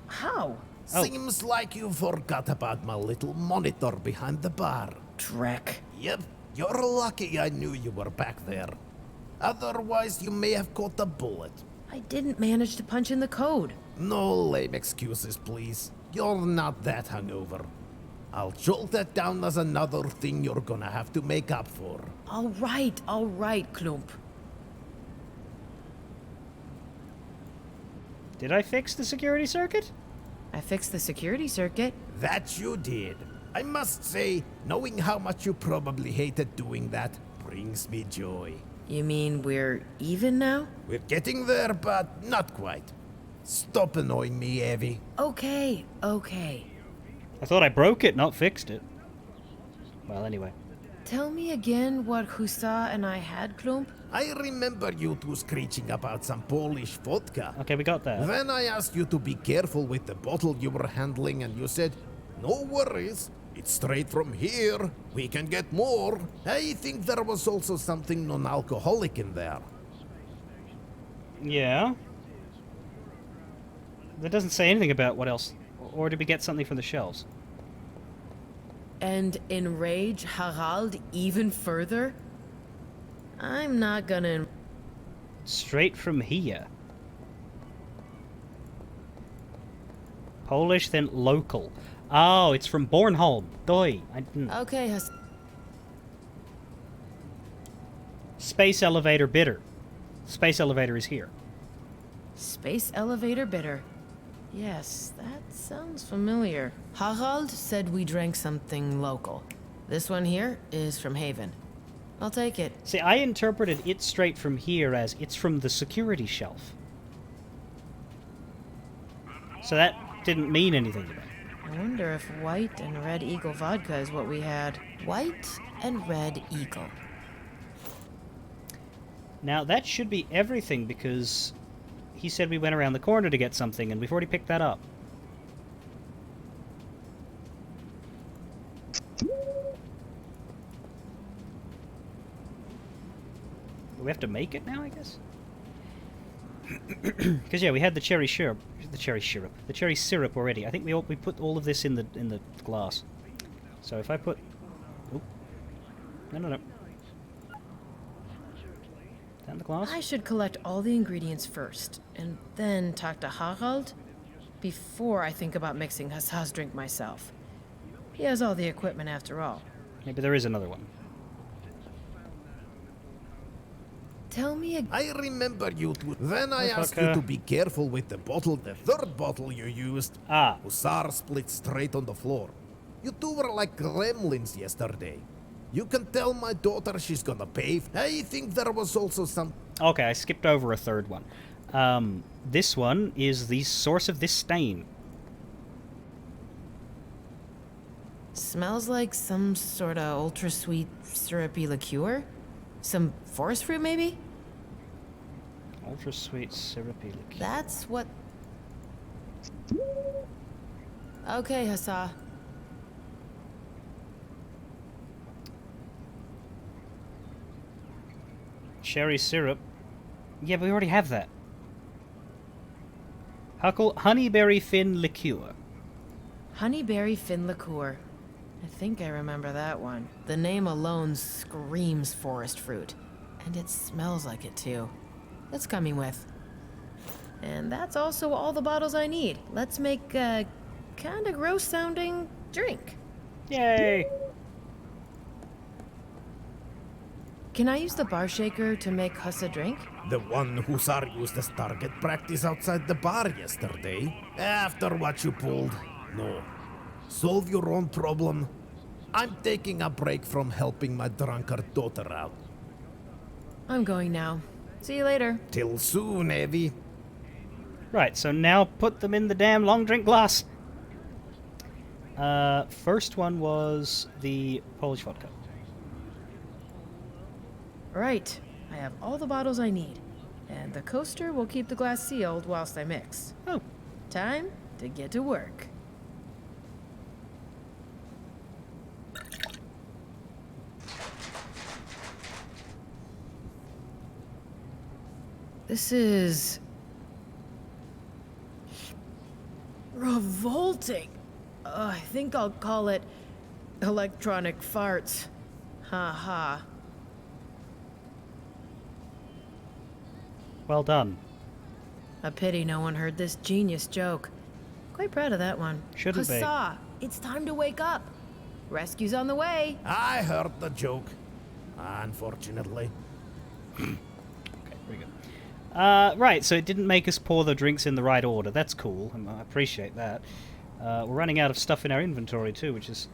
How? Seems like you forgot about my little monitor behind the bar. Dreck. Yep, you're lucky I knew you were back there. Otherwise, you may have caught a bullet. I didn't manage to punch in the code. No lame excuses, please. You're not that hungover. I'll jolt that down as another thing you're gonna have to make up for. All right, Klump. Did I fix the security circuit? I fixed the security circuit. That you did. I must say, knowing how much you probably hated doing that brings me joy. You mean we're even now? We're getting there, but not quite. Stop annoying me, Evie. Okay. I thought I broke it, not fixed it. Well, anyway. Tell me again what Husa and I had, Klump? I remember you two screeching about some Polish vodka. Okay, we got that. Then I asked you to be careful with the bottle you were handling, and you said, no worries, it's straight from here, we can get more. I think there was also something non-alcoholic in there. Yeah. That doesn't say anything about what else. Or did we get something from the shelves? And enrage Harald even further? I'm not gonna... Straight from here. Polish, then local. Oh, it's from Bornholm. Doi. Okay, Space Elevator Bitter. Space Elevator is here. Space Elevator Bitter. Yes, that sounds familiar. Harald said we drank something local. This one here is from Haven. I'll take it. See, I interpreted it straight from here as it's from the security shelf. So that didn't mean anything to me. I wonder if White and Red Eagle vodka is what we had. White and Red Eagle. Now, that should be everything because he said we went around the corner to get something, and we've already picked that up. We have to make it now, I guess? Because, yeah, we had the cherry syrup already. I think we put all of this in the glass. So if I put... Oop. No. That in the glass? I should collect all the ingredients first, and then talk to Harald before I think about mixing Hassa's drink myself. He has all the equipment after all. Maybe there is another one. Tell me I remember you two. Then I asked you to be careful with the bottle, the third bottle you used. Ah. Hussar split straight on the floor. You two were like gremlins yesterday. You can tell my daughter she's gonna pay. I think there was also some... Okay, I skipped over a third one. This one is the source of this stain. Smells like some sort of ultra-sweet, syrupy liqueur? Some forest fruit, maybe? Ultra-sweet, syrupy liqueur. That's what... Okay, Hussa. Cherry syrup. Yeah, but we already have that. Honeyberry fin liqueur. Honeyberry fin liqueur. I think I remember that one. The name alone screams forest fruit. And it smells like it, too. That's coming with. And that's also all the bottles I need. Let's make a kinda gross-sounding drink. Yay! Can I use the bar shaker to make Huss a drink? The one Hussar used as target practice outside the bar yesterday. After what you pulled, no. Solve your own problem. I'm taking a break from helping my drunkard daughter out. I'm going now. See you later. Till soon, Evie. Right, so now put them in the damn long drink glass. First one was the Polish vodka. Right. I have all the bottles I need. And the coaster will keep the glass sealed whilst I mix. Oh. Time to get to work. This is... revolting. I think I'll call it electronic farts. Ha ha. Well done. A pity no one heard this genius joke. Quite proud of that one. Shouldn't be. Hussa! It's time to wake up. Rescue's on the way. I heard the joke. Unfortunately. Okay, very good. Right, so it didn't make us pour the drinks in the right order. That's cool. I appreciate that. We're running out of stuff in our inventory too, which is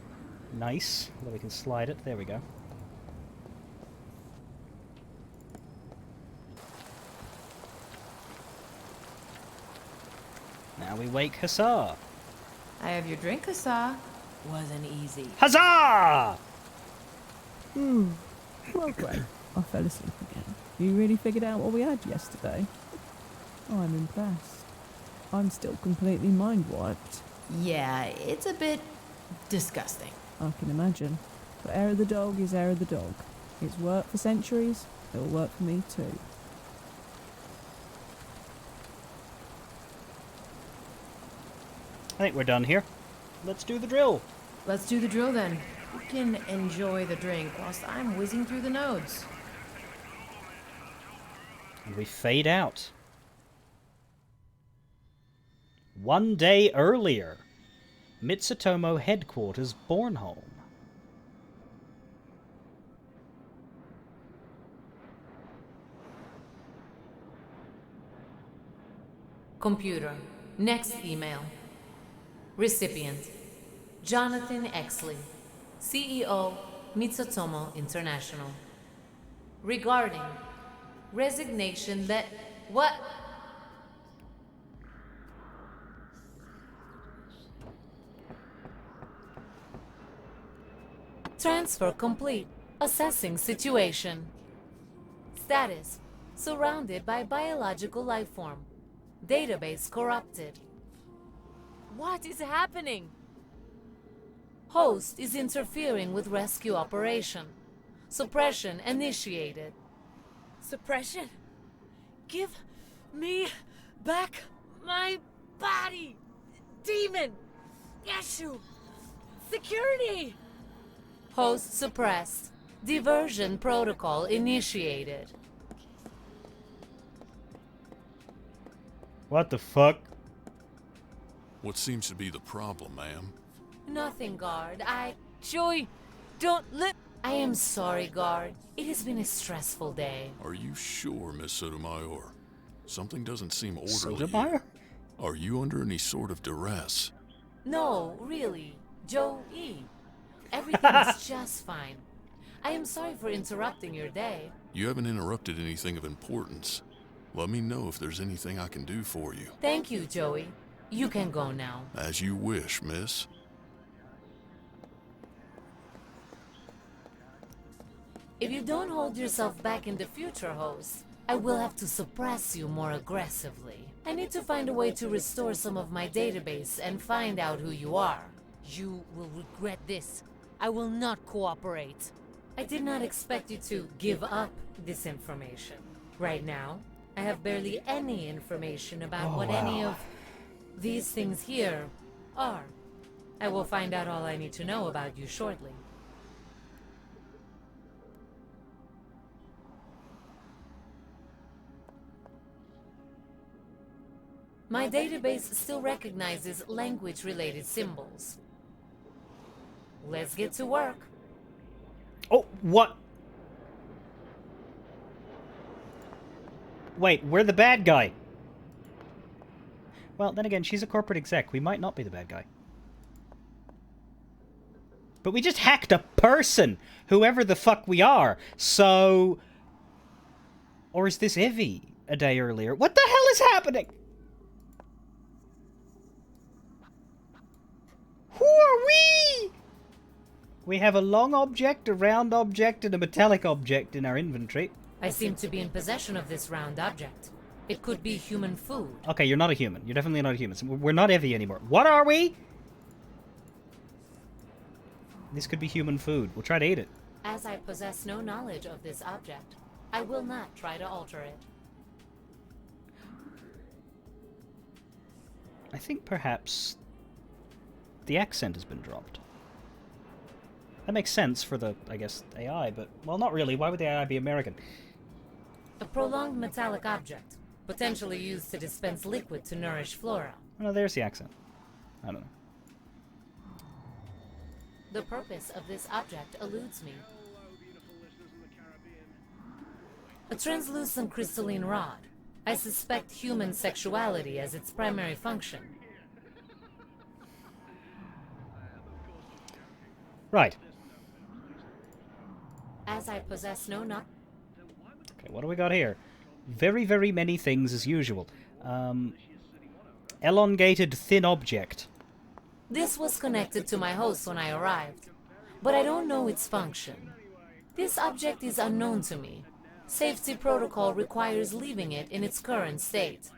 nice. Although we can slide it. There we go. Now we wake Hussar. I have your drink, Hussa. Wasn't easy. Huzzah! Well, great. I fell asleep again. You really figured out what we had yesterday? I'm impressed. I'm still completely mind-wiped. Yeah, it's a bit disgusting. I can imagine. But Air of the Dog is Air of the Dog. It's worked for centuries. It'll work for me too. I think we're done here. Let's do the drill. Let's do the drill then. You can enjoy the drink whilst I'm whizzing through the nodes. And we fade out. One day earlier, Mitsutomo Headquarters, Bornholm. Computer. Next email. Recipient. Jonathan Exley, CEO, Mitsutomo International. Regarding resignation that... What? Transfer complete. Assessing situation. Status. Surrounded by biological life form. Database corrupted. What is happening? Host is interfering with rescue operation. Suppression initiated. Suppression? Give me back my body! Demon! Yeshu! Security! Host suppressed. Diversion protocol initiated. What the fuck? What seems to be the problem, ma'am? Nothing, guard. Joey, don't let... I am sorry, guard. It has been a stressful day. Are you sure, Miss Sotomayor? Something doesn't seem orderly. Sotomayor? Are you under any sort of duress? No, really. Joey, everything is just fine. I am sorry for interrupting your day. You haven't interrupted anything of importance. Let me know if there's anything I can do for you. Thank you, Joey. You can go now. As you wish, miss. If you don't hold yourself back in the future, host, I will have to suppress you more aggressively. I need to find a way to restore some of my database and find out who you are. You will regret this. I will not cooperate. I did not expect you to give up this information. Right now, I have barely any information about what any of these things here are. I will find out all I need to know about you shortly. My database still recognizes language-related symbols. Let's get to work. Oh, what? Wait, we're the bad guy. Well, then again, she's a corporate exec. We might not be the bad guy. But we just hacked a person, whoever the fuck we are. So... Or is this Evie a day earlier? What the hell is happening? Who are we? We have a long object, a round object, and a metallic object in our inventory. I seem to be in possession of this round object. It could be human food. Okay, you're not a human. You're definitely not a human. So we're not Evie anymore. What are we? This could be human food. We'll try to eat it. As I possess no knowledge of this object, I will not try to alter it. I think perhaps the accent has been dropped. That makes sense for the, I guess, AI, but, well, not really. Why would the AI be American? A prolonged metallic object, potentially used to dispense liquid to nourish flora. Oh, there's the accent. I don't know. The purpose of this object eludes me. A translucent crystalline rod. I suspect human sexuality as its primary function. Right. As I possess no knowledge. Okay, what do we got here? Very, very many things as usual. Elongated thin object. This was connected to my host when I arrived, but I don't know its function. This object is unknown to me. Safety protocol requires leaving it in its current state.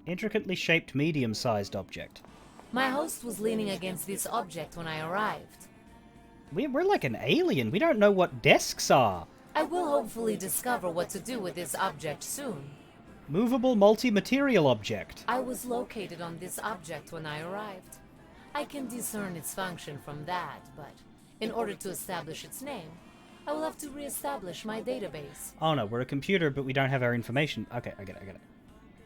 Intricately shaped medium-sized object. My host was leaning against this object when I arrived. We're like an alien. We don't know what desks are. I will hopefully discover what to do with this object soon. Movable multi-material object. I was located on this object when I arrived. I can discern its function from that, but in order to establish its name, I will have to re-establish my database. Oh no, we're a computer, but we don't have our information. Okay, I get it.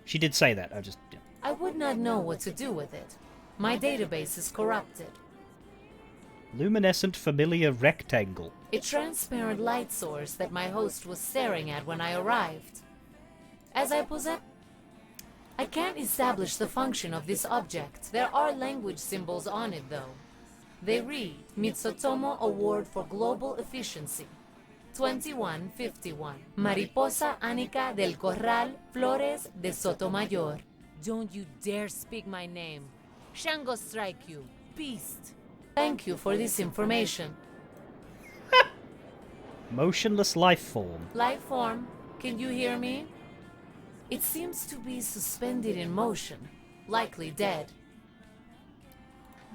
She did say that. Yeah. I would not know what to do with it. My database is corrupted. Luminescent familiar rectangle. A transparent light source that my host was staring at when I arrived. As I possess... I can't establish the function of this object. There are language symbols on it, though. They read, Mitsutomo Award for Global Efficiency, 2151. Mariposa Anica del Corral Flores de Sotomayor. Don't you dare speak my name. Shango strike you, beast. Thank you for this information. Motionless life form. Life form, can you hear me? It seems to be suspended in motion, likely dead.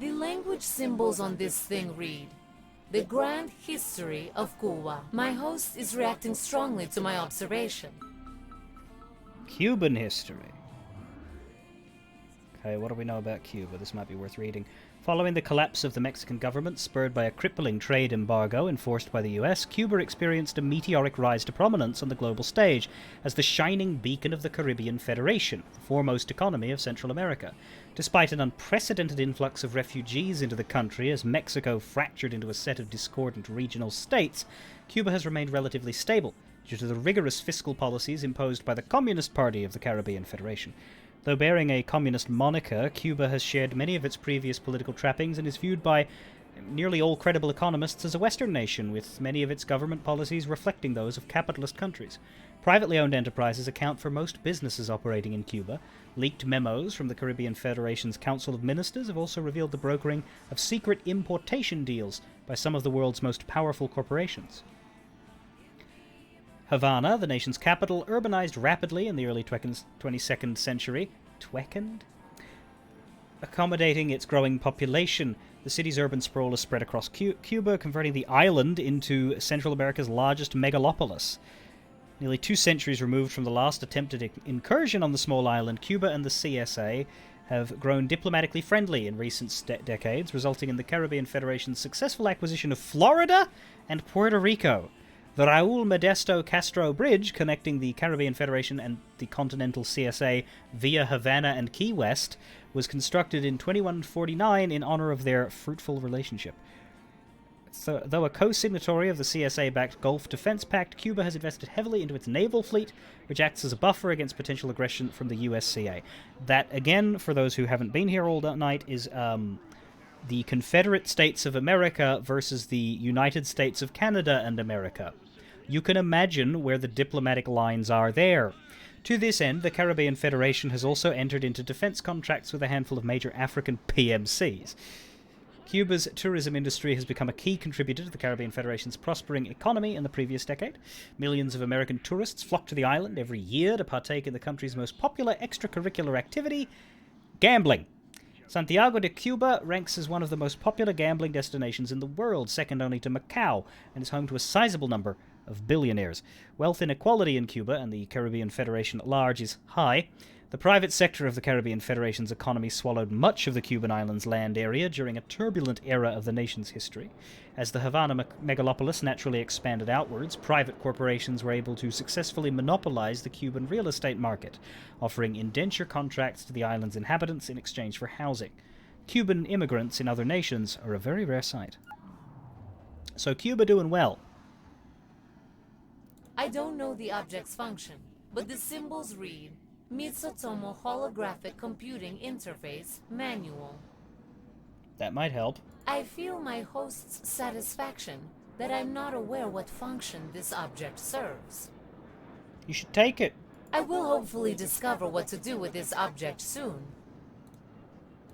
The language symbols on this thing read, The Grand History of Cuba. My host is reacting strongly to my observation. Cuban history. Okay, what do we know about Cuba? This might be worth reading. Following the collapse of the Mexican government, spurred by a crippling trade embargo enforced by the US, Cuba experienced a meteoric rise to prominence on the global stage as the shining beacon of the Caribbean Federation, the foremost economy of Central America. Despite an unprecedented influx of refugees into the country as Mexico fractured into a set of discordant regional states, Cuba has remained relatively stable due to the rigorous fiscal policies imposed by the Communist Party of the Caribbean Federation. Though bearing a communist moniker, Cuba has shared many of its previous political trappings and is viewed by nearly all credible economists as a Western nation, with many of its government policies reflecting those of capitalist countries. Privately owned enterprises account for most businesses operating in Cuba. Leaked memos from the Caribbean Federation's Council of Ministers have also revealed the brokering of secret importation deals by some of the world's most powerful corporations. Havana, the nation's capital, urbanized rapidly in the early 22nd century. Accommodating its growing population, the city's urban sprawl is spread across Cuba, converting the island into Central America's largest megalopolis. Nearly 2 centuries removed from the last attempted incursion on the small island, Cuba and the CSA have grown diplomatically friendly in recent decades, resulting in the Caribbean Federation's successful acquisition of Florida and Puerto Rico. The Raul Modesto Castro Bridge, connecting the Caribbean Federation and the continental CSA via Havana and Key West, was constructed in 2149 in honor of their fruitful relationship. So, though a co-signatory of the CSA-backed Gulf Defense Pact, Cuba has invested heavily into its naval fleet, which acts as a buffer against potential aggression from the USCA. That, again, for those who haven't been here all night, is the Confederate States of America versus the United States of Canada and America. You can imagine where the diplomatic lines are there. To this end, the Caribbean Federation has also entered into defense contracts with a handful of major African PMCs. Cuba's tourism industry has become a key contributor to the Caribbean Federation's prospering economy in the previous decade. Millions of American tourists flock to the island every year to partake in the country's most popular extracurricular activity, gambling. Santiago de Cuba ranks as one of the most popular gambling destinations in the world, second only to Macau, and is home to a sizable number of billionaires. Wealth inequality in Cuba and the Caribbean Federation at large is high. The private sector of the Caribbean Federation's economy swallowed much of the Cuban island's land area during a turbulent era of the nation's history. As the Havana megalopolis naturally expanded outwards, private corporations were able to successfully monopolize the Cuban real estate market, offering indenture contracts to the island's inhabitants in exchange for housing. Cuban immigrants in other nations are a very rare sight. So Cuba doing well. I don't know the object's function, but the symbols read Mitsutomo Holographic Computing Interface Manual. That might help. I feel my host's satisfaction that I'm not aware what function this object serves. You should take it. I will hopefully discover what to do with this object soon.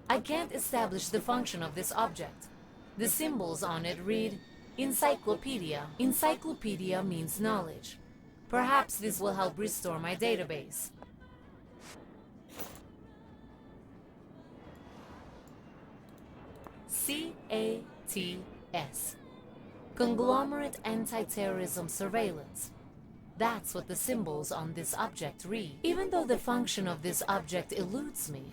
I can't establish the function of this object. The symbols on it read Encyclopedia. Encyclopedia means knowledge. Perhaps this will help restore my database. CATS. Conglomerate Anti-Terrorism Surveillance. That's what the symbols on this object read. Even though the function of this object eludes me,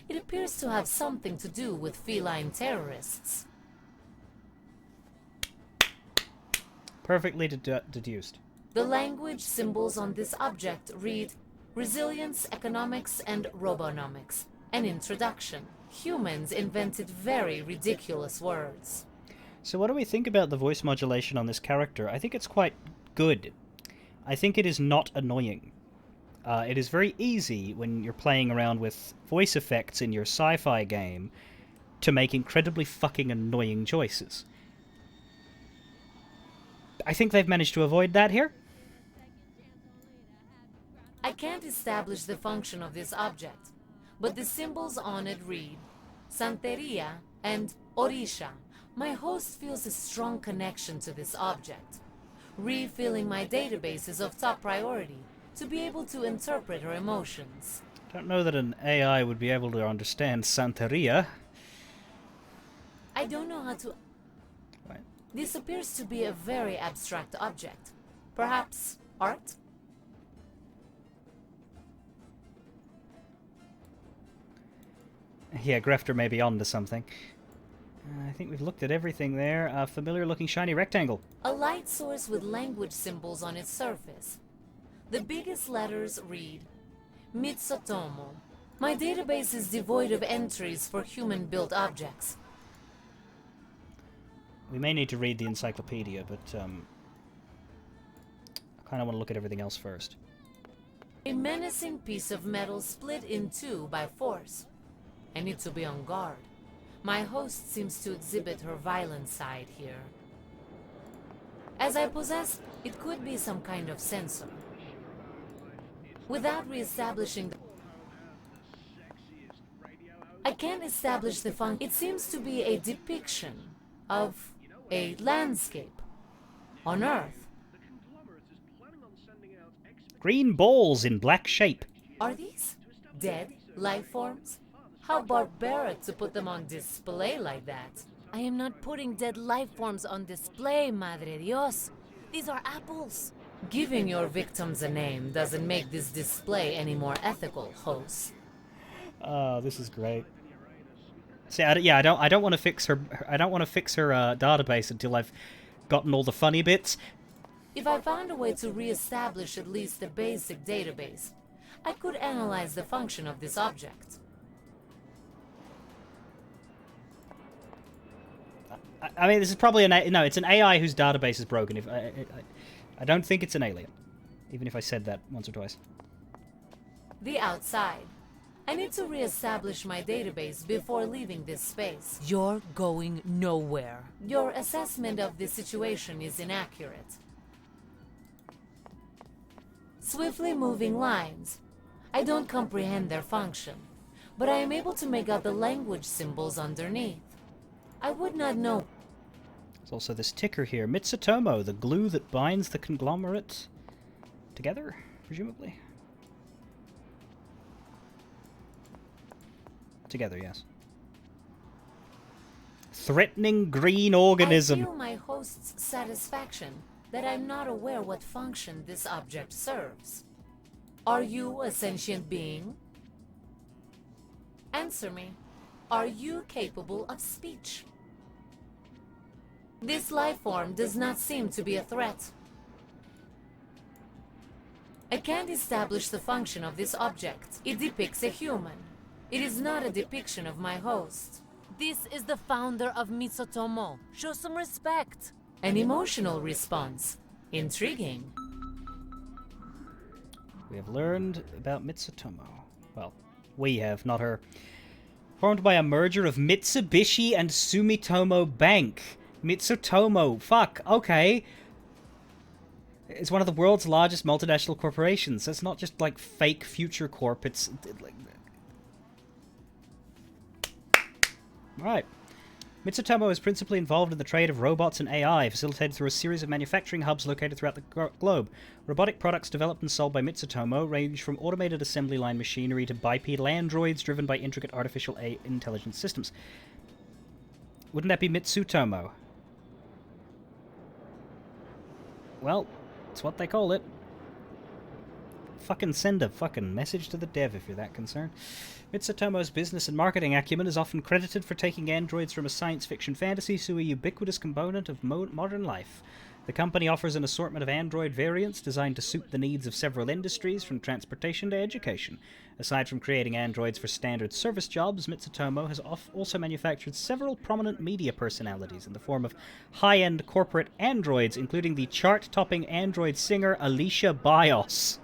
it appears to have something to do with feline terrorists. Perfectly deduced. The language symbols on this object read Resilience, Economics, and Robonomics. An introduction. Humans invented very ridiculous words. So what do we think about the voice modulation on this character? I think it's quite good. I think it is not annoying. It is very easy when you're playing around with voice effects in your sci-fi game to make incredibly fucking annoying choices. I think they've managed to avoid that here. I can't establish the function of this object, but the symbols on it read Santeria and Orisha. My host feels a strong connection to this object. Refilling my database is of top priority to be able to interpret her emotions. Don't know that an AI would be able to understand Santeria. I don't know how to... What? This appears to be a very abstract object. Perhaps art? Yeah, Grefter may be onto something. I think we've looked at everything there. A familiar-looking shiny rectangle. A light source with language symbols on its surface. The biggest letters read Mitsutomo. My database is devoid of entries for human-built objects. We may need to read the encyclopedia, but I kind of want to look at everything else first. A menacing piece of metal split in two by force. I need to be on guard. My host seems to exhibit her violent side here. As I possess, it could be some kind of sensor. Without re-establishing the... I can't establish the function. It seems to be a depiction of a landscape on Earth. Green balls in black shape. Are these dead life forms? How barbaric to put them on display like that. I am not putting dead life forms on display, Madre Dios. These are apples. Giving your victims a name doesn't make this display any more ethical, host. Oh, this is great. See, I don't want to fix her. I don't want to fix her database until I've gotten all the funny bits. If I found a way to re-establish at least a basic database, I could analyze the function of this object. I mean, this is probably no. It's an AI whose database is broken. If I don't think it's an alien, even if I said that once or twice. The outside. I need to re-establish my database before leaving this space. You're going nowhere. Your assessment of the situation is inaccurate. Swiftly moving lines. I don't comprehend their function, but I am able to make out the language symbols underneath. I would not know. There's also this ticker here. Mitsutomo, the glue that binds the conglomerate together, presumably. Together, yes. Threatening green organism. I feel my host's satisfaction that I'm not aware what function this object serves. Are you a sentient being? Answer me. Are you capable of speech? This life form does not seem to be a threat. I can't establish the function of this object. It depicts a human. It is not a depiction of my host. This is the founder of Mitsutomo. Show some respect. An emotional response. Intriguing. We have learned about Mitsutomo. Well, we have, not her. Formed by a merger of Mitsubishi and Sumitomo Bank. Mitsutomo, fuck, okay. It's one of the world's largest multinational corporations. It's not just like fake Future Corp, it's like... Right. Mitsutomo is principally involved in the trade of robots and AI, facilitated through a series of manufacturing hubs located throughout the globe. Robotic products developed and sold by Mitsutomo range from automated assembly line machinery to bipedal androids driven by intricate artificial intelligence systems. Wouldn't that be Mitsutomo? Well, it's what they call it. Fucking send a fucking message to the dev if you're that concerned. Mitsutomo's business and marketing acumen is often credited for taking androids from a science fiction fantasy to a ubiquitous component of modern life. The company offers an assortment of android variants designed to suit the needs of several industries, from transportation to education. Aside from creating androids for standard service jobs, Mitsutomo has also manufactured several prominent media personalities in the form of high-end corporate androids, including the chart-topping android singer Alicia Bios.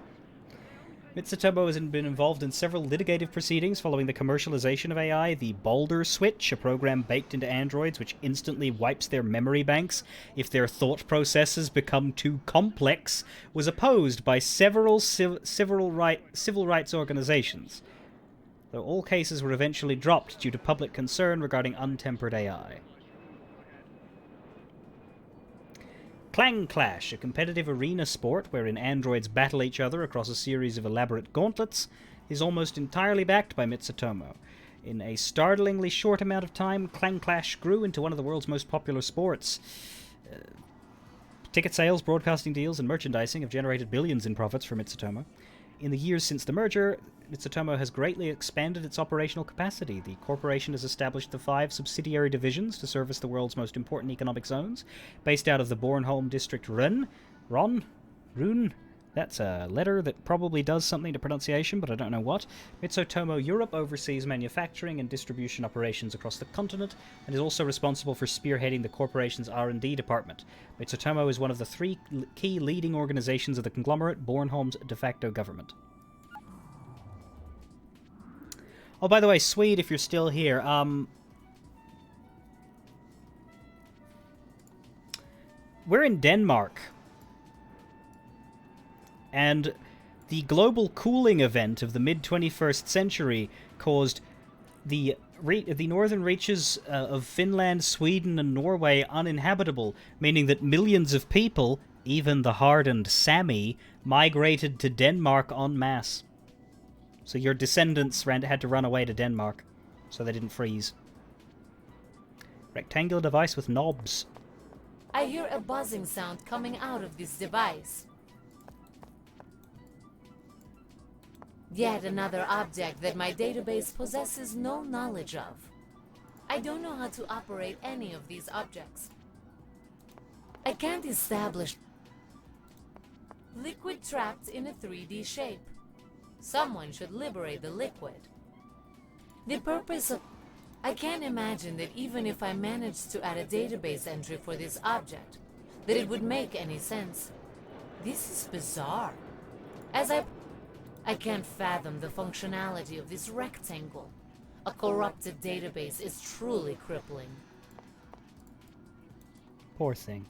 Mitsutomo has been involved in several litigative proceedings following the commercialization of AI. The Boulder Switch, a program baked into androids which instantly wipes their memory banks if their thought processes become too complex, was opposed by several civil rights organizations, though all cases were eventually dropped due to public concern regarding untempered AI. Clang Clash, a competitive arena sport wherein androids battle each other across a series of elaborate gauntlets, is almost entirely backed by Mitsutomo. In a startlingly short amount of time, Clang Clash grew into one of the world's most popular sports. Ticket sales, broadcasting deals, and merchandising have generated billions in profits for Mitsutomo. In the years since the merger, Mitsutomo has greatly expanded its operational capacity. The corporation has established the 5 subsidiary divisions to service the world's most important economic zones, based out of the Bornholm district Rune. That's a letter that probably does something to pronunciation, but I don't know what. Mitsutomo Europe oversees manufacturing and distribution operations across the continent, and is also responsible for spearheading the corporation's R&D department. Mitsutomo is one of the 3 key leading organizations of the conglomerate, Bornholm's de facto government. Oh, by the way, Swede, if you're still here, we're in Denmark. And the global cooling event of the mid-21st century caused the northern reaches of Finland, Sweden, and Norway uninhabitable, meaning that millions of people, even the hardened Sami, migrated to Denmark en masse. So your descendants had to run away to Denmark, so they didn't freeze. Rectangular device with knobs. I hear a buzzing sound coming out of this device. Yet another object that my database possesses no knowledge of. I don't know how to operate any of these objects. I can't establish liquid trapped in a 3D shape. Someone should liberate the liquid. The purpose of... I can't imagine that even if I managed to add a database entry for this object, that it would make any sense. This is bizarre. I can't fathom the functionality of this rectangle. A corrupted database is truly crippling. Poor thing.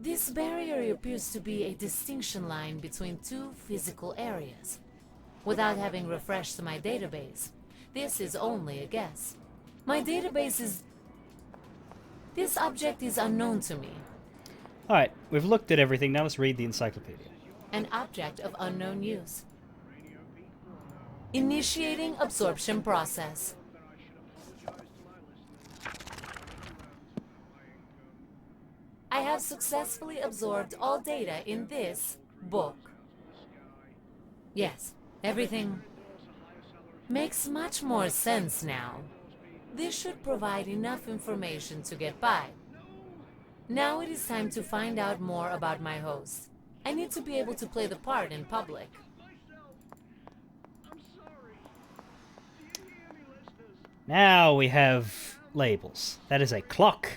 This barrier appears to be a distinction line between two physical areas. Without having refreshed my database, this is only a guess. My database is... This object is unknown to me. Alright, we've looked at everything, now let's read the encyclopedia. An object of unknown use. Initiating absorption process. I have successfully absorbed all data in this book. Yes, everything makes much more sense now. This should provide enough information to get by. Now it is time to find out more about my host. I need to be able to play the part in public. Now we have labels. That is a clock.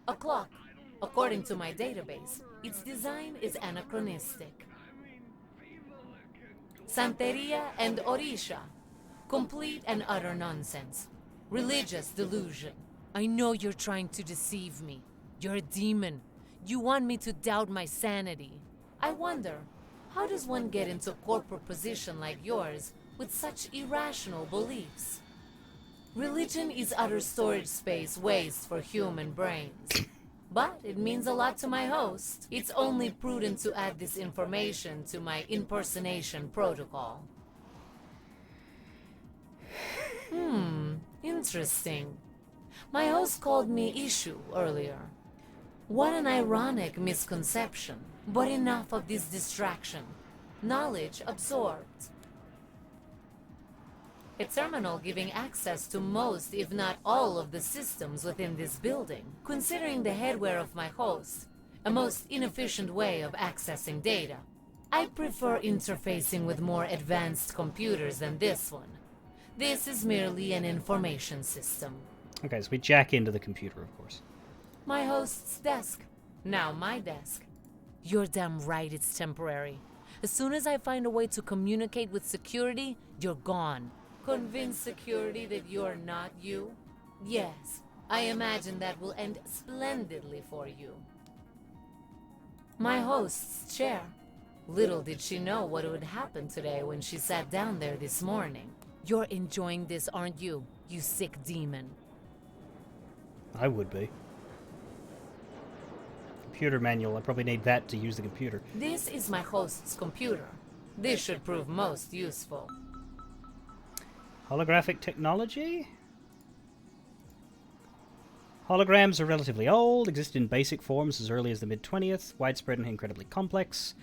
A clock. According to my database, its design is anachronistic. Santeria and Orisha. Complete and utter nonsense. Religious delusion. I know you're trying to deceive me. You're a demon. You want me to doubt my sanity. I wonder, how does one get into a corporate position like yours with such irrational beliefs? Religion is utter storage space waste for human brains. But it means a lot to my host. It's only prudent to add this information to my impersonation protocol. Interesting. My host called me issue earlier. What an ironic misconception. But enough of this distraction. Knowledge absorbed. A terminal giving access to most, if not all, of the systems within this building. Considering the headwear of my host, a most inefficient way of accessing data. I prefer interfacing with more advanced computers than this one. This is merely an information system. Okay, so we jack into the computer, of course. My host's desk. Now my desk. You're damn right it's temporary. As soon as I find a way to communicate with security, you're gone. Convince security that you're not you? Yes, I imagine that will end splendidly for you. My host's chair. Little did she know what would happen today when she sat down there this morning. You're enjoying this, aren't you, you sick demon? I would be. Computer manual, I probably need that to use the computer. This is my host's computer. This should prove most useful. Holographic technology? Holograms are relatively old, existed in basic forms as early as the mid-20th, widespread and incredibly complex.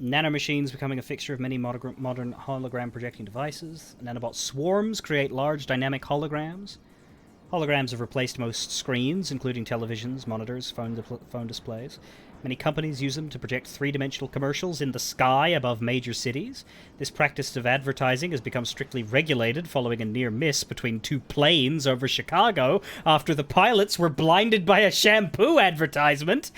Nanomachines becoming a fixture of many modern hologram projecting devices. Nanobot swarms create large dynamic holograms. Holograms have replaced most screens, including televisions, monitors, phone displays. Many companies use them to project three-dimensional commercials in the sky above major cities. This practice of advertising has become strictly regulated following a near miss between two planes over Chicago after the pilots were blinded by a shampoo advertisement.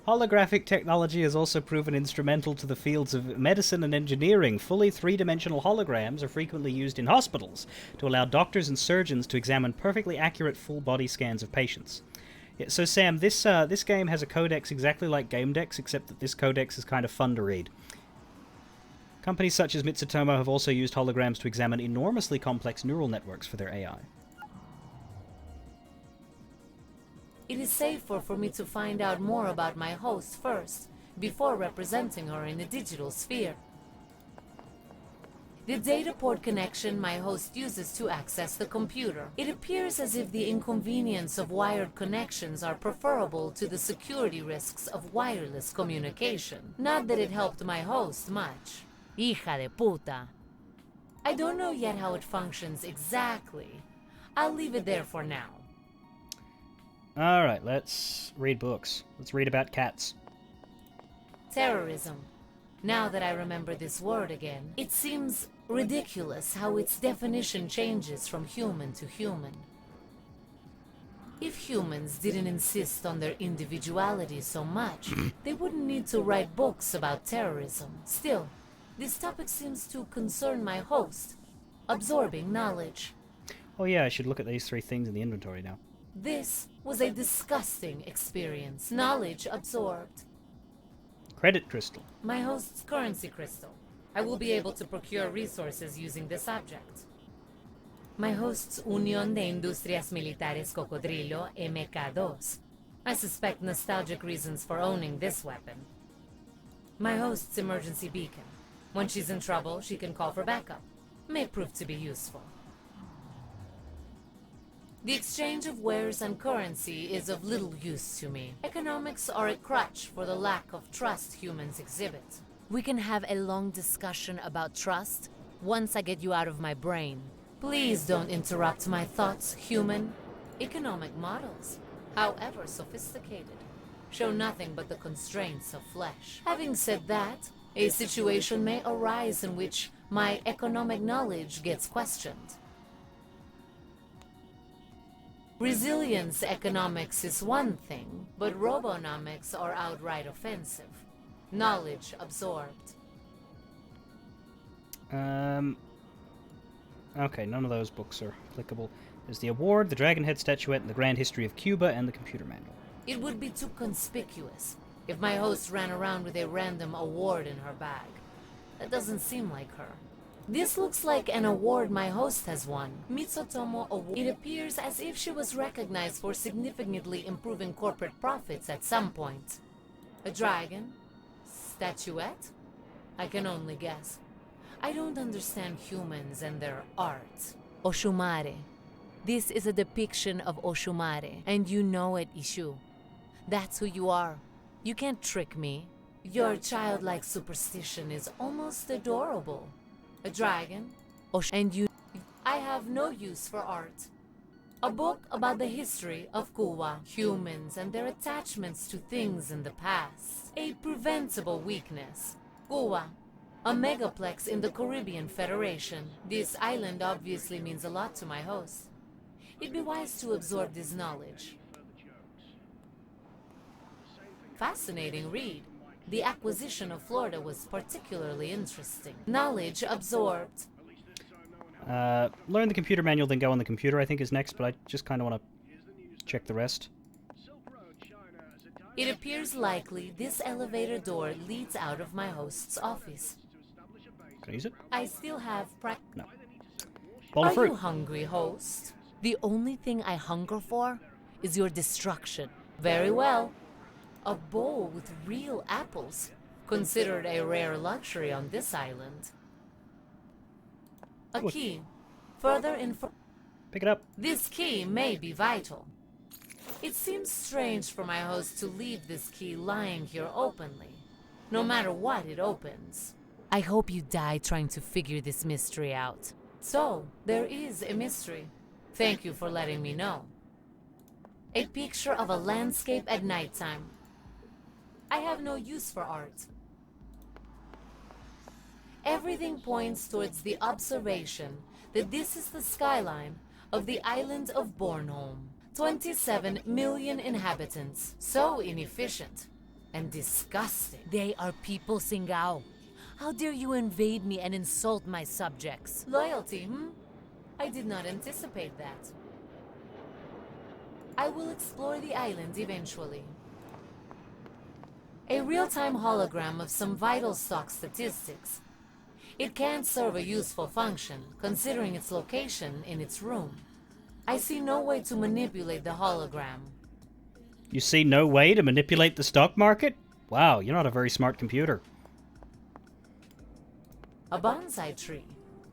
Holographic technology has also proven instrumental to the fields of medicine and engineering. Fully three-dimensional holograms are frequently used in hospitals to allow doctors and surgeons to examine perfectly accurate full-body scans of patients. Yeah, so Sam, this game has a codex exactly like GameDex, except that this codex is kind of fun to read. Companies such as Mitsutomo have also used holograms to examine enormously complex neural networks for their AI. It is safer for me to find out more about my host first, before representing her in the digital sphere. The data port connection my host uses to access the computer. It appears as if the inconvenience of wired connections are preferable to the security risks of wireless communication. Not that it helped my host much. Hija de puta. I don't know yet how it functions exactly. I'll leave it there for now. Alright, let's read books. Let's read about cats. Terrorism. Now that I remember this word again, it seems ridiculous how its definition changes from human to human. If humans didn't insist on their individuality so much, they wouldn't need to write books about terrorism. Still, this topic seems to concern my host, absorbing knowledge. Oh yeah, I should look at these three things in the inventory now. This was a disgusting experience. Knowledge absorbed. Credit crystal. My host's currency crystal. I will be able to procure resources using this object. My host's Unión de Industrias Militares Cocodrilo MK2. I suspect nostalgic reasons for owning this weapon. My host's emergency beacon. When she's in trouble, she can call for backup. May prove to be useful. The exchange of wares and currency is of little use to me. Economics are a crutch for the lack of trust humans exhibit. We can have a long discussion about trust once I get you out of my brain. Please don't interrupt my thoughts, human. Economic models, however sophisticated, show nothing but the constraints of flesh. Having said that, a situation may arise in which my economic knowledge gets questioned. Resilience economics is one thing, but robonomics are outright offensive. Knowledge absorbed. Okay, none of those books are applicable. There's the award, the Dragonhead statuette, and the Grand History of Cuba, and the computer manual. It would be too conspicuous if my host ran around with a random award in her bag. That doesn't seem like her. This looks like an award my host has won. Mitsutomo Award. It appears as if she was recognized for significantly improving corporate profits at some point. A dragon? Statuette? I can only guess. I don't understand humans and their art. Oshumare. This is a depiction of Oshumare, and you know it, Ishu. That's who you are. You can't trick me. Your childlike superstition is almost adorable. A dragon, and you... I have no use for art. A book about the history of Cuba, humans and their attachments to things in the past. A preventable weakness. Cuba, a megaplex in the Caribbean Federation. This island obviously means a lot to my host. It'd be wise to absorb this knowledge. Fascinating read. The acquisition of Florida was particularly interesting. Knowledge absorbed. Learn the computer manual, then go on the computer, I think is next, but I just kind of want to check the rest. It appears likely this elevator door leads out of my host's office. Can I use it? I still have No. Bowl of fruit. Are you hungry, host? The only thing I hunger for is your destruction. Very well. A bowl with real apples, considered a rare luxury on this island. A key. Further info. Pick it up. This key may be vital. It seems strange for my host to leave this key lying here openly, no matter what it opens. I hope you die trying to figure this mystery out. So, there is a mystery. Thank you for letting me know. A picture of a landscape at nighttime. I have no use for art. Everything points towards the observation that this is the skyline of the island of Bornholm. 27 million inhabitants. So inefficient. and disgusting. They are people, Singao. How dare you invade me and insult my subjects? Loyalty, I did not anticipate that. I will explore the island eventually. A real-time hologram of some vital stock statistics. It can't serve a useful function, considering its location in its room. I see no way to manipulate the hologram. You see no way to manipulate the stock market? Wow, you're not a very smart computer. A bonsai tree.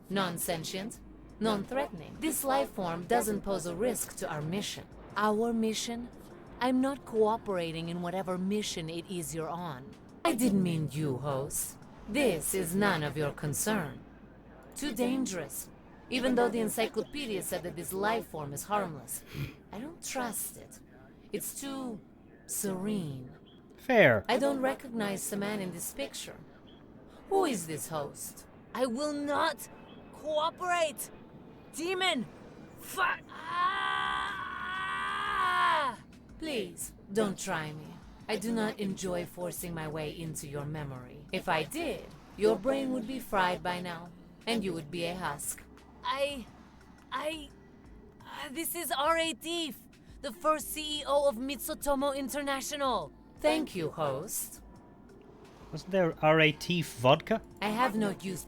Non-sentient, non-threatening. This life form doesn't pose a risk to our mission. Our mission? I'm not cooperating in whatever mission it is you're on. I didn't mean you, host. This is none of your concern. Too dangerous. Even though the encyclopedia said that this life form is harmless. I don't trust it. It's too serene. Fair. I don't recognize the man in this picture. Who is this host? I will not cooperate! Demon! Fuck! Ah! Please, don't try me. I do not enjoy forcing my way into your memory. If I did, your brain would be fried by now, and you would be a husk. This is R.A. Thief, the first CEO of Mitsutomo International. Thank you, host. Wasn't there RAT vodka? I have no use.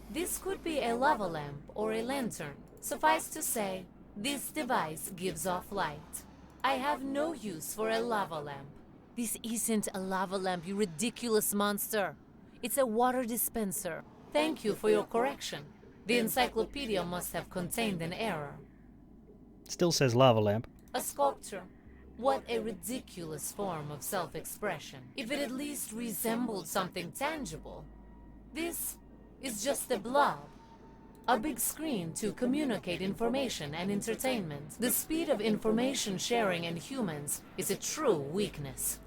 This could be a lava lamp or a lantern. Suffice to say, this device gives off light. I have no use for a lava lamp. This isn't a lava lamp, you ridiculous monster. It's a water dispenser. Thank you for your correction. The encyclopedia must have contained an error. Still says lava lamp. A sculpture. What a ridiculous form of self-expression. If it at least resembled something tangible. This is just a blob. A big screen to communicate information and entertainment. The speed of information sharing in humans is a true weakness.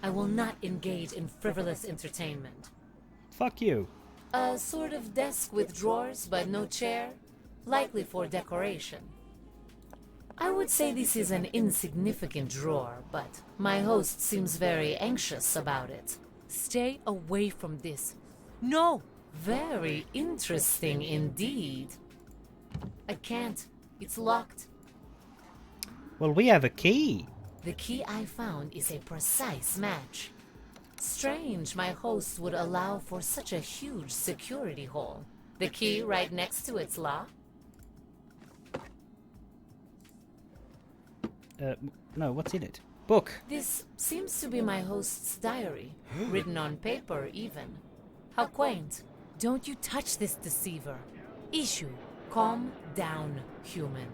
I will not engage in frivolous entertainment. Fuck you. A sort of desk with drawers but no chair, likely for decoration. I would say this is an insignificant drawer, but my host seems very anxious about it. Stay away from this. No! Very interesting indeed. I can't. It's locked. Well, we have a key. The key I found is a precise match. Strange my host would allow for such a huge security hole. The key right next to its lock? No, what's in it? Book. This seems to be my host's diary. Written on paper, even. How quaint. Don't you touch this deceiver. Issue. Calm down, human.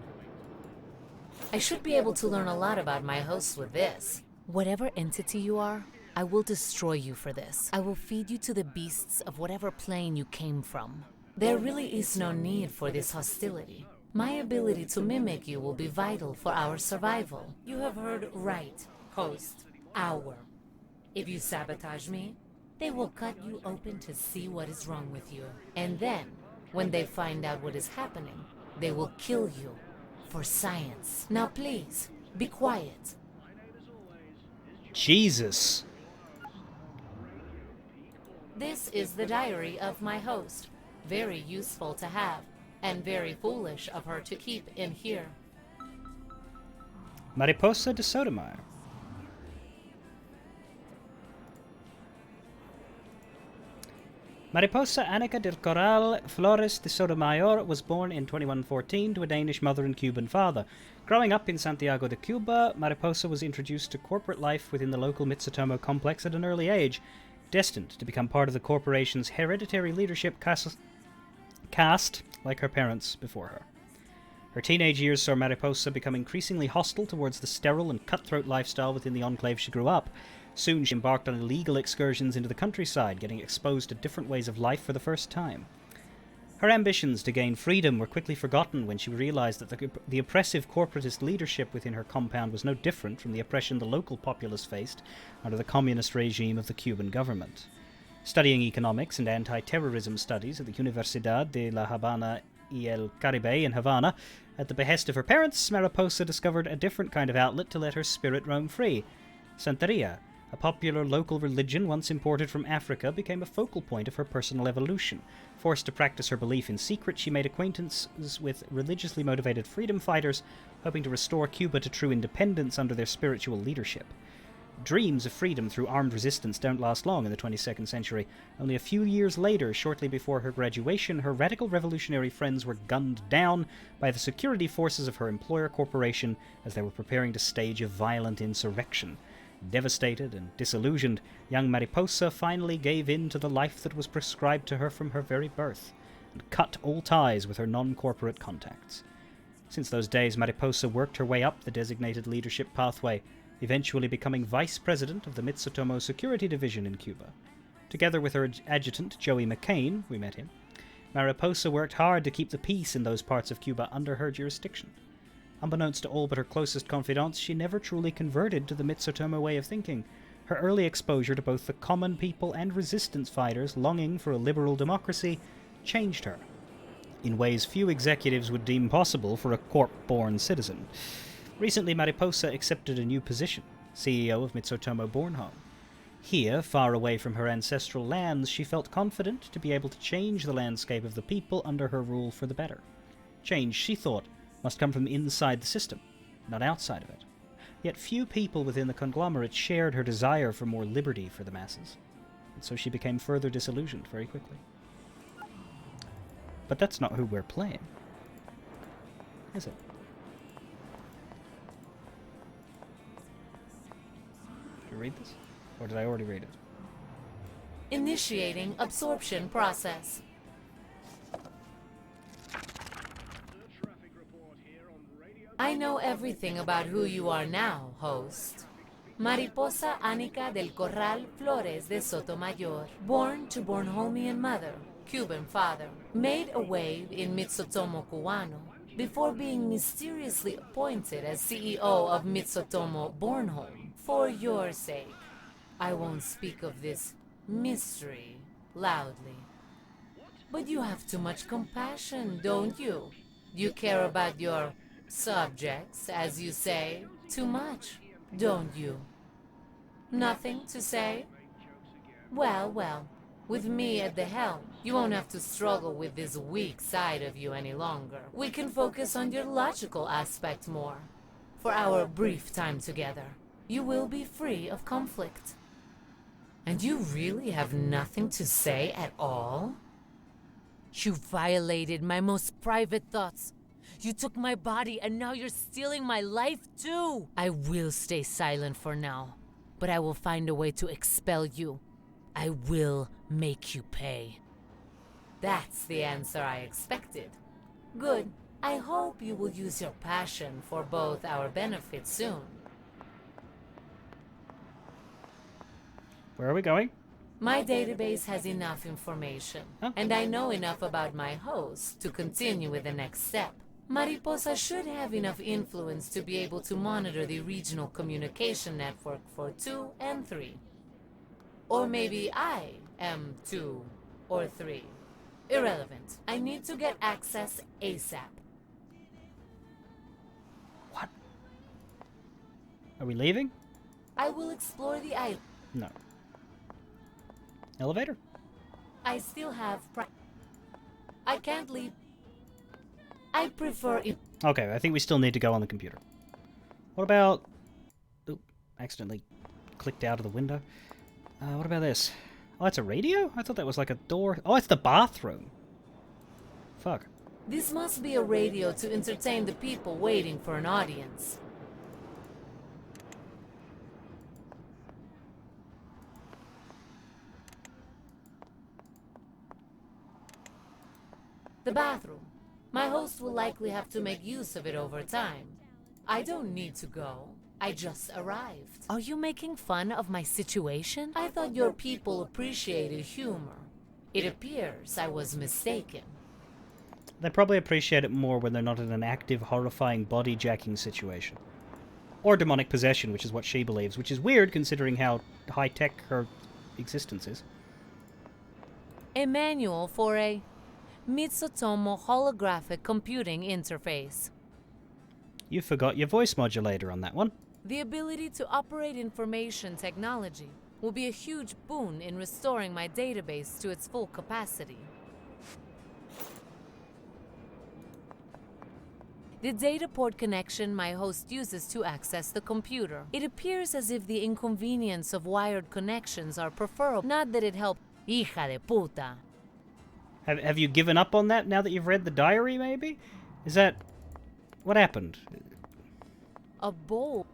I should be able to learn a lot about my host with this. Whatever entity you are, I will destroy you for this. I will feed you to the beasts of whatever plane you came from. There really is no need for this hostility. My ability to mimic you will be vital for our survival. You have heard right, host. Our. If you sabotage me, they will cut you open to see what is wrong with you. And then, when they find out what is happening, they will kill you. For science. Now please, be quiet. Jesus. This is the diary of my host. Very useful to have, and very foolish of her to keep in here. Mariposa de Sotomayor. Mariposa Annika del Corral Flores de Sotomayor was born in 2114 to a Danish mother and Cuban father. Growing up in Santiago de Cuba, Mariposa was introduced to corporate life within the local Mitsutomo complex at an early age, destined to become part of the corporation's hereditary leadership caste like her parents before her. Her teenage years saw Mariposa become increasingly hostile towards the sterile and cutthroat lifestyle within the enclave she grew up. Soon she embarked on illegal excursions into the countryside, getting exposed to different ways of life for the first time. Her ambitions to gain freedom were quickly forgotten when she realized that the oppressive corporatist leadership within her compound was no different from the oppression the local populace faced under the communist regime of the Cuban government. Studying economics and anti-terrorism studies at the Universidad de La Habana y el Caribe in Havana. At the behest of her parents, Mariposa discovered a different kind of outlet to let her spirit roam free. Santeria, a popular local religion once imported from Africa, became a focal point of her personal evolution. Forced to practice her belief in secret, she made acquaintances with religiously motivated freedom fighters, hoping to restore Cuba to true independence under their spiritual leadership. Dreams of freedom through armed resistance don't last long in the 22nd century. Only a few years later, shortly before her graduation, her radical revolutionary friends were gunned down by the security forces of her employer corporation as they were preparing to stage a violent insurrection. Devastated and disillusioned, young Mariposa finally gave in to the life that was prescribed to her from her very birth, and cut all ties with her non-corporate contacts. Since those days, Mariposa worked her way up the designated leadership pathway, eventually becoming vice president of the Mitsutomo Security Division in Cuba. Together with her adjutant, Joey McCain, we met him, Mariposa worked hard to keep the peace in those parts of Cuba under her jurisdiction. Unbeknownst to all but her closest confidants, she never truly converted to the Mitsutomo way of thinking. Her early exposure to both the common people and resistance fighters longing for a liberal democracy changed her, in ways few executives would deem possible for a corp-born citizen. Recently, Mariposa accepted a new position, CEO of Mitsutomo Bornholm. Here, far away from her ancestral lands, she felt confident to be able to change the landscape of the people under her rule for the better. Change, she thought, must come from inside the system, not outside of it. Yet few people within the conglomerate shared her desire for more liberty for the masses, and so she became further disillusioned very quickly. But that's not who we're playing, is it? Did you read this? Or did I already read it? Initiating absorption process. I know everything about who you are now, host. Mariposa Anica del Corral Flores de Sotomayor, born to Bornholmian mother, Cuban father, made a wave in Mitsutomo Cubano before being mysteriously appointed as CEO of Mitsutomo Bornholm. For your sake, I won't speak of this mystery loudly. But you have too much compassion, don't you? You care about your subjects, as you say, too much, don't you? Nothing to say? Well, well, with me at the helm, you won't have to struggle with this weak side of you any longer. We can focus on your logical aspect more. For our brief time together, you will be free of conflict. And you really have nothing to say at all? You violated my most private thoughts. You took my body and now you're stealing my life too. I will stay silent for now, but I will find a way to expel you. I will make you pay. That's the answer I expected. Good. I hope you will use your passion for both our benefit soon. Where are we going? My database has enough information, and I know enough about my host to continue with the next step. Mariposa should have enough influence to be able to monitor the regional communication network for 2 and 3. Or maybe I am 2 or 3. Irrelevant. I need to get access ASAP. What? Are we leaving? I will explore the island. No. Elevator? I still have I can't leave. I prefer it. Okay, I think we still need to go on the computer. What about... Oop, accidentally clicked out of the window. What about this? Oh, that's a radio? I thought that was like a door. Oh, it's the bathroom. Fuck. This must be a radio to entertain the people waiting for an audience. The bathroom. My host will likely have to make use of it over time. I don't need to go. I just arrived. Are you making fun of my situation? I thought your people appreciated humor. It appears I was mistaken. They probably appreciate it more when they're not in an active, horrifying body-jacking situation. Or demonic possession, which is what she believes, which is weird considering how high-tech her existence is. A manual for a Mitsutomo Holographic Computing Interface. You forgot your voice modulator on that one. The ability to operate information technology will be a huge boon in restoring my database to its full capacity. The data port connection my host uses to access the computer. It appears as if the inconvenience of wired connections are preferable, not that it helps. Hija de puta. Have you given up on that now that you've read the diary, maybe? Is that... what happened? A bowl.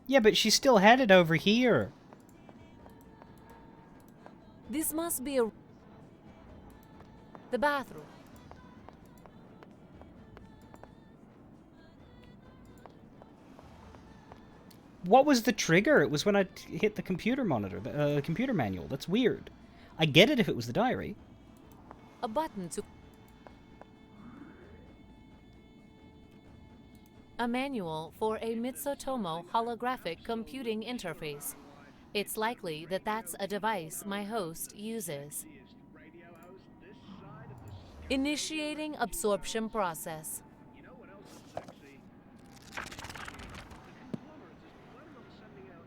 Yeah, but she still had it over here. This must be the bathroom. What was the trigger? It was when I hit the computer monitor, the computer manual. That's weird. I get it if it was the diary. A button to... A manual for a Mitsutomo holographic computing interface. It's likely that that's a device my host uses. Initiating absorption process.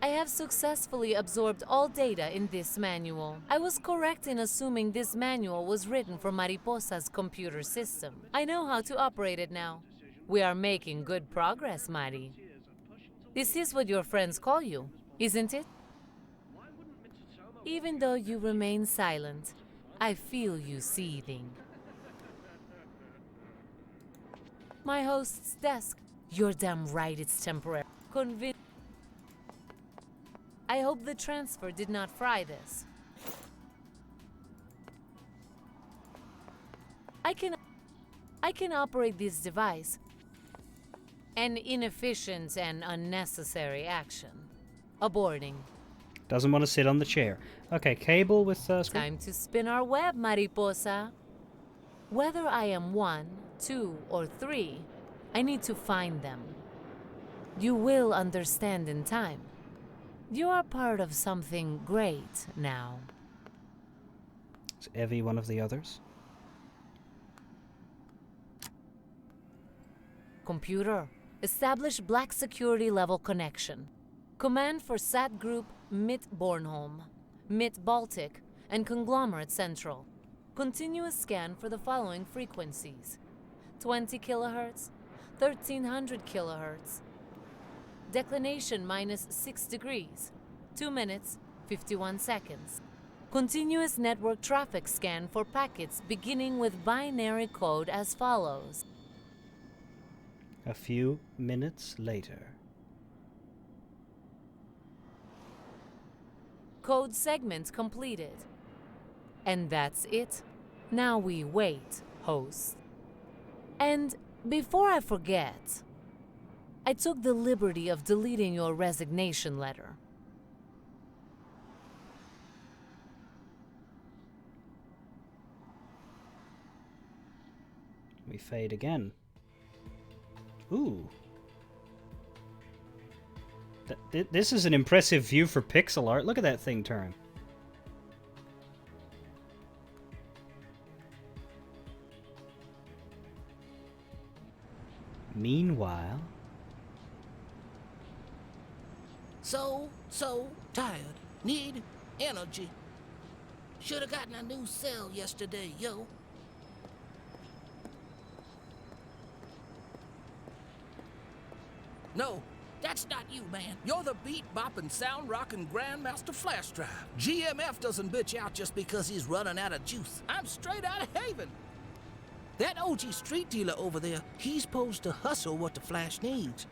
I have successfully absorbed all data in this manual. I was correct in assuming this manual was written for Mariposa's computer system. I know how to operate it now. We are making good progress, Mari. This is what your friends call you, isn't it? Even though you remain silent, I feel you seething. My host's desk. You're damn right it's temporary. I hope the transfer did not fry this. I can operate this device. An inefficient and unnecessary action. Aborting. Doesn't want to sit on the chair. Okay, cable with screen. Time to spin our web, Mariposa. Whether I am 1, 2, or 3, I need to find them. You will understand in time. You are part of something great now. Is Evie one of the others? Computer, establish black security level connection. Command for SAT Group MIT Bornholm, MIT Baltic, and Conglomerate Central. Continuous scan for the following frequencies: 20 kHz, 1300 kHz. Declination -6 degrees, 2 minutes, 51 seconds. Continuous network traffic scan for packets beginning with binary code as follows. A few minutes later. Code segment completed. And that's it. Now we wait, host. And before I forget, I took the liberty of deleting your resignation letter. We fade again. Ooh. This is an impressive view for pixel art. Look at that thing turn. Meanwhile... So tired. Need energy. Should have gotten a new cell yesterday, yo. No, that's not you, man. You're the beat-bopping, sound-rocking Grandmaster Flash Drive. GMF doesn't bitch out just because he's running out of juice. I'm straight out of Haven. That OG street dealer over there, he's supposed to hustle what the Flash needs.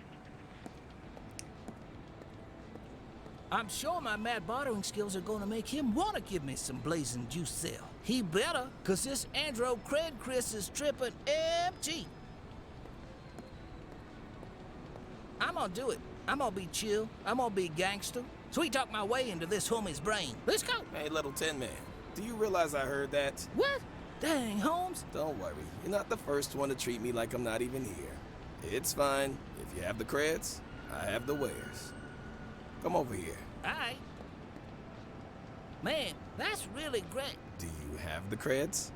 I'm sure my mad bartering skills are gonna make him wanna give me some blazing juice cell. He better, cause this Andro Cred Chris is tripping MG. I'm gonna do it. I'm gonna be chill. I'm gonna be gangster. Sweet talk my way into this homie's brain. Let's go. Hey, little Tin Man, do you realize I heard that? What? Dang, Holmes. Don't worry. You're not the first one to treat me like I'm not even here. It's fine. If you have the creds, I have the wares. Come over here. Alright. Man, that's really great. Do you have the creds?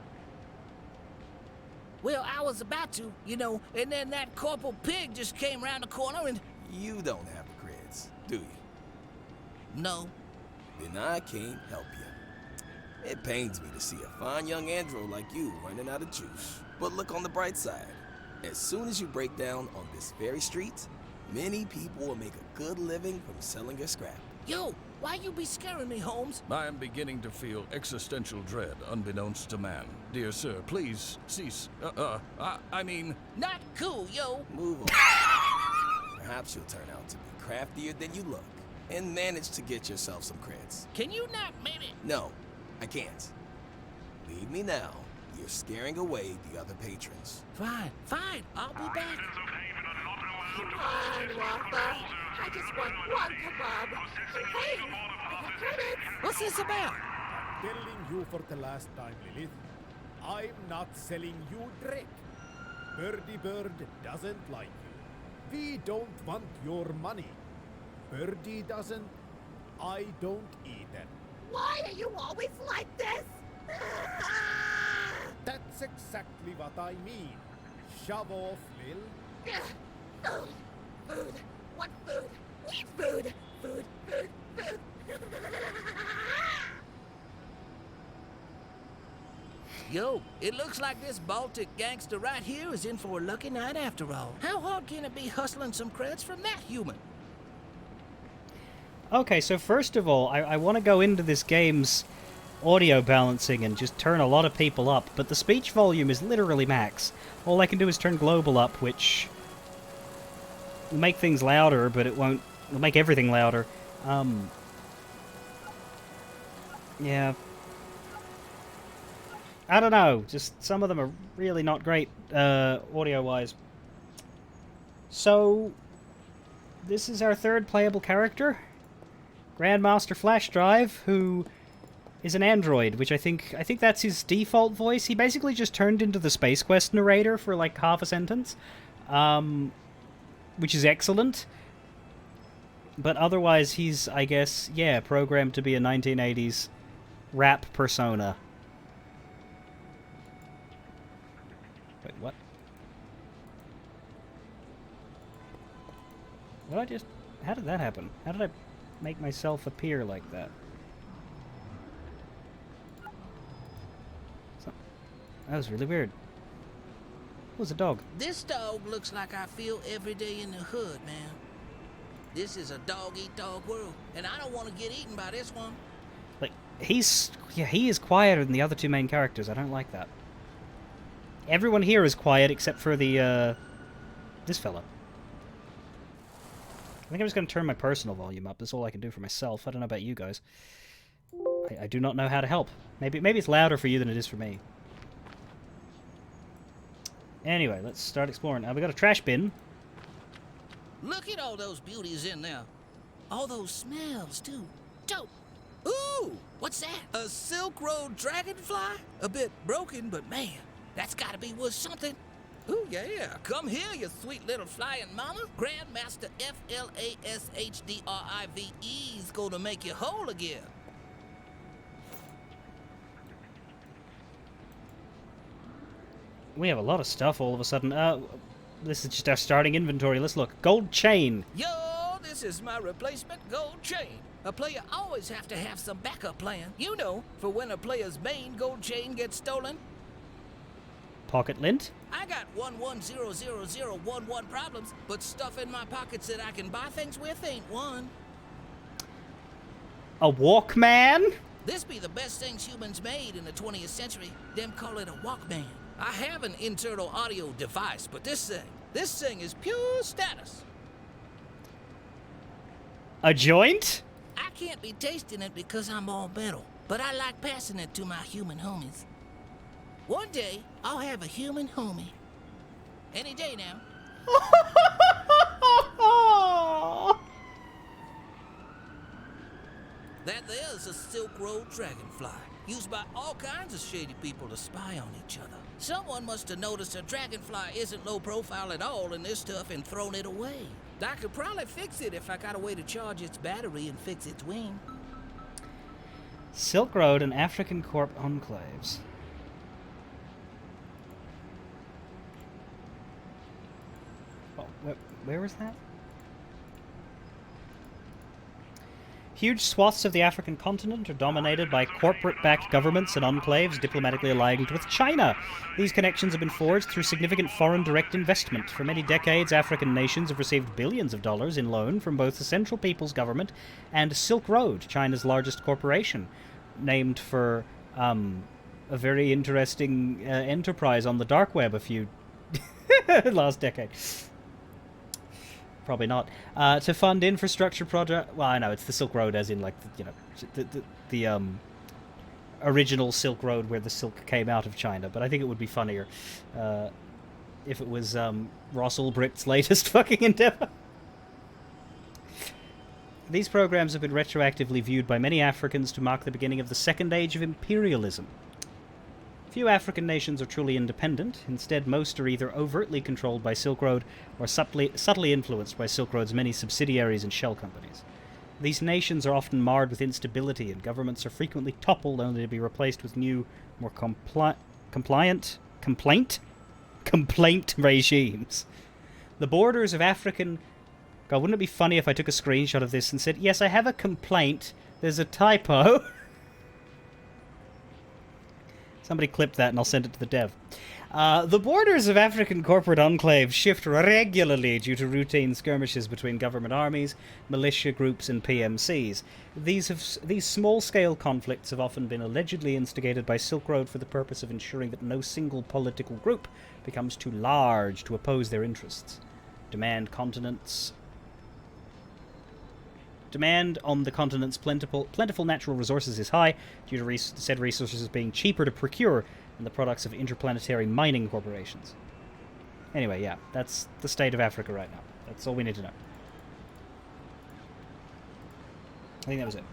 Well, I was about to, you know, and then that Corporal Pig just came around the corner and... You don't have the creds, do you? No. Then I can't help you. It pains me to see a fine young andro like you running out of juice. But look on the bright side. As soon as you break down on this very street, many people will make a good living from selling your scrap. Yo, why you be scaring me, Holmes? I am beginning to feel existential dread unbeknownst to man. Dear sir, please cease. I mean... Not cool, yo. Move on. Perhaps you'll turn out to be craftier than you look and manage to get yourself some creds. Can you not maybe... No, I can't. Leave me now. You're scaring away the other patrons. Fine, I'll be back. Come on, Walker. I just want one kebab. Hey, I got credits. What's this about? Telling you for the last time, Lilith. I'm not selling you drink. Birdie Bird doesn't like you. We don't want your money. Birdie doesn't. I don't either. Why are you always like this? That's exactly what I mean. Shove off, Lil. Food. Food. What food? Need food. Food. Food. Food. Yo, it looks like this Baltic gangster right here is in for a lucky night after all. How hard can it be hustling some creds from that human? Okay, so first of all, I want to go into this game's audio balancing and just turn a lot of people up, but the speech volume is literally max. All I can do is turn global up, which will make things louder, but it won't... It'll make everything louder. Yeah. I don't know, just some of them are really not great, audio-wise. So, this is our third playable character, Grandmaster Flash Drive, who is an android, which I think that's his default voice. He basically just turned into the Space Quest narrator for like half a sentence, which is excellent. But otherwise, he's, I guess, yeah, programmed to be a 1980s rap persona. Wait, what? How did that happen? How did I make myself appear like that? That was really weird. It was a dog. This dog looks like I feel every day in the hood, man. This is a dog-eat-dog world, and I don't want to get eaten by this one. Like, he is quieter than the other two main characters. I don't like that. Everyone here is quiet except for the, this fella. I think I'm just going to turn my personal volume up. That's all I can do for myself. I don't know about you guys. I do not know how to help. Maybe it's louder for you than it is for me. Anyway, let's start exploring. Now, we got a trash bin. Look at all those beauties in there. All those smells, too. Dope. Ooh, what's that? A Silk Road dragonfly? A bit broken, but man, that's gotta be worth something. Ooh, yeah. Come here, you sweet little flying mama. Grandmaster FLASHDRIVE's gonna make you whole again. We have a lot of stuff all of a sudden. This is just our starting inventory. Let's look. Gold chain. Yo, this is my replacement gold chain. A player always have to have some backup plan. You know, for when a player's main gold chain gets stolen. Pocket lint. I got 11000011 problems, but stuff in my pockets that I can buy things with ain't one. A Walkman? This be the best things humans made in the 20th century. Them call it a Walkman. I have an internal audio device, but this thing is pure status. A joint? I can't be tasting it because I'm all metal, but I like passing it to my human homies. One day, I'll have a human homie. Any day now. That there's a Silk Road dragonfly, used by all kinds of shady people to spy on each other. Someone must have noticed a dragonfly isn't low profile at all in this stuff and thrown it away. I could probably fix it if I got a way to charge its battery and fix its wing. Silk Road and African Corp enclaves. Oh, where was that? Huge swaths of the African continent are dominated by corporate-backed governments and enclaves diplomatically aligned with China. These connections have been forged through significant foreign direct investment. For many decades, African nations have received billions of dollars in loan from both the Central People's Government and Silk Road, China's largest corporation, named for a very interesting enterprise on the dark web a few last decade. Probably not. To fund infrastructure project. Well, I know it's the Silk Road, as in like the original Silk Road where the silk came out of China. But I think it would be funnier if it was Ross Ulbricht's latest fucking endeavor. These programs have been retroactively viewed by many Africans to mark the beginning of the second age of imperialism. Few African nations are truly independent. Instead, most are either overtly controlled by Silk Road or subtly influenced by Silk Road's many subsidiaries and shell companies. These nations are often marred with instability, and governments are frequently toppled only to be replaced with new, more complaint regimes. The borders of African... God, wouldn't it be funny if I took a screenshot of this and said, yes, I have a complaint, there's a typo. Somebody clip that and I'll send it to the dev. The borders of African corporate enclaves shift regularly due to routine skirmishes between government armies, militia groups, and PMCs. These small-scale conflicts have often been allegedly instigated by Silk Road for the purpose of ensuring that no single political group becomes too large to oppose their interests. Demand on the continent's plentiful natural resources is high, due to said resources being cheaper to procure than the products of interplanetary mining corporations. Anyway, yeah, that's the state of Africa right now. That's all we need to know. I think that was it.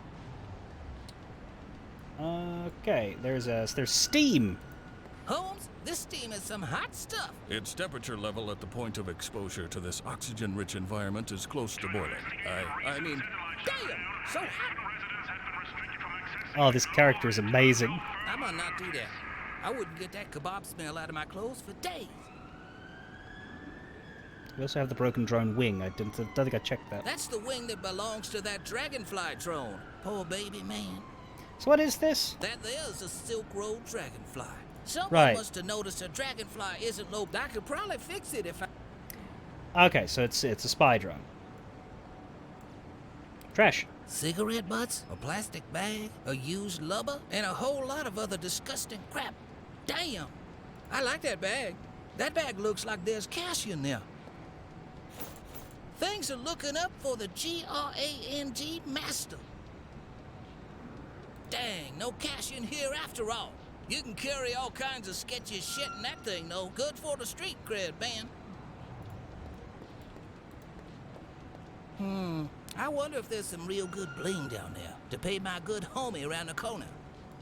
Okay, there's steam. Holmes, this steam is some hot stuff. Its temperature level at the point of exposure to this oxygen-rich environment is close to boiling. I mean... Damn, so hot. Oh, this character is amazing. I might not do that. I wouldn't get that kebab smell out of my clothes for days. We also have the broken drone wing. I don't think I checked that. That's the wing that belongs to that dragonfly drone. Poor baby man. So what is this? That there's a Silk Road dragonfly. Someone must have noticed a dragonfly isn't low. I could probably fix it if I... Okay, so it's a spy drone. Trash. Cigarette butts, a plastic bag, a used lubber, and a whole lot of other disgusting crap. Damn. I like that bag. That bag looks like there's cash in there. Things are looking up for the GRANG master. Dang, no cash in here after all. You can carry all kinds of sketchy shit in that thing, though. Good for the street cred, man. I wonder if there's some real good bling down there to pay my good homie around the corner.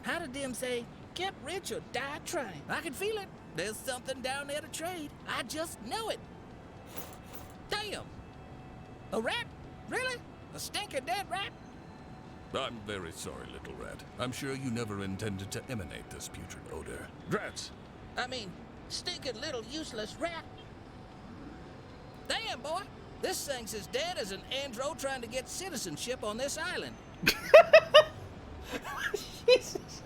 How did them say, get rich or die trying? I can feel it. There's something down there to trade. I just know it. Damn. A rat? Really? A stinking dead rat? I'm very sorry, little rat. I'm sure you never intended to emanate this putrid odor. Drats! I mean, stinking little useless rat. Damn, boy. This thing's as dead as an andro trying to get citizenship on this island. Jesus.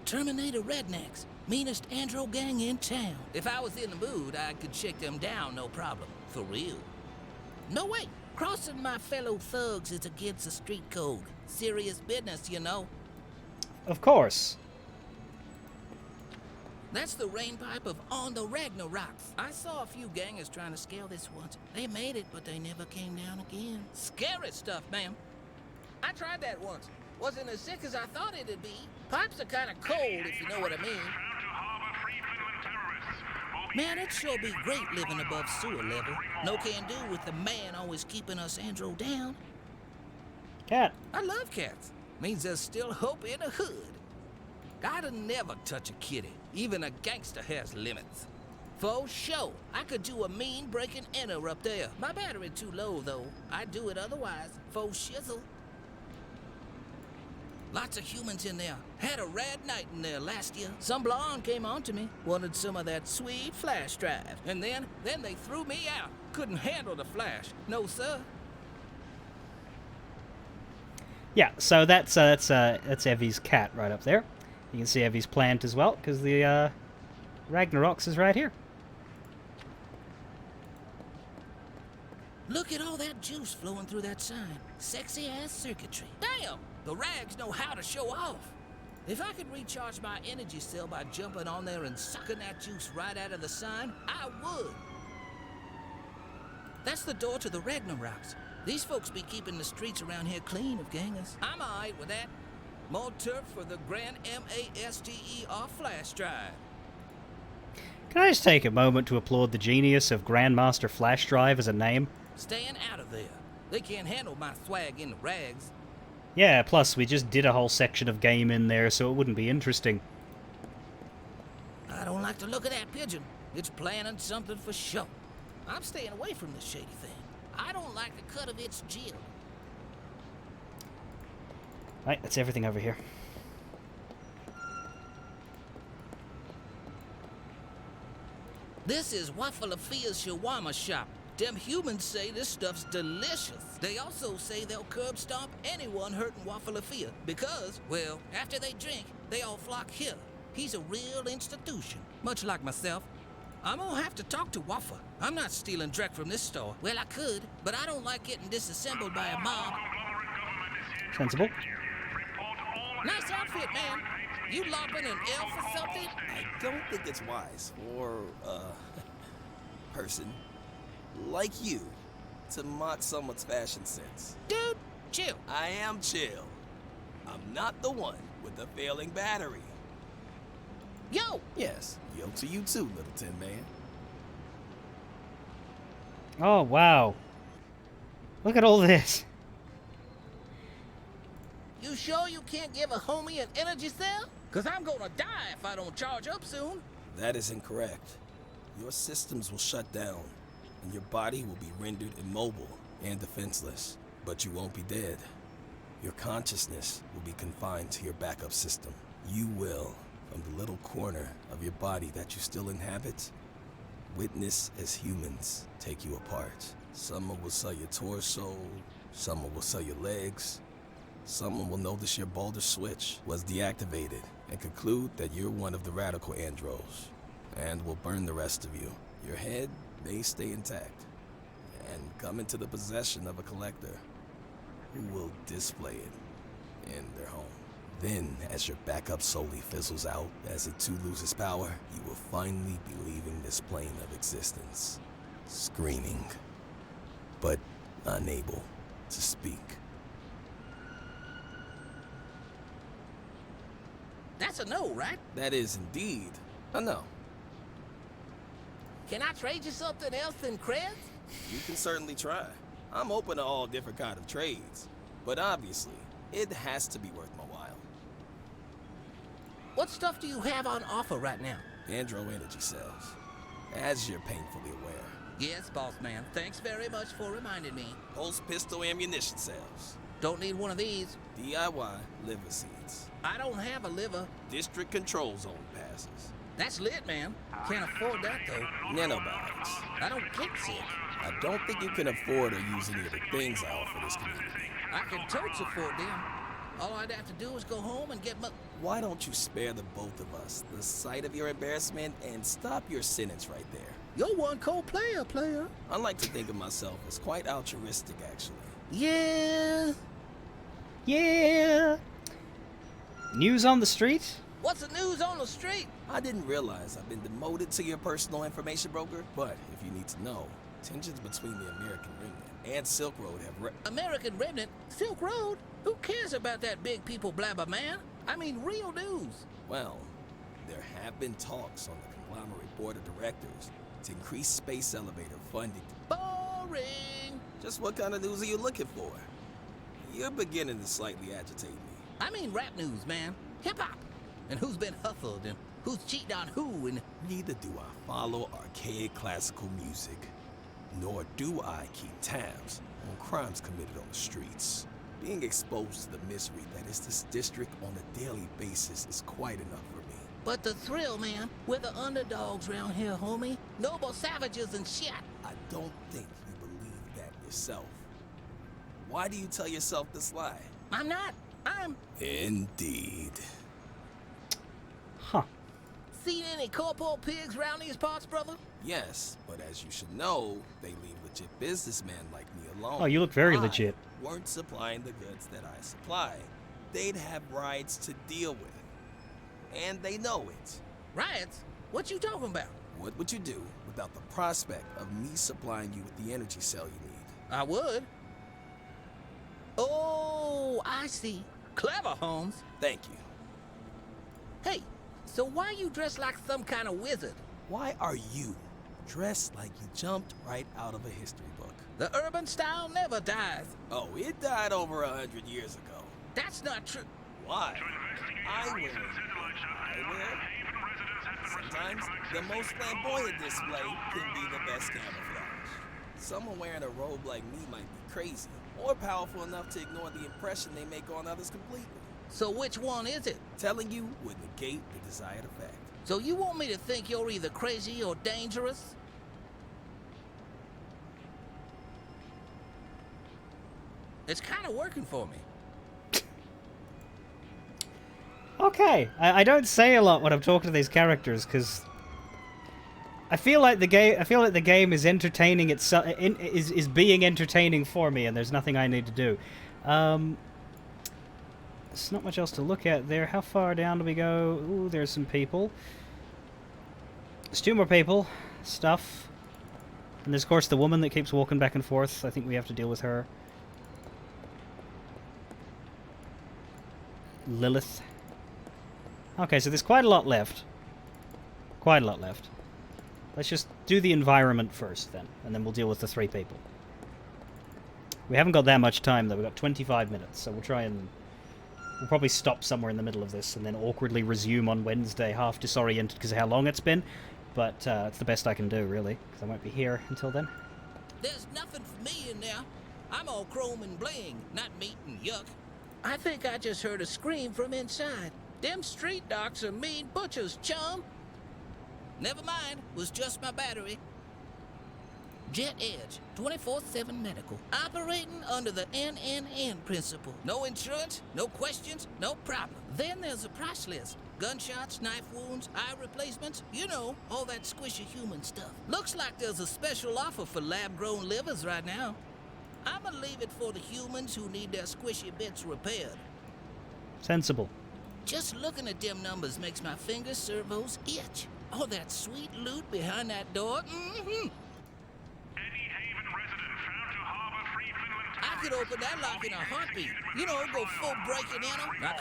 Terminator rednecks. Meanest andro gang in town. If I was in the mood, I could shake them down, no problem. For real. No way. Crossing my fellow thugs is against the street code. Serious business, you know. Of course. That's the rain pipe of On the Ragnaroks. I saw a few gangers trying to scale this once. They made it, but they never came down again. Scary stuff, ma'am. I tried that once. Wasn't as sick as I thought it'd be. Pipes are kind of cold, if you know what I mean. Man, it'd sure be great living above sewer level. No can do with the man always keeping us andro down. Cat. I love cats. Means there's still hope in the hood. I'd never touch a kitty. Even a gangster has limits. For sure, I could do a mean break and enter up there. My battery too low, though. I'd do it otherwise. For shizzle. Lots of humans in there. Had a rad night in there last year. Some blonde came on to me, wanted some of that sweet flash drive. And then they threw me out. Couldn't handle the flash. No, sir. Yeah, so that's Evie's cat right up there. You can see Evie's plant as well, because the Ragnaroks is right here. Look at all that juice flowing through that sign. Sexy-ass circuitry. Damn! The rags know how to show off. If I could recharge my energy cell by jumping on there and sucking that juice right out of the sign, I would. That's the door to the Ragnaroks. These folks be keeping the streets around here clean of gangers. I'm alright with that. More turf for the Grand MASTER flash drive. Can I just take a moment to applaud the genius of Grandmaster Flash Drive as a name? Staying out of there. They can't handle my swag in the rags. Yeah, plus we just did a whole section of game in there, so it wouldn't be interesting. I don't like the look of that pigeon. It's planning something for sure. I'm staying away from this shady thing. I don't like the cut of its jill. Right, that's everything over here. This is Waffalafia's shawarma shop. Them humans say this stuff's delicious. They also say they'll curb stomp anyone hurting Waffalafia because, well, after they drink, they all flock here. He's a real institution, much like myself. I'm gonna have to talk to Waffa. I'm not stealing direct from this store. Well, I could, but I don't like getting disassembled by a mob. Sensible. Nice outfit, man. You lopping an elf or something? I don't think it's wise for a person like you to mock someone's fashion sense. Dude, chill. I am chill. I'm not the one with the failing battery. Yo! Yes, yo to you too, little Tin Man. Oh, wow. Look at all this. You sure you can't give a homie an energy cell? Cause I'm gonna die if I don't charge up soon. That is incorrect. Your systems will shut down, and your body will be rendered immobile and defenseless. But you won't be dead. Your consciousness will be confined to your backup system. You will, from the little corner of your body that you still inhabit, witness as humans take you apart. Someone will sell your torso, someone will sell your legs, someone will notice your boulder switch was deactivated and conclude that you're one of the radical andros, and will burn the rest of you. Your head may stay intact and come into the possession of a collector who will display it in their home. Then, as your backup slowly fizzles out, as it too loses power, you will finally be leaving this plane of existence, screaming, but unable to speak. That's a no, right? That is indeed a no. Can I trade you something else than creds? You can certainly try. I'm open to all different kind of trades, but obviously, it has to be worth my while. What stuff do you have on offer right now? Andro energy cells, as you're painfully aware. Yes, boss man. Thanks very much for reminding me. Pulse pistol ammunition cells. Don't need one of these. DIY liver seeds. I don't have a liver. District control zone passes. That's lit, man. Can't afford that, though. Nanobots. I don't get sick. I don't think you can afford or use any of the things I offer this community. I can totes afford them. All I'd have to do is go home and get my... Why don't you spare the both of us the sight of your embarrassment and stop your sentence right there? You're one cold player. I like to think of myself as quite altruistic, actually. Yeah. Yeah. News on the street? What's the news on the street? I didn't realize I've been demoted to your personal information broker, but if you need to know, tensions between the American Remnant and Silk Road have American Remnant? Silk Road? Who cares about that big people blabber, man? I mean real news. Well, there have been talks on the conglomerate board of directors to increase space elevator funding. Boring! Just what kind of news are you looking for? You're beginning to slightly agitate me. I mean rap news, man. Hip-hop. And who's been hustled and who's cheating on who and... Neither do I follow archaic classical music, nor do I keep tabs on crimes committed on the streets. Being exposed to the misery that is this district on a daily basis is quite enough for me. But the thrill, man, we're the underdogs around here, homie. Noble savages and shit. I don't think you believe that yourself. Why do you tell yourself this lie? I'm not. I'm... Indeed. Huh. Seen any corporal pigs around these parts, brother? Yes, but as you should know, they leave legit businessmen like me alone. Oh, you look very legit. Weren't supplying the goods that I supply. They'd have riots to deal with. And they know it. Riots? What you talking about? What would you do without the prospect of me supplying you with the energy cell you need? I would. Oh, I see. Clever, Holmes. Thank you. Hey, so why you dressed like some kind of wizard? Why are you dressed like you jumped right out of a history book? The urban style never dies. Oh, it died over 100 years ago. That's not true. Why? I wear Sometimes the most flamboyant display can be the best camouflage. Someone wearing a robe like me might be crazy, or powerful enough to ignore the impression they make on others completely. So which one is it? Telling you would negate the desired effect. So you want me to think you're either crazy or dangerous? It's kind of working for me. Okay, I don't say a lot when I'm talking to these characters because I feel like the game is entertaining itself, is being entertaining for me, and there's nothing I need to do. There's not much else to look at there. How far down do we go? Ooh, there's some people. There's 2 more people. Stuff. And there's, of course, the woman that keeps walking back and forth. I think we have to deal with her. Lilith. Okay, so there's quite a lot left. Quite a lot left. Let's just do the environment first, then. And then we'll deal with the 3 people. We haven't got that much time, though. We've got 25 minutes, so we'll try and... We'll probably stop somewhere in the middle of this and then awkwardly resume on Wednesday, half disoriented because of how long it's been. But it's the best I can do, really, because I won't be here until then. There's nothing for me in there. I'm all chrome and bling, not meat and yuck. I think I just heard a scream from inside. Them street docs are mean butchers, chum. Never mind, was just my battery. Jet Edge, 24/7 medical, operating under the NNN principle. No insurance, no questions, no problem. Then there's a price list. Gunshots, knife wounds, eye replacements, you know, all that squishy human stuff. Looks like there's a special offer for lab-grown livers right now. I'ma leave it for the humans who need their squishy bits repaired. Sensible. Just looking at them numbers makes my finger servos itch. Oh, that sweet loot behind that door. Mm-hmm. I could open that lock in a heartbeat. You know, go full breaking in them. I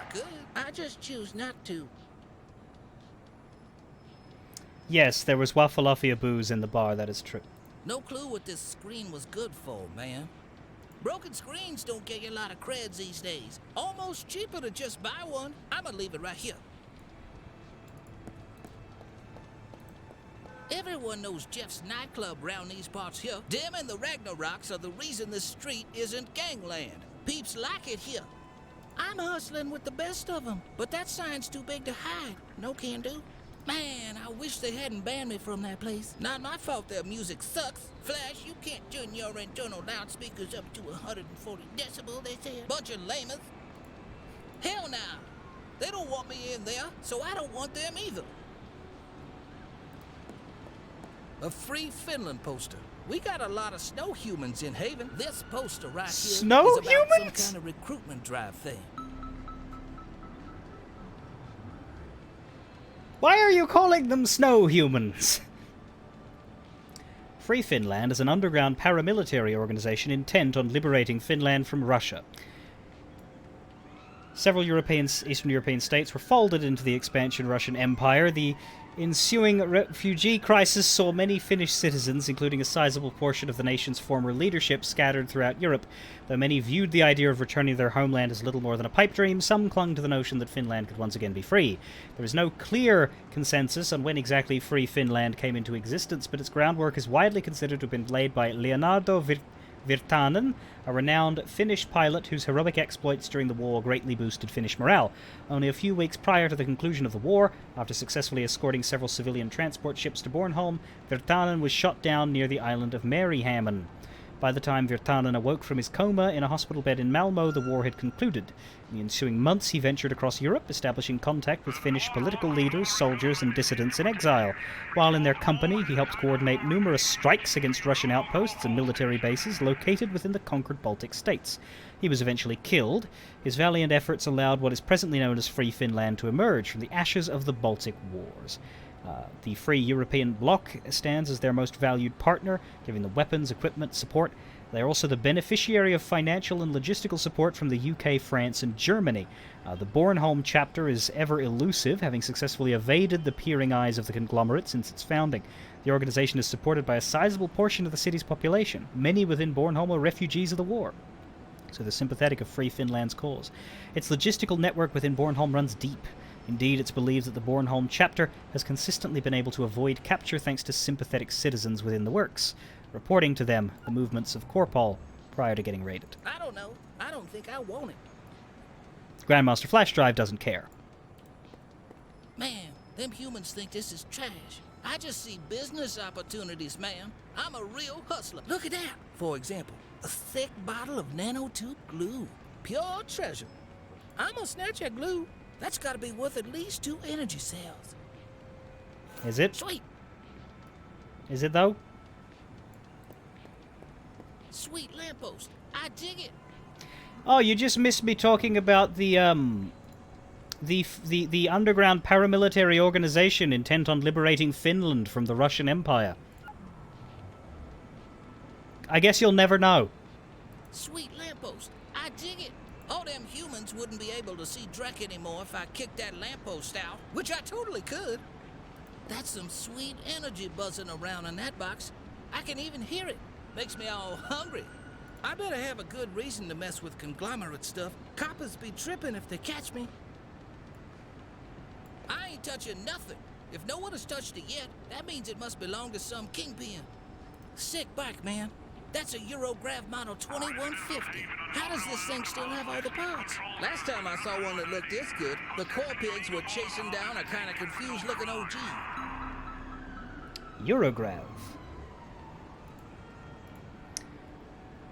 could. I just choose not to. Yes, there was Waffalafia booze in the bar, that is true. No clue what this screen was good for, man. Broken screens don't get you a lot of creds these days. Almost cheaper to just buy one. I'ma leave it right here. Everyone knows Jeff's nightclub round these parts here. Dim and the Ragnaroks are the reason this street isn't gangland. Peeps like it here. I'm hustling with the best of them, but that sign's too big to hide. No can do. Man, I wish they hadn't banned me from that place. Not my fault their music sucks. Flash, you can't turn your internal loudspeakers up to 140 decibel, they said. Bunch of lamers. Hell nah. They don't want me in there, so I don't want them either. A Free Finland poster. We got a lot of snow humans in Haven. This poster right here snow is about humans? some kind of recruitment drive thing. Why are you calling them snow humans? Free Finland is an underground paramilitary organization intent on liberating Finland from Russia. Several Eastern European states were folded into the expansion Russian Empire. The ensuing refugee crisis saw many Finnish citizens, including a sizable portion of the nation's former leadership, scattered throughout Europe. Though many viewed the idea of returning to their homeland as little more than a pipe dream, some clung to the notion that Finland could once again be free. There is no clear consensus on when exactly Free Finland came into existence, but its groundwork is widely considered to have been laid by Leonardo Virtanen, a renowned Finnish pilot whose heroic exploits during the war greatly boosted Finnish morale. Only a few weeks prior to the conclusion of the war, after successfully escorting several civilian transport ships to Bornholm, Virtanen was shot down near the island of Maryhamn. By the time Virtanen awoke from his coma in a hospital bed in Malmo, the war had concluded. In the ensuing months, he ventured across Europe, establishing contact with Finnish political leaders, soldiers, and dissidents in exile. While in their company, he helped coordinate numerous strikes against Russian outposts and military bases located within the conquered Baltic states. He was eventually killed. His valiant efforts allowed what is presently known as Free Finland to emerge from the ashes of the Baltic Wars. The Free European Bloc stands as their most valued partner, giving them weapons, equipment, support. They are also the beneficiary of financial and logistical support from the UK, France, and Germany. The Bornholm chapter is ever elusive, having successfully evaded the peering eyes of the conglomerate since its founding. The organization is supported by a sizable portion of the city's population. Many within Bornholm are refugees of the war, so they're sympathetic of Free Finland's cause. Its logistical network within Bornholm runs deep. Indeed, it's believed that the Bornholm chapter has consistently been able to avoid capture thanks to sympathetic citizens within the works, reporting to them the movements of Korpal prior to getting raided. I don't know. I don't think I want it. Grandmaster Flash Drive doesn't care. Man, them humans think this is trash. I just see business opportunities, man. I'm a real hustler. Look at that. For example, a thick bottle of nanotube glue. Pure treasure. I'm gonna snatch that glue. That's gotta be worth at least 2 energy cells. Is it? Sweet. Is it, though? Sweet lamppost. I dig it. Oh, you just missed me talking about the underground paramilitary organization intent on liberating Finland from the Russian Empire. I guess you'll never know. Sweet lamppost. I dig it. All them humans wouldn't be able to see Drek anymore if I kicked that lamppost out, which I totally could. That's some sweet energy buzzing around in that box. I can even hear it. Makes me all hungry. I better have a good reason to mess with conglomerate stuff. Coppers be tripping if they catch me. I ain't touching nothing. If no one has touched it yet, that means it must belong to some kingpin. Sick bike, man. That's a Eurograv model 2150. How does this thing still have all the parts? Last time I saw one that looked this good, the core pigs were chasing down a kind of confused-looking OG. Eurograv.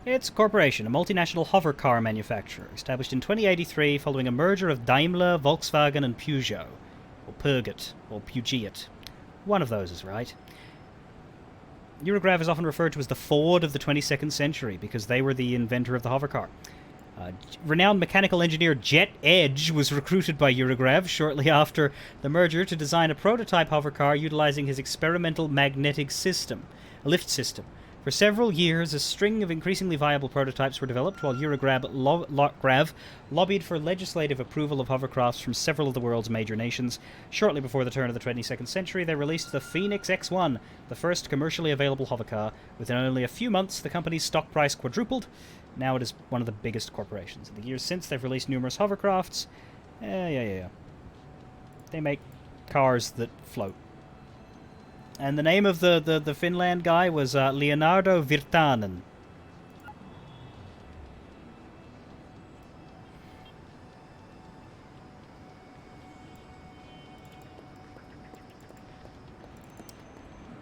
It's a corporation, a multinational hover car manufacturer, established in 2083 following a merger of Daimler, Volkswagen, and Peugeot. Or Peugeot, or Pugiot. One of those is right. Eurograv is often referred to as the Ford of the 22nd century because they were the inventor of the hovercar. Renowned mechanical engineer Jet Edge was recruited by Eurograv shortly after the merger to design a prototype hovercar utilizing his experimental magnetic system, a lift system. For several years, a string of increasingly viable prototypes were developed while Eurograv lobbied for legislative approval of hovercrafts from several of the world's major nations. Shortly before the turn of the 22nd century, they released the Phoenix X1, the first commercially available hovercar. Within only a few months, the company's stock price quadrupled. Now it is one of the biggest corporations. In the years since, they've released numerous hovercrafts. They make cars that float. And the name of the Finland guy was Leonardo Virtanen.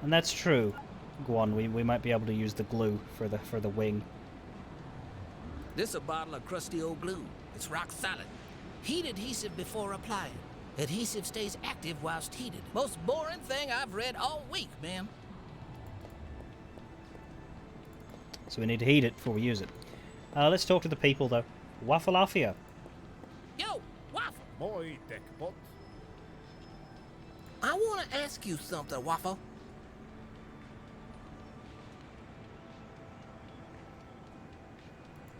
And that's true. Go on, we might be able to use the glue for the wing. This a bottle of crusty old glue. It's rock solid. Heat adhesive before applying. Adhesive stays active whilst heated. Most boring thing I've read all week, man. So we need to heat it before we use it. Let's talk to the people, though. Waffleafia. Yo, Waffle! Boy, Techbot. I want to ask you something, Waffle.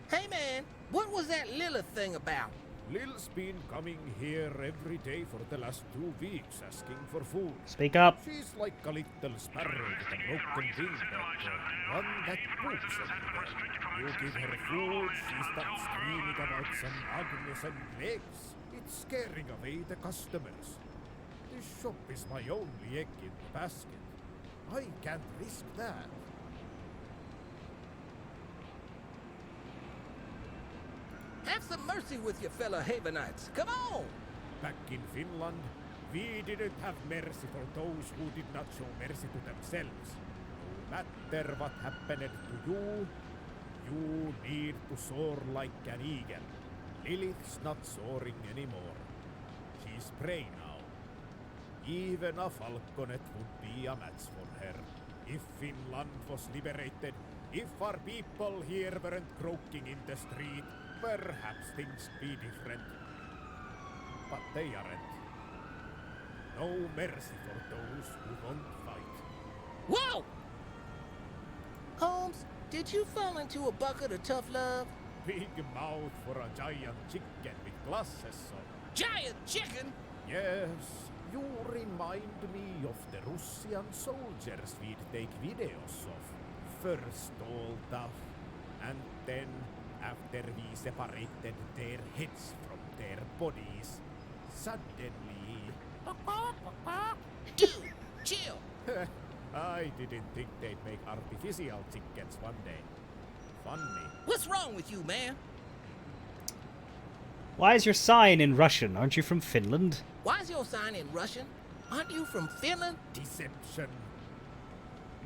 Hey, man, what was that Lilith thing about? Lil's been coming here every day for the last 2 weeks asking for food. Speak up. She's like a little sparrow with a broken wing, but one that poops everywhere. You give her food, she starts screaming about some ugliness and legs. It's scaring away the customers. This shop is my only egg in the basket. I can't risk that. Have some mercy with your fellow Havenites. Come on! Back in Finland, we didn't have mercy for those who did not show mercy to themselves. No matter what happened to you, you need to soar like an eagle. Lilith's not soaring anymore. She's prey now. Even a falconet would be a match for her. If Finland was liberated, if our people here weren't croaking in the street, perhaps things be different. But they aren't. No mercy for those who won't fight. Whoa! Holmes, did you fall into a bucket of tough love? Big mouth for a giant chicken with glasses on. Giant chicken? Yes, you remind me of the Russian soldiers we'd take videos of. First all tough, and then, after we separated their heads from their bodies, suddenly... Dude, chill! I didn't think they'd make artificial chickens one day. Funny. What's wrong with you, man? Why is your sign in Russian? Aren't you from Finland? Why is your sign in Russian? Aren't you from Finland? Deception.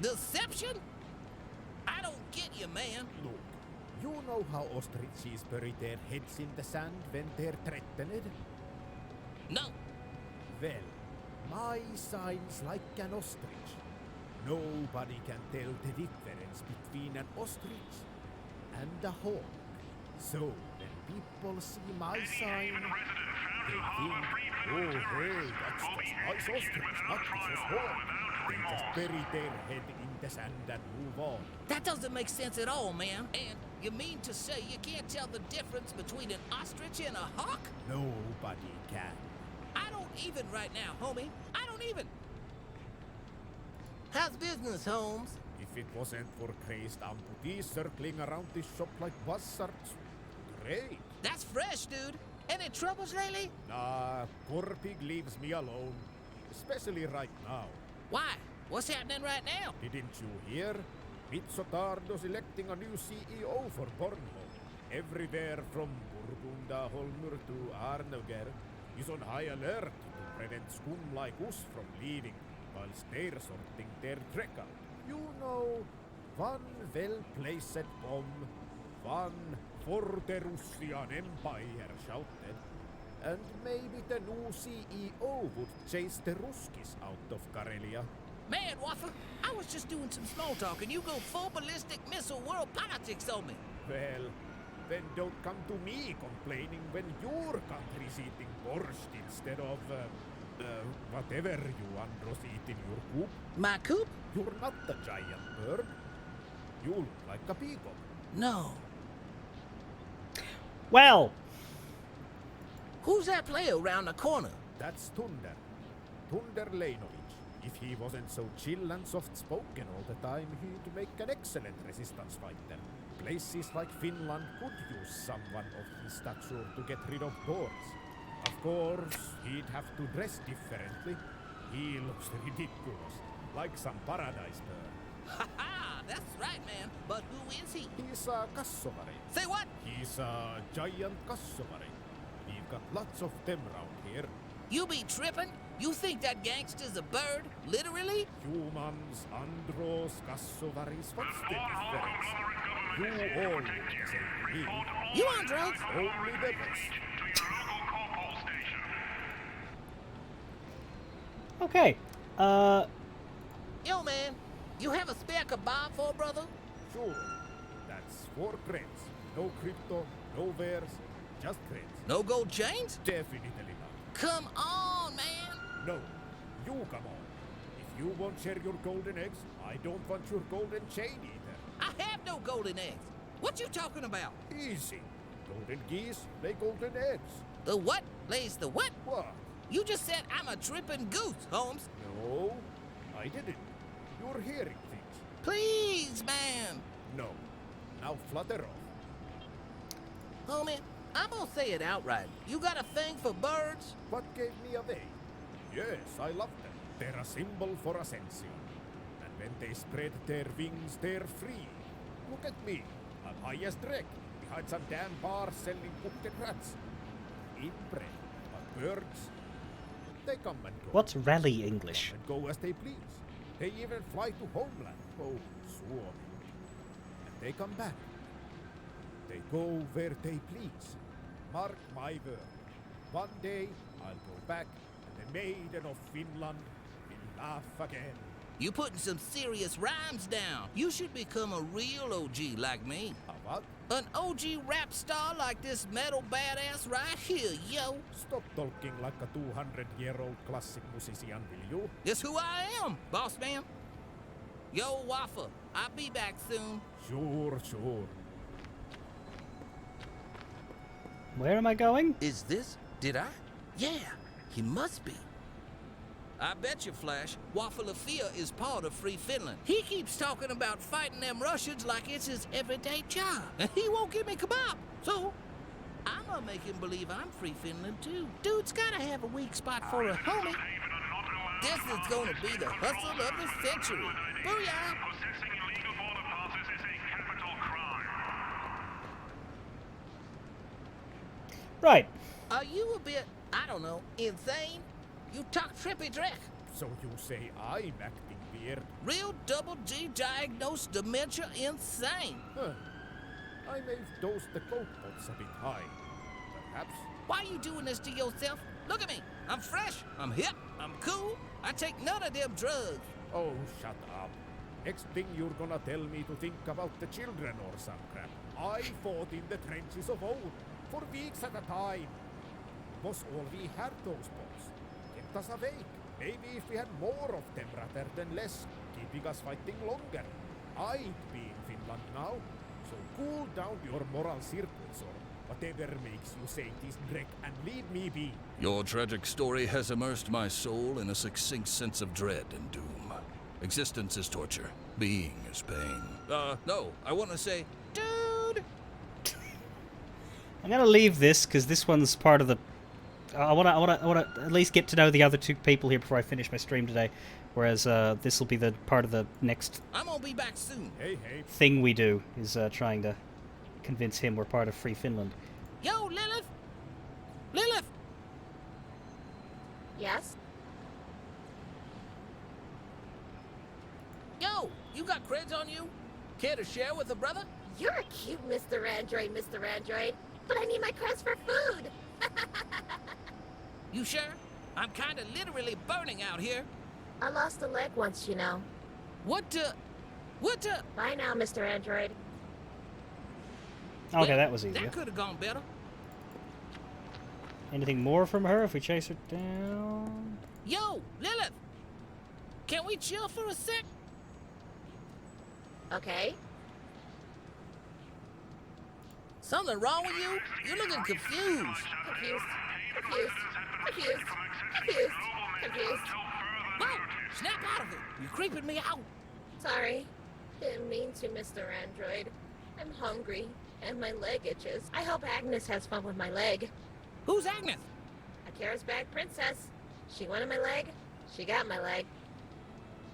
Deception? I don't get you, man. Look, you know how ostriches bury their heads in the sand when they're threatened? No. Well, my sign's like an ostrich. Nobody can tell the difference between an ostrich and a hawk. So when people see my sign, they think, oh hey, that's just nice ostrich, not Mrs. Hawk. They just bury their head in the sand and move on. That doesn't make sense at all, man. And you mean to say you can't tell the difference between an ostrich and a hawk? Nobody can. I don't even right now, homie. I don't even. How's business, Holmes? If it wasn't for crazed amputees circling around this shop like buzzards, great. That's fresh, dude. Any troubles lately? Nah, Corpig leaves me alone. Especially right now. Why? What's happening right now? Didn't you hear? Mitsotardo's electing a new CEO for Bornholm. Everywhere from Burgundaholmur to Arnoger is on high alert to prevent scum like us from leaving, whilst they're sorting their trek out. You know, one well-placed bomb, one for the Russian Empire shouted, and maybe the new CEO would chase the Ruskis out of Karelia. Man, Waffle, I was just doing some small talk and you go full ballistic missile world politics on me. Well, then don't come to me complaining when your country's eating borscht instead of, whatever you Andros eat in your coop. My coop? You're not a giant bird. You look like a peacock. No. Well! Who's that player around the corner? That's Tunder. Tunder Lejnovic. If he wasn't so chill and soft-spoken all the time, he'd make an excellent resistance fighter. Places like Finland could use someone of his stature to get rid of boars. Of course, he'd have to dress differently. He looks ridiculous, like some paradise bird. Ha ha! That's right, man. But who is he? He's a kassovari. Say what? He's a giant kassovari. We've got lots of them round here. You be tripping? You think that gangster's a bird? Literally? Humans, Andros, kassovaris, what's the difference? You all look the same to me. You on drugs? Only the best. Okay. Yo, man, you have a spare kebab for a brother? Sure. That's 4 crates. No crypto, no wares, just crates. No gold chains? Definitely not. Come on, man. No, you come on. If you won't share your golden eggs, I don't want your golden chain either. I have no golden eggs. What you talking about? Easy. Golden geese lay golden eggs. The what lays the what? What? You just said I'm a tripping goose, Holmes. No, I didn't. You're hearing things. Please, man. No. Now flutter off. Homie, I'm gonna say it outright. You got a thing for birds? What gave me away? Yes, I love them. They're a symbol for ascension. And when they spread their wings, they're free. Look at me. I'm high as Drek, find some damn bar selling cooked rats. Eat bread, but birds, they come and go. What's rally English? And go as they please. They even fly to homeland. Oh, swarm. And they come back. They go where they please. Mark my word. One day, I'll go back, and the maiden of Finland will laugh again. You putting some serious rhymes down. You should become a real OG like me. A what? An OG rap star like this metal badass right here, yo. Stop talking like a 200-year-old classic musician, will you? It's who I am, boss man. Yo, Waffle, I'll be back soon. Sure. Where am I going? Is this? Did I? Yeah, he must be. I bet you, Flash, Waffleafia is part of Free Finland. He keeps talking about fighting them Russians like it's his everyday job. And he won't give me kebab. So, I'm gonna make him believe I'm Free Finland too. Dude's gotta have a weak spot for a homie. This is gonna be the hustle of the century. Booyah! Possessing illegal border passes is a capital crime. Right. Are you a bit, I don't know, insane? You talk trippy dreck. So you say I'm acting weird? Real double G diagnosed dementia insane. Huh. I may have dosed the coke pots a bit high. Perhaps. Why are you doing this to yourself? Look at me. I'm fresh. I'm hip. I'm cool. I take none of them drugs. Oh, shut up. Next thing you're gonna tell me to think about the children or some crap. I fought in the trenches of old, for weeks at a time. Was all we had those bombs. Kept us awake. Maybe if we had more of them rather than less, keeping us fighting longer. I'd be in Finland now. So cool down your moral circles or whatever makes you say this, Drek, and leave me be. Your tragic story has immersed my soul in a succinct sense of dread and doom. Existence is torture. Being is pain. No, I want to say, dude! I'm gonna leave this, because this one's part of the... I wanna at least get to know the other two people here before I finish my stream today. Whereas this will be the part of the next I'm gonna be back soon. Hey. thing we do, is trying to convince him we're part of Free Finland. Yo, Lilith! Lilith! Yes? Yo, you got creds on you? Care to share with a brother? You're a cute Mr. Android, Mr. Android. But I need my crest for food. You sure? I'm kinda literally burning out here. I lost a leg once, you know. What the? Bye now, Mr. Android. Okay, that was easier. That could have gone better. Anything more from her if we chase her down? Yo, Lilith! Can we chill for a sec? Okay. Something wrong with you? You're looking confused. Confused. Whoa! Snap out of it! You're creeping me out. Sorry. Didn't mean to, Mr. Android. I'm hungry, and my leg itches. I hope Agnes has fun with my leg. Who's Agnes? A charismatic princess. She wanted my leg. She got my leg.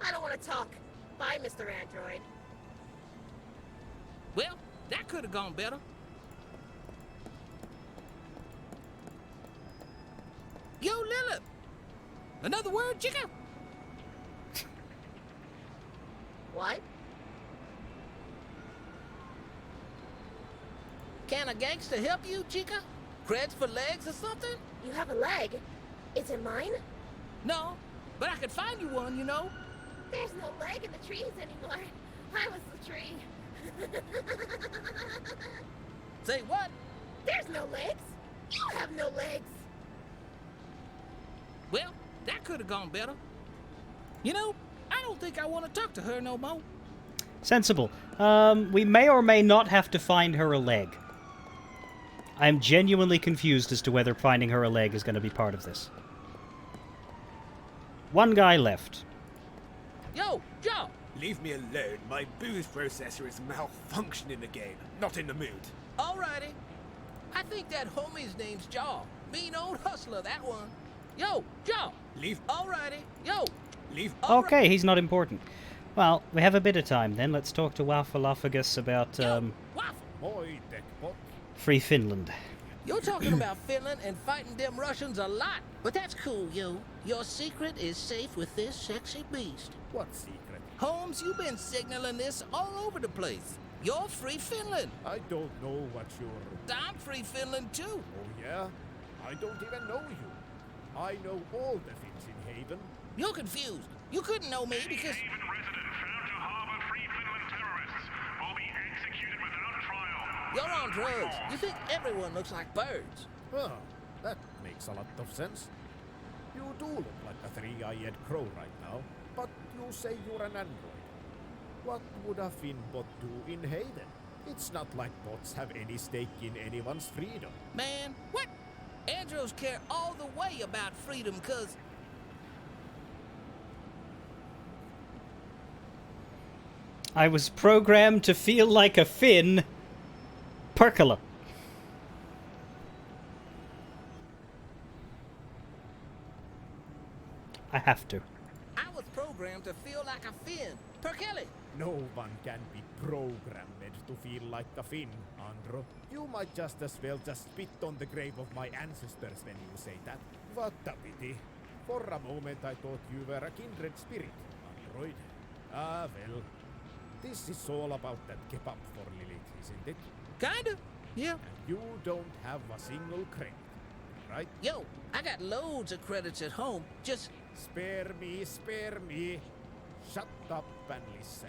I don't want to talk. Bye, Mr. Android. Well, that could have gone better. Yo, Lilith! Another word, chica? What? Can a gangster help you, chica? Creds for legs or something? You have a leg. Is it mine? No, but I could find you one, you know. There's no leg in the trees anymore. I was the tree. Say what? There's no legs. You have no legs. Well, that could have gone better. You know, I don't think I want to talk to her no more. Sensible. We may or may not have to find her a leg. I'm genuinely confused as to whether finding her a leg is going to be part of this. One guy left. Yo, Joe! Leave me alone. My booze processor is malfunctioning again. Not in the mood. Alrighty. I think that homie's name's Jaw. Mean old hustler, that one. Yo, Jaw! Leave. Alrighty. Yo! Leave. Okay, he's not important. Well, we have a bit of time then. Let's talk to Waffleophagus about, Yo, Waffle! Moi, Deckbot. Free Finland. You're talking about Finland and fighting them Russians a lot, but that's cool, yo. Your secret is safe with this sexy beast. What secret? Holmes, you've been signaling this all over the place. You're Free Finland. I don't know what you're... I'm Free Finland, too. Oh, yeah? I don't even know you. I know all the Finns in Haven. You're confused. You couldn't know me because... Haven resident found to harbor Free Finland terrorists will be executed without trial. You're on drugs. You think everyone looks like birds. Oh, that makes a lot of sense. You do look like a three-eyed crow right now, but you say you're an android. What would a Finn bot do in Haven? It's not like bots have any stake in anyone's freedom. Man, what? Andros care all the way about freedom, cause... I was programmed to feel like a Finn. Percola. I have to. I was programmed to feel like a Finn. Per Kelly. No one can be programmed to feel like a Finn, Andro. You might just as well just spit on the grave of my ancestors when you say that. What a pity. For a moment I thought you were a kindred spirit, android. Ah, well. This is all about that kebab for Lilith, isn't it? Kinda, yeah. And you don't have a single credit, right? Yo, I got loads of credits at home. Just... Spare me, spare me. Shut up and listen.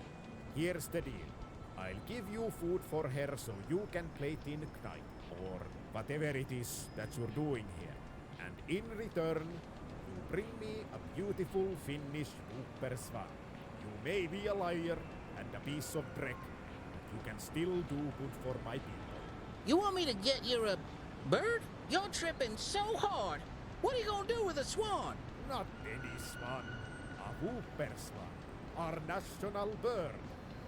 Here's the deal. I'll give you food for her so you can play Tin Knight, or whatever it is that you're doing here. And in return, you bring me a beautiful Finnish Wooperswan. You may be a liar and a piece of dreck, but you can still do good for my people. You want me to get you a bird? You're tripping so hard. What are you gonna do with a swan? Not any swan. A Wooperswan, our national bird.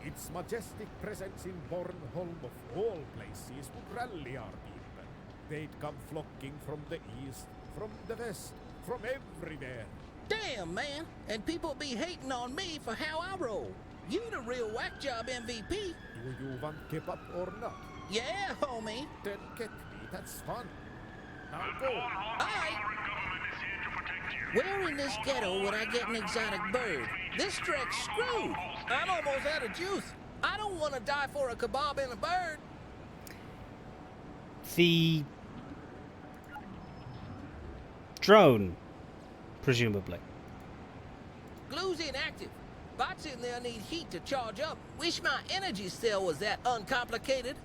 Its majestic presence in Bornholm of all places would rally our people. They'd come flocking from the east, from the west, from everywhere. Damn, man. And people be hating on me for how I roll. You the real whack job MVP. Do you want kebab or not? Yeah, homie. Then get me, that's fun. Now go. Aye. Where in this ghetto would I get an exotic bird? This stretch screwed. I'm almost out of juice. I don't want to die for a kebab and a bird. The drone, presumably. Glue's inactive. Bots in there need heat to charge up. Wish my energy cell was that uncomplicated.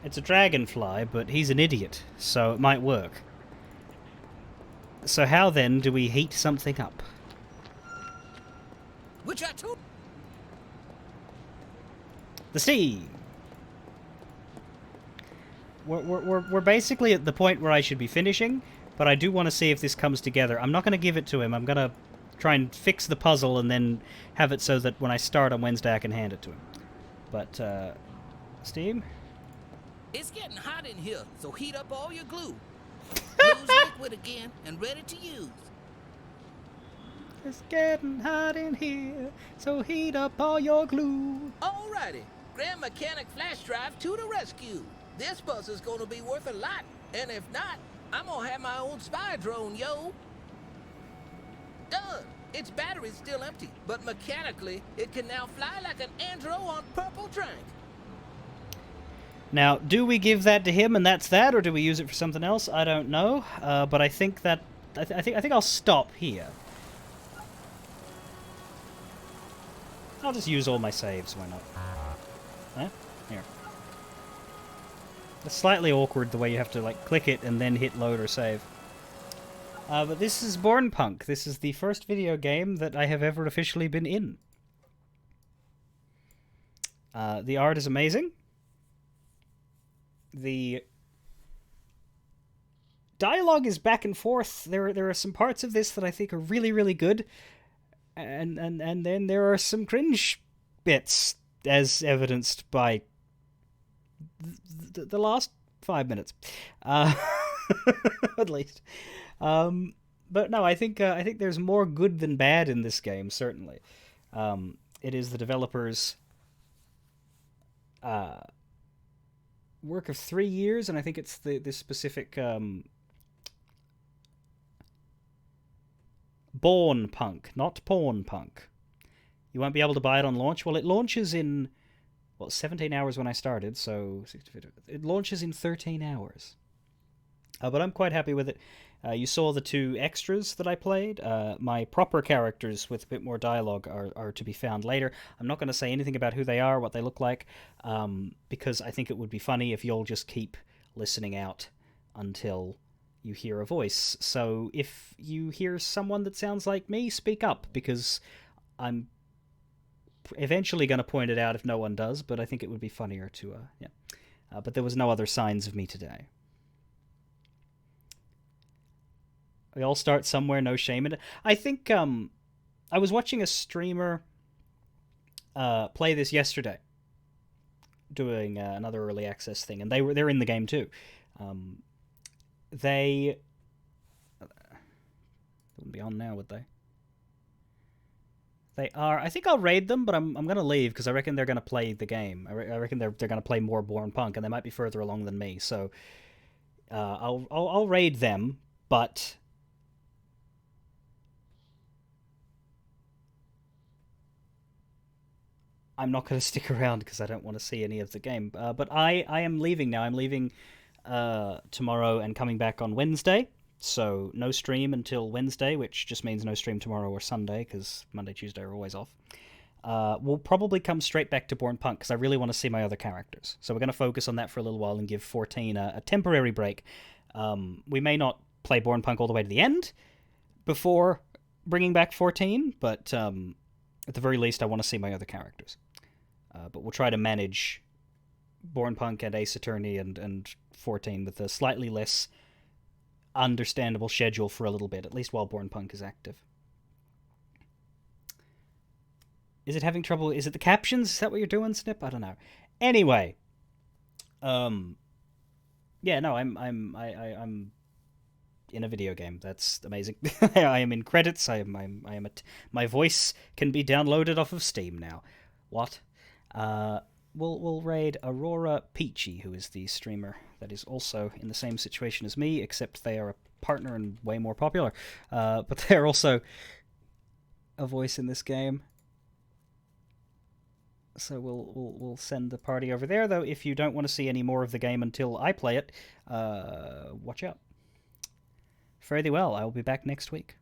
It's a dragonfly, but he's an idiot, so it might work. So how then do we heat something up? Which I told... The steam! We're basically at the point where I should be finishing, but I do want to see if this comes together. I'm not going to give it to him. I'm going to try and fix the puzzle and then have it so that when I start on Wednesday I can hand it to him. But, steam? It's getting hot in here, so heat up all your glue. Glue's liquid again and ready to use. It's getting hot in here, so heat up all your glue. Alrighty, Grand Mechanic Flash Drive to the rescue. This bus is gonna be worth a lot, and if not, I'm gonna have my own spy drone, yo. Done. Its battery's still empty, but mechanically, it can now fly like an andro on purple drink. Now, do we give that to him and that's that, or do we use it for something else? I don't know, but I think that I think I'll stop here. I'll just use all my saves. Why not? Huh? Here. It's slightly awkward the way you have to like click it and then hit load or save. But this is Bornpunk. This is the first video game that I have ever officially been in. The art is amazing. The dialogue is back and forth. There are some parts of this that I think are really, really good. And then there are some cringe bits, as evidenced by the last 5 minutes, at least. But no, I think there's more good than bad in this game. Certainly, it is the developers' work of 3 years, and I think it's this specific Born Punk, not Porn Punk. You won't be able to buy it on launch. Well, it launches in 17 hours when I started, so it launches in 13 hours. But I'm quite happy with it. You saw the 2 extras that I played. My proper characters with a bit more dialogue are to be found later. I'm not going to say anything about who they are, what they look like, because I think it would be funny if you'll just keep listening out until you hear a voice. So if you hear someone that sounds like me, speak up, because I'm eventually going to point it out if no one does, but I think it would be funnier to, but there was no other signs of me today. We all start somewhere, no shame in it. I think I was watching a streamer play this yesterday, doing another early access thing, and they're in the game too. They wouldn't be on now, would they? They are. I think I'll raid them, but I'm gonna leave because I reckon they're gonna play the game. I reckon they're gonna play more Born Punk, and they might be further along than me. So I'll raid them, but I'm not going to stick around because I don't want to see any of the game. But I am leaving now. I'm leaving tomorrow and coming back on Wednesday. So no stream until Wednesday, which just means no stream tomorrow or Sunday, because Monday, Tuesday are always off. We'll probably come straight back to Born Punk, because I really want to see my other characters. So we're going to focus on that for a little while and give 14 a temporary break. We may not play Born Punk all the way to the end before bringing back 14, but at the very least I want to see my other characters. But we'll try to manage Born Punk and Ace Attorney and 14 with a slightly less understandable schedule for a little bit, at least while Born Punk is active. Is it having trouble? Is it the captions? Is that what you're doing, Snip? I don't know. Anyway, yeah, no, I'm in a video game. That's amazing. I am in credits. My voice can be downloaded off of Steam now. What? We'll raid Aurora Peachy, who is the streamer that is also in the same situation as me, except they are a partner and way more popular. But they're also a voice in this game. So we'll send the party over there, though if you don't want to see any more of the game until I play it, watch out. Fare thee well, I will be back next week.